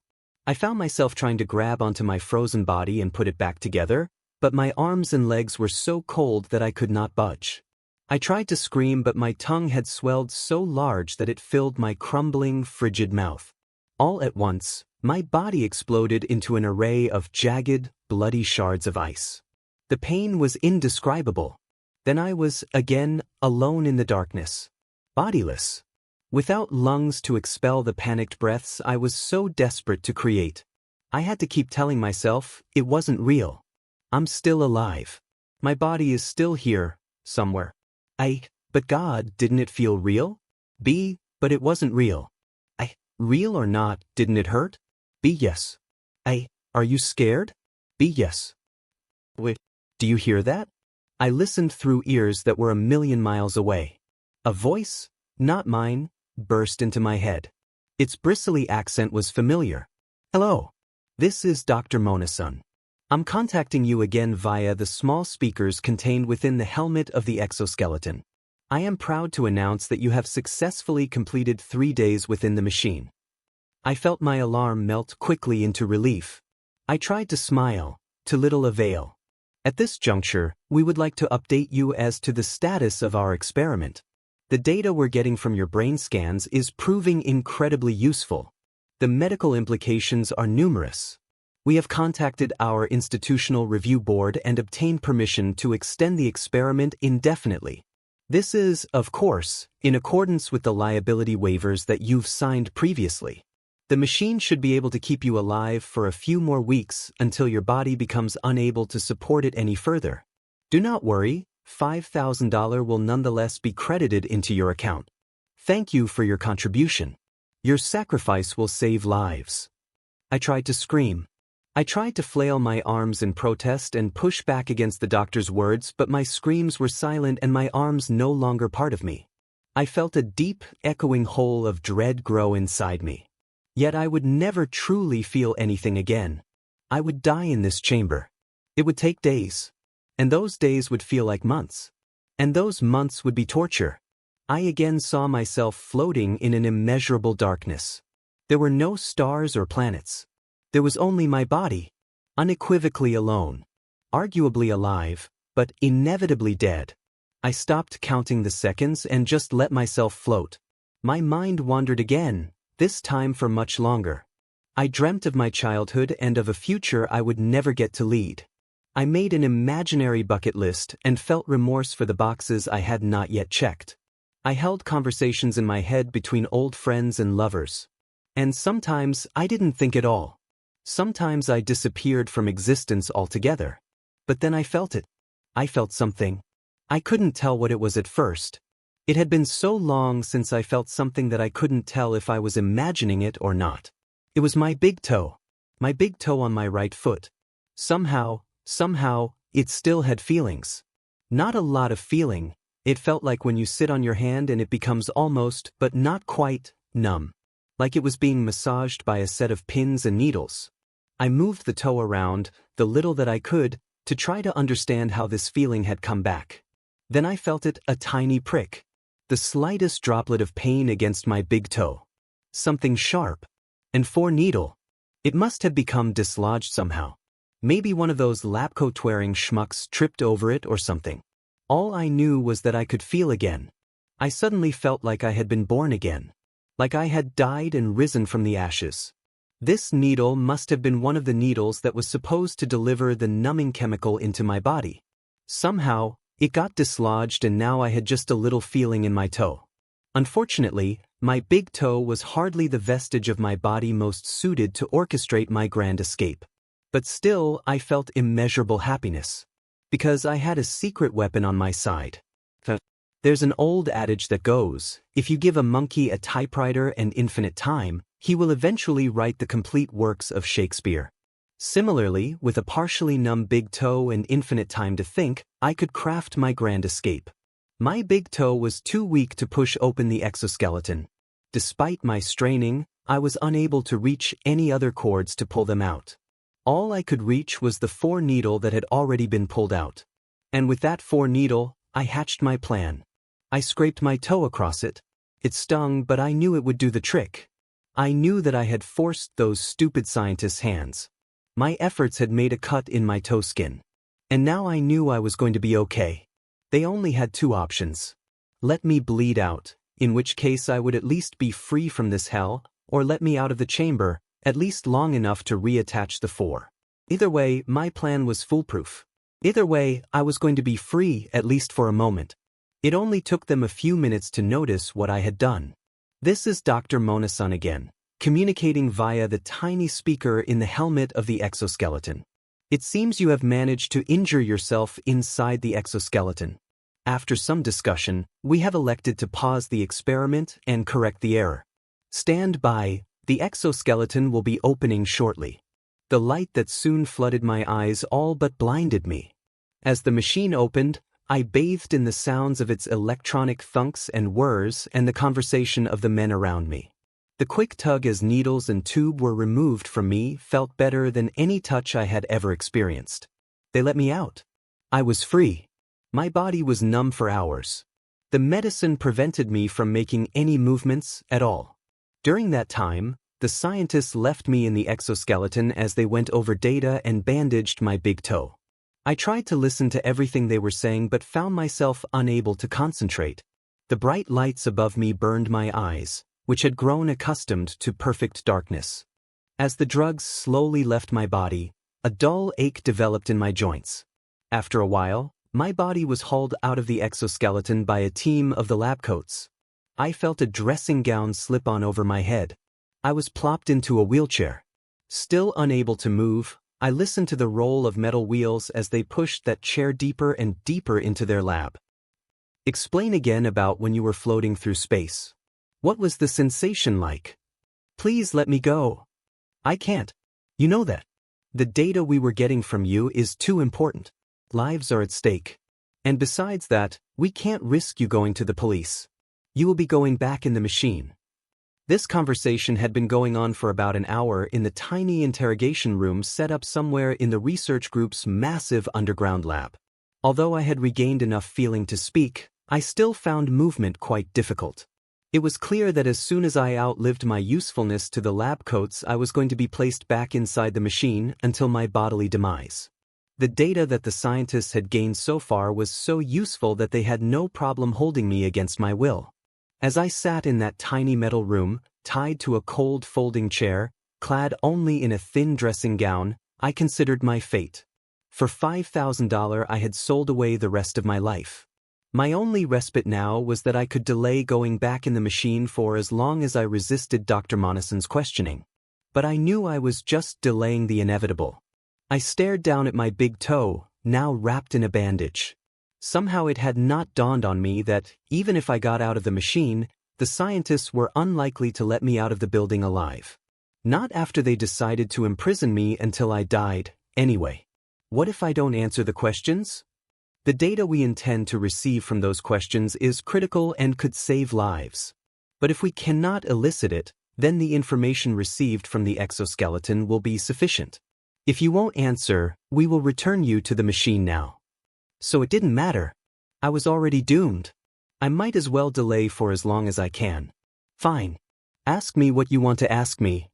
I found myself trying to grab onto my frozen body and put it back together, but my arms and legs were so cold that I could not budge. I tried to scream, but my tongue had swelled so large that it filled my crumbling, frigid mouth. All at once, my body exploded into an array of jagged, bloody shards of ice. The pain was indescribable. Then I was, again, alone in the darkness. Bodiless. Without lungs to expel the panicked breaths I was so desperate to create. I had to keep telling myself it wasn't real. I'm still alive. My body is still here, somewhere. But God, didn't it feel real? B, but it wasn't real. Real or not, didn't it hurt? B, yes. Are you scared? B, yes. Wait, do you hear that? I listened through ears that were a million miles away. A voice, not mine, burst into my head. Its bristly accent was familiar. Hello. This is Dr. Monasun. I'm contacting you again via the small speakers contained within the helmet of the exoskeleton. I am proud to announce that you have successfully completed 3 days within the machine. I felt my alarm melt quickly into relief. I tried to smile, to little avail. At this juncture, we would like to update you as to the status of our experiment. The data we're getting from your brain scans is proving incredibly useful. The medical implications are numerous. We have contacted our institutional review board and obtained permission to extend the experiment indefinitely. This is, of course, in accordance with the liability waivers that you've signed previously. The machine should be able to keep you alive for a few more weeks until your body becomes unable to support it any further. Do not worry, $5,000 will nonetheless be credited into your account. Thank you for your contribution. Your sacrifice will save lives. I tried to scream. I tried to flail my arms in protest and push back against the doctor's words, but my screams were silent and my arms no longer part of me. I felt a deep, echoing hole of dread grow inside me. Yet I would never truly feel anything again. I would die in this chamber. It would take days. And those days would feel like months. And those months would be torture. I again saw myself floating in an immeasurable darkness. There were no stars or planets. There was only my body, unequivocally alone, arguably alive, but inevitably dead. I stopped counting the seconds and just let myself float. My mind wandered again, this time for much longer. I dreamt of my childhood and of a future I would never get to lead. I made an imaginary bucket list and felt remorse for the boxes I had not yet checked. I held conversations in my head between old friends and lovers. And sometimes I didn't think at all. Sometimes I disappeared from existence altogether. But then I felt it. I felt something. I couldn't tell what it was at first. It had been so long since I felt something that I couldn't tell if I was imagining it or not. It was my big toe. My big toe on my right foot. Somehow, it still had feelings. Not a lot of feeling. It felt like when you sit on your hand and it becomes almost, but not quite, numb. Like it was being massaged by a set of pins and needles. I moved the toe around, the little that I could, to try to understand how this feeling had come back. Then I felt it, a tiny prick. The slightest droplet of pain against my big toe. Something sharp. And needle. It must have become dislodged somehow. Maybe one of those lab coat-wearing schmucks tripped over it or something. All I knew was that I could feel again. I suddenly felt like I had been born again. Like I had died and risen from the ashes. This needle must have been one of the needles that was supposed to deliver the numbing chemical into my body. Somehow, it got dislodged and now I had just a little feeling in my toe. Unfortunately, my big toe was hardly the vestige of my body most suited to orchestrate my grand escape. But still, I felt immeasurable happiness. Because I had a secret weapon on my side. There's an old adage that goes, if you give a monkey a typewriter and infinite time, he will eventually write the complete works of Shakespeare. Similarly, with a partially numb big toe and infinite time to think, I could craft my grand escape. My big toe was too weak to push open the exoskeleton. Despite my straining, I was unable to reach any other cords to pull them out. All I could reach was the needle that had already been pulled out. And with that needle, I hatched my plan. I scraped my toe across it. It stung, but I knew it would do the trick. I knew that I had forced those stupid scientists' hands. My efforts had made a cut in my toe skin. And now I knew I was going to be okay. They only had two options. Let me bleed out, in which case I would at least be free from this hell, or let me out of the chamber, at least long enough to reattach the four. Either way, my plan was foolproof. Either way, I was going to be free, at least for a moment. It only took them a few minutes to notice what I had done. This is Dr. Mona-san again, communicating via the tiny speaker in the helmet of the exoskeleton. It seems you have managed to injure yourself inside the exoskeleton. After some discussion, we have elected to pause the experiment and correct the error. Stand by, the exoskeleton will be opening shortly. The light that soon flooded my eyes all but blinded me. As the machine opened, I bathed in the sounds of its electronic thunks and whirs and the conversation of the men around me. The quick tug as needles and tube were removed from me felt better than any touch I had ever experienced. They let me out. I was free. My body was numb for hours. The medicine prevented me from making any movements at all. During that time, the scientists left me in the exoskeleton as they went over data and bandaged my big toe. I tried to listen to everything they were saying but found myself unable to concentrate. The bright lights above me burned my eyes, which had grown accustomed to perfect darkness. As the drugs slowly left my body, a dull ache developed in my joints. After a while, my body was hauled out of the exoskeleton by a team of the lab coats. I felt a dressing gown slip on over my head. I was plopped into a wheelchair. Still unable to move, I listened to the roll of metal wheels as they pushed that chair deeper and deeper into their lab. Explain again about when you were floating through space. What was the sensation like? Please let me go. I can't. You know that. The data we were getting from you is too important. Lives are at stake. And besides that, we can't risk you going to the police. You will be going back in the machine. This conversation had been going on for about an hour in the tiny interrogation room set up somewhere in the research group's massive underground lab. Although I had regained enough feeling to speak, I still found movement quite difficult. It was clear that as soon as I outlived my usefulness to the lab coats, I was going to be placed back inside the machine until my bodily demise. The data that the scientists had gained so far was so useful that they had no problem holding me against my will. As I sat in that tiny metal room, tied to a cold folding chair, clad only in a thin dressing gown, I considered my fate. For $5,000 I had sold away the rest of my life. My only respite now was that I could delay going back in the machine for as long as I resisted Dr. Monison's questioning. But I knew I was just delaying the inevitable. I stared down at my big toe, now wrapped in a bandage. Somehow it had not dawned on me that, even if I got out of the machine, the scientists were unlikely to let me out of the building alive. Not after they decided to imprison me until I died, anyway. What if I don't answer the questions? The data we intend to receive from those questions is critical and could save lives. But if we cannot elicit it, then the information received from the exoskeleton will be sufficient. If you won't answer, we will return you to the machine now. So it didn't matter. I was already doomed. I might as well delay for as long as I can. Fine. Ask me what you want to ask me.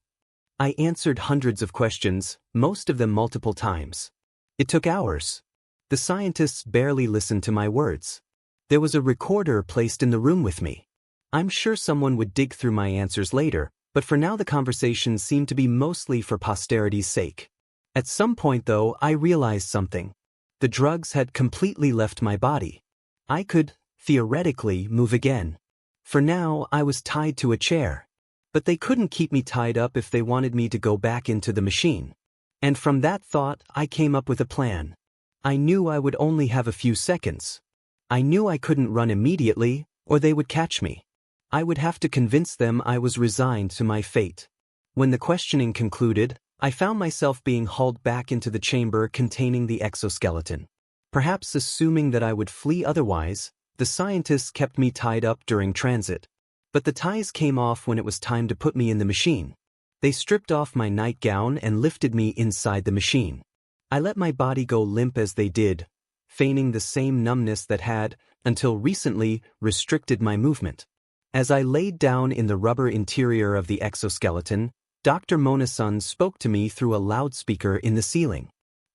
I answered hundreds of questions, most of them multiple times. It took hours. The scientists barely listened to my words. There was a recorder placed in the room with me. I'm sure someone would dig through my answers later, but for now the conversation seemed to be mostly for posterity's sake. At some point, though, I realized something. The drugs had completely left my body. I could, theoretically, move again. For now, I was tied to a chair. But they couldn't keep me tied up if they wanted me to go back into the machine. And from that thought, I came up with a plan. I knew I would only have a few seconds. I knew I couldn't run immediately, or they would catch me. I would have to convince them I was resigned to my fate. When the questioning concluded, I found myself being hauled back into the chamber containing the exoskeleton. Perhaps assuming that I would flee otherwise, the scientists kept me tied up during transit. But the ties came off when it was time to put me in the machine. They stripped off my nightgown and lifted me inside the machine. I let my body go limp as they did, feigning the same numbness that had, until recently, restricted my movement. As I laid down in the rubber interior of the exoskeleton, Dr. Monison spoke to me through a loudspeaker in the ceiling.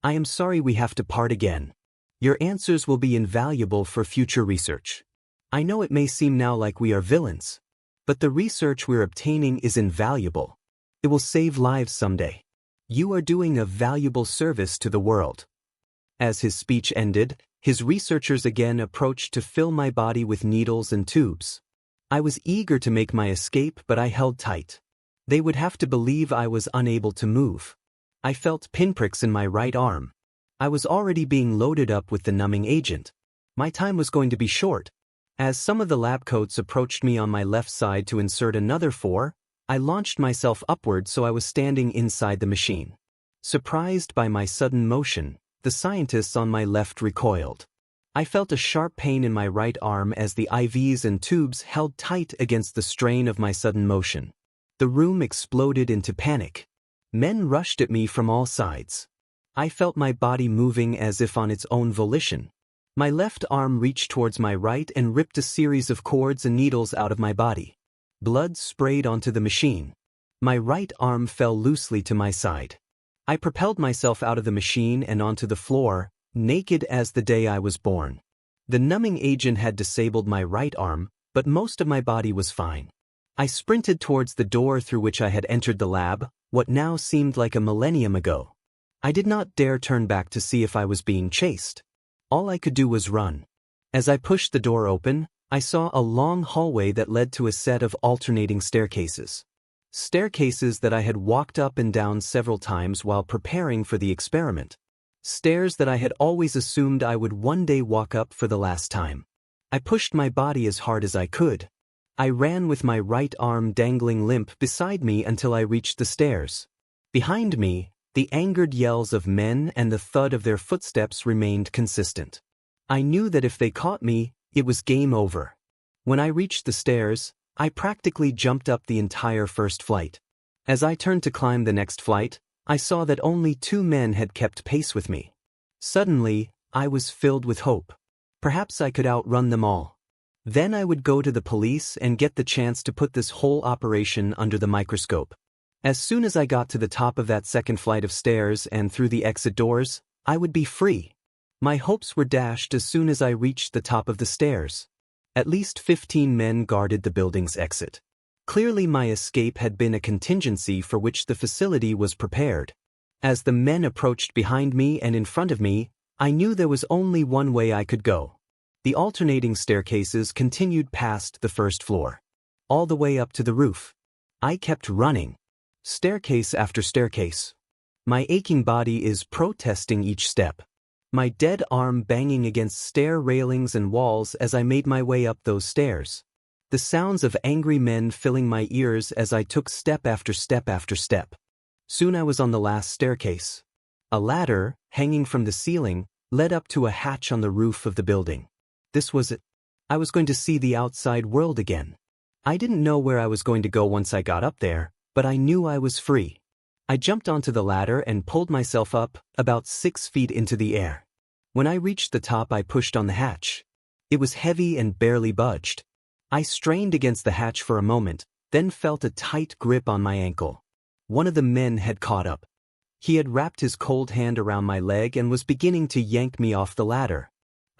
I am sorry we have to part again. Your answers will be invaluable for future research. I know it may seem now like we are villains, but the research we're obtaining is invaluable. It will save lives someday. You are doing a valuable service to the world. As his speech ended, his researchers again approached to fill my body with needles and tubes. I was eager to make my escape, but I held tight. They would have to believe I was unable to move. I felt pinpricks in my right arm. I was already being loaded up with the numbing agent. My time was going to be short. As some of the lab coats approached me on my left side to insert another 4, I launched myself upward so I was standing inside the machine. Surprised by my sudden motion, the scientists on my left recoiled. I felt a sharp pain in my right arm as the IVs and tubes held tight against the strain of my sudden motion. The room exploded into panic. Men rushed at me from all sides. I felt my body moving as if on its own volition. My left arm reached towards my right and ripped a series of cords and needles out of my body. Blood sprayed onto the machine. My right arm fell loosely to my side. I propelled myself out of the machine and onto the floor, naked as the day I was born. The numbing agent had disabled my right arm, but most of my body was fine. I sprinted towards the door through which I had entered the lab, what now seemed like a millennium ago. I did not dare turn back to see if I was being chased. All I could do was run. As I pushed the door open, I saw a long hallway that led to a set of alternating staircases. Staircases that I had walked up and down several times while preparing for the experiment. Stairs that I had always assumed I would one day walk up for the last time. I pushed my body as hard as I could. I ran with my right arm dangling limp beside me until I reached the stairs. Behind me, the angered yells of men and the thud of their footsteps remained consistent. I knew that if they caught me, it was game over. When I reached the stairs, I practically jumped up the entire first flight. As I turned to climb the next flight, I saw that only 2 men had kept pace with me. Suddenly, I was filled with hope. Perhaps I could outrun them all. Then I would go to the police and get the chance to put this whole operation under the microscope. As soon as I got to the top of that second flight of stairs and through the exit doors, I would be free. My hopes were dashed as soon as I reached the top of the stairs. At least 15 men guarded the building's exit. Clearly my escape had been a contingency for which the facility was prepared. As the men approached behind me and in front of me, I knew there was only one way I could go. The alternating staircases continued past the first floor, all the way up to the roof. I kept running, staircase after staircase. My aching body is protesting each step, my dead arm banging against stair railings and walls as I made my way up those stairs. The sounds of angry men filling my ears as I took step after step after step. Soon I was on the last staircase. A ladder, hanging from the ceiling, led up to a hatch on the roof of the building. This was it. I was going to see the outside world again. I didn't know where I was going to go once I got up there, but I knew I was free. I jumped onto the ladder and pulled myself up, about 6 feet into the air. When I reached the top, I pushed on the hatch. It was heavy and barely budged. I strained against the hatch for a moment, then felt a tight grip on my ankle. One of the men had caught up. He had wrapped his cold hand around my leg and was beginning to yank me off the ladder.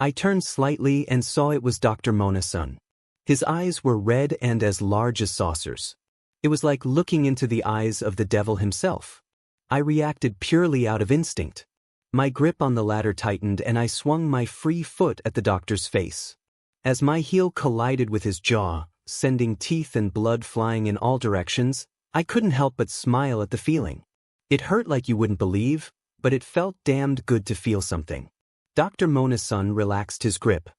I turned slightly and saw it was Dr. Mona-san. His eyes were red and as large as saucers. It was like looking into the eyes of the devil himself. I reacted purely out of instinct. My grip on the ladder tightened and I swung my free foot at the doctor's face. As my heel collided with his jaw, sending teeth and blood flying in all directions, I couldn't help but smile at the feeling. It hurt like you wouldn't believe, but it felt damned good to feel something. Dr. Mona-san relaxed his grip.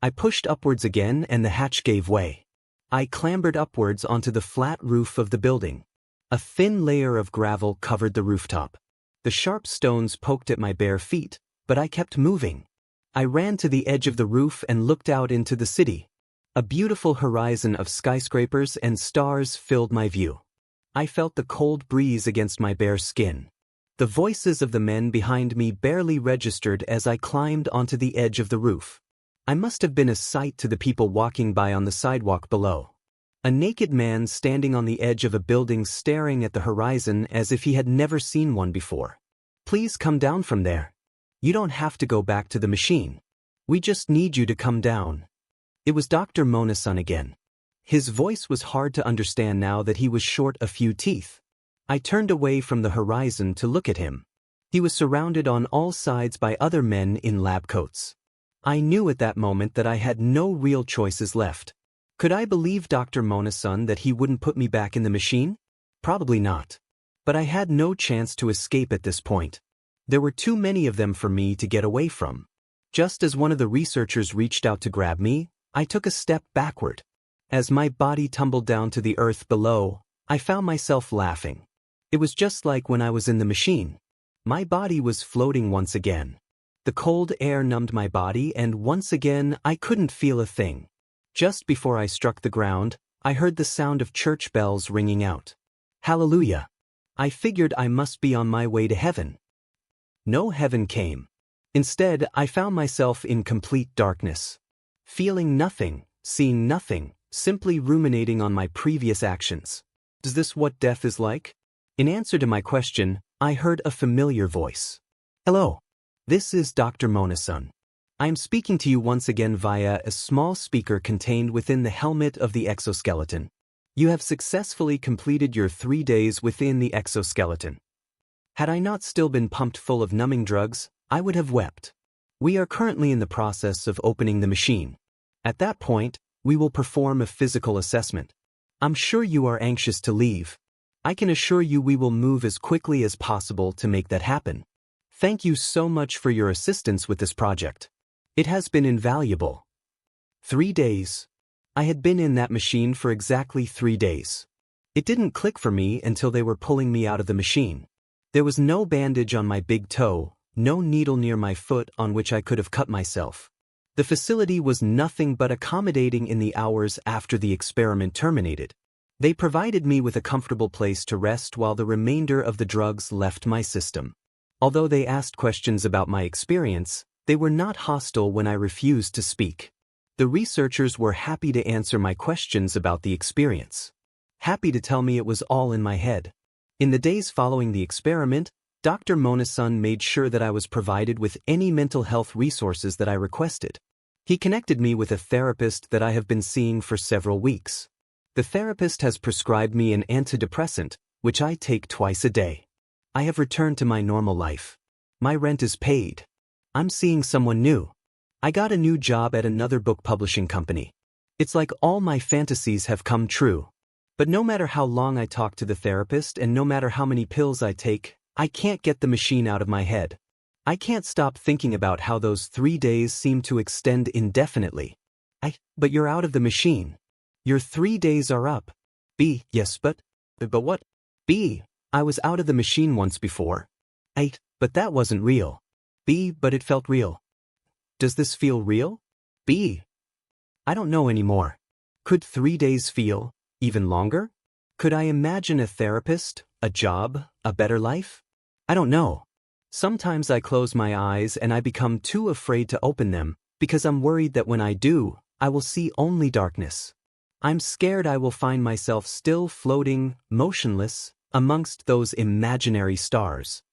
I pushed upwards again and the hatch gave way. I clambered upwards onto the flat roof of the building. A thin layer of gravel covered the rooftop. The sharp stones poked at my bare feet, but I kept moving. I ran to the edge of the roof and looked out into the city. A beautiful horizon of skyscrapers and stars filled my view. I felt the cold breeze against my bare skin. The voices of the men behind me barely registered as I climbed onto the edge of the roof. I must have been a sight to the people walking by on the sidewalk below. A naked man standing on the edge of a building staring at the horizon as if he had never seen one before. Please come down from there. You don't have to go back to the machine. We just need you to come down. It was Dr. Mona-san again. His voice was hard to understand now that he was short a few teeth. I turned away from the horizon to look at him. He was surrounded on all sides by other men in lab coats. I knew at that moment that I had no real choices left. Could I believe Dr. Mona-san that he wouldn't put me back in the machine? Probably not. But I had no chance to escape at this point. There were too many of them for me to get away from. Just as one of the researchers reached out to grab me, I took a step backward. As my body tumbled down to the earth below, I found myself laughing. It was just like when I was in the machine. My body was floating once again. The cold air numbed my body and once again I couldn't feel a thing. Just before I struck the ground, I heard the sound of church bells ringing out. Hallelujah! I figured I must be on my way to heaven. No heaven came. Instead, I found myself in complete darkness. Feeling nothing, seeing nothing, simply ruminating on my previous actions. Is this what death is like? In answer to my question, I heard a familiar voice. Hello. This is Dr. Mona-san. I am speaking to you once again via a small speaker contained within the helmet of the exoskeleton. You have successfully completed your 3 days within the exoskeleton. Had I not still been pumped full of numbing drugs, I would have wept. We are currently in the process of opening the machine. At that point, we will perform a physical assessment. I'm sure you are anxious to leave. I can assure you we will move as quickly as possible to make that happen. Thank you so much for your assistance with this project. It has been invaluable. 3 days. I had been in that machine for exactly 3 days. It didn't click for me until they were pulling me out of the machine. There was no bandage on my big toe, no needle near my foot on which I could have cut myself. The facility was nothing but accommodating in the hours after the experiment terminated. They provided me with a comfortable place to rest while the remainder of the drugs left my system. Although they asked questions about my experience, they were not hostile when I refused to speak. The researchers were happy to answer my questions about the experience. Happy to tell me it was all in my head. In the days following the experiment, Dr. Mona-san made sure that I was provided with any mental health resources that I requested. He connected me with a therapist that I have been seeing for several weeks. The therapist has prescribed me an antidepressant, which I take twice a day. I have returned to my normal life. My rent is paid. I'm seeing someone new. I got a new job at another book publishing company. It's like all my fantasies have come true. But no matter how long I talk to the therapist and no matter how many pills I take, I can't get the machine out of my head. I can't stop thinking about how those 3 days seem to extend indefinitely. But you're out of the machine. Your 3 days are up. B, yes, but what? B, I was out of the machine once before. But that wasn't real. B, but it felt real. Does this feel real? B, I don't know anymore. Could 3 days feel even longer? Could I imagine a therapist, a job, a better life? I don't know. Sometimes I close my eyes and I become too afraid to open them because I'm worried that when I do, I will see only darkness. I'm scared I will find myself still floating, motionless, amongst those imaginary stars.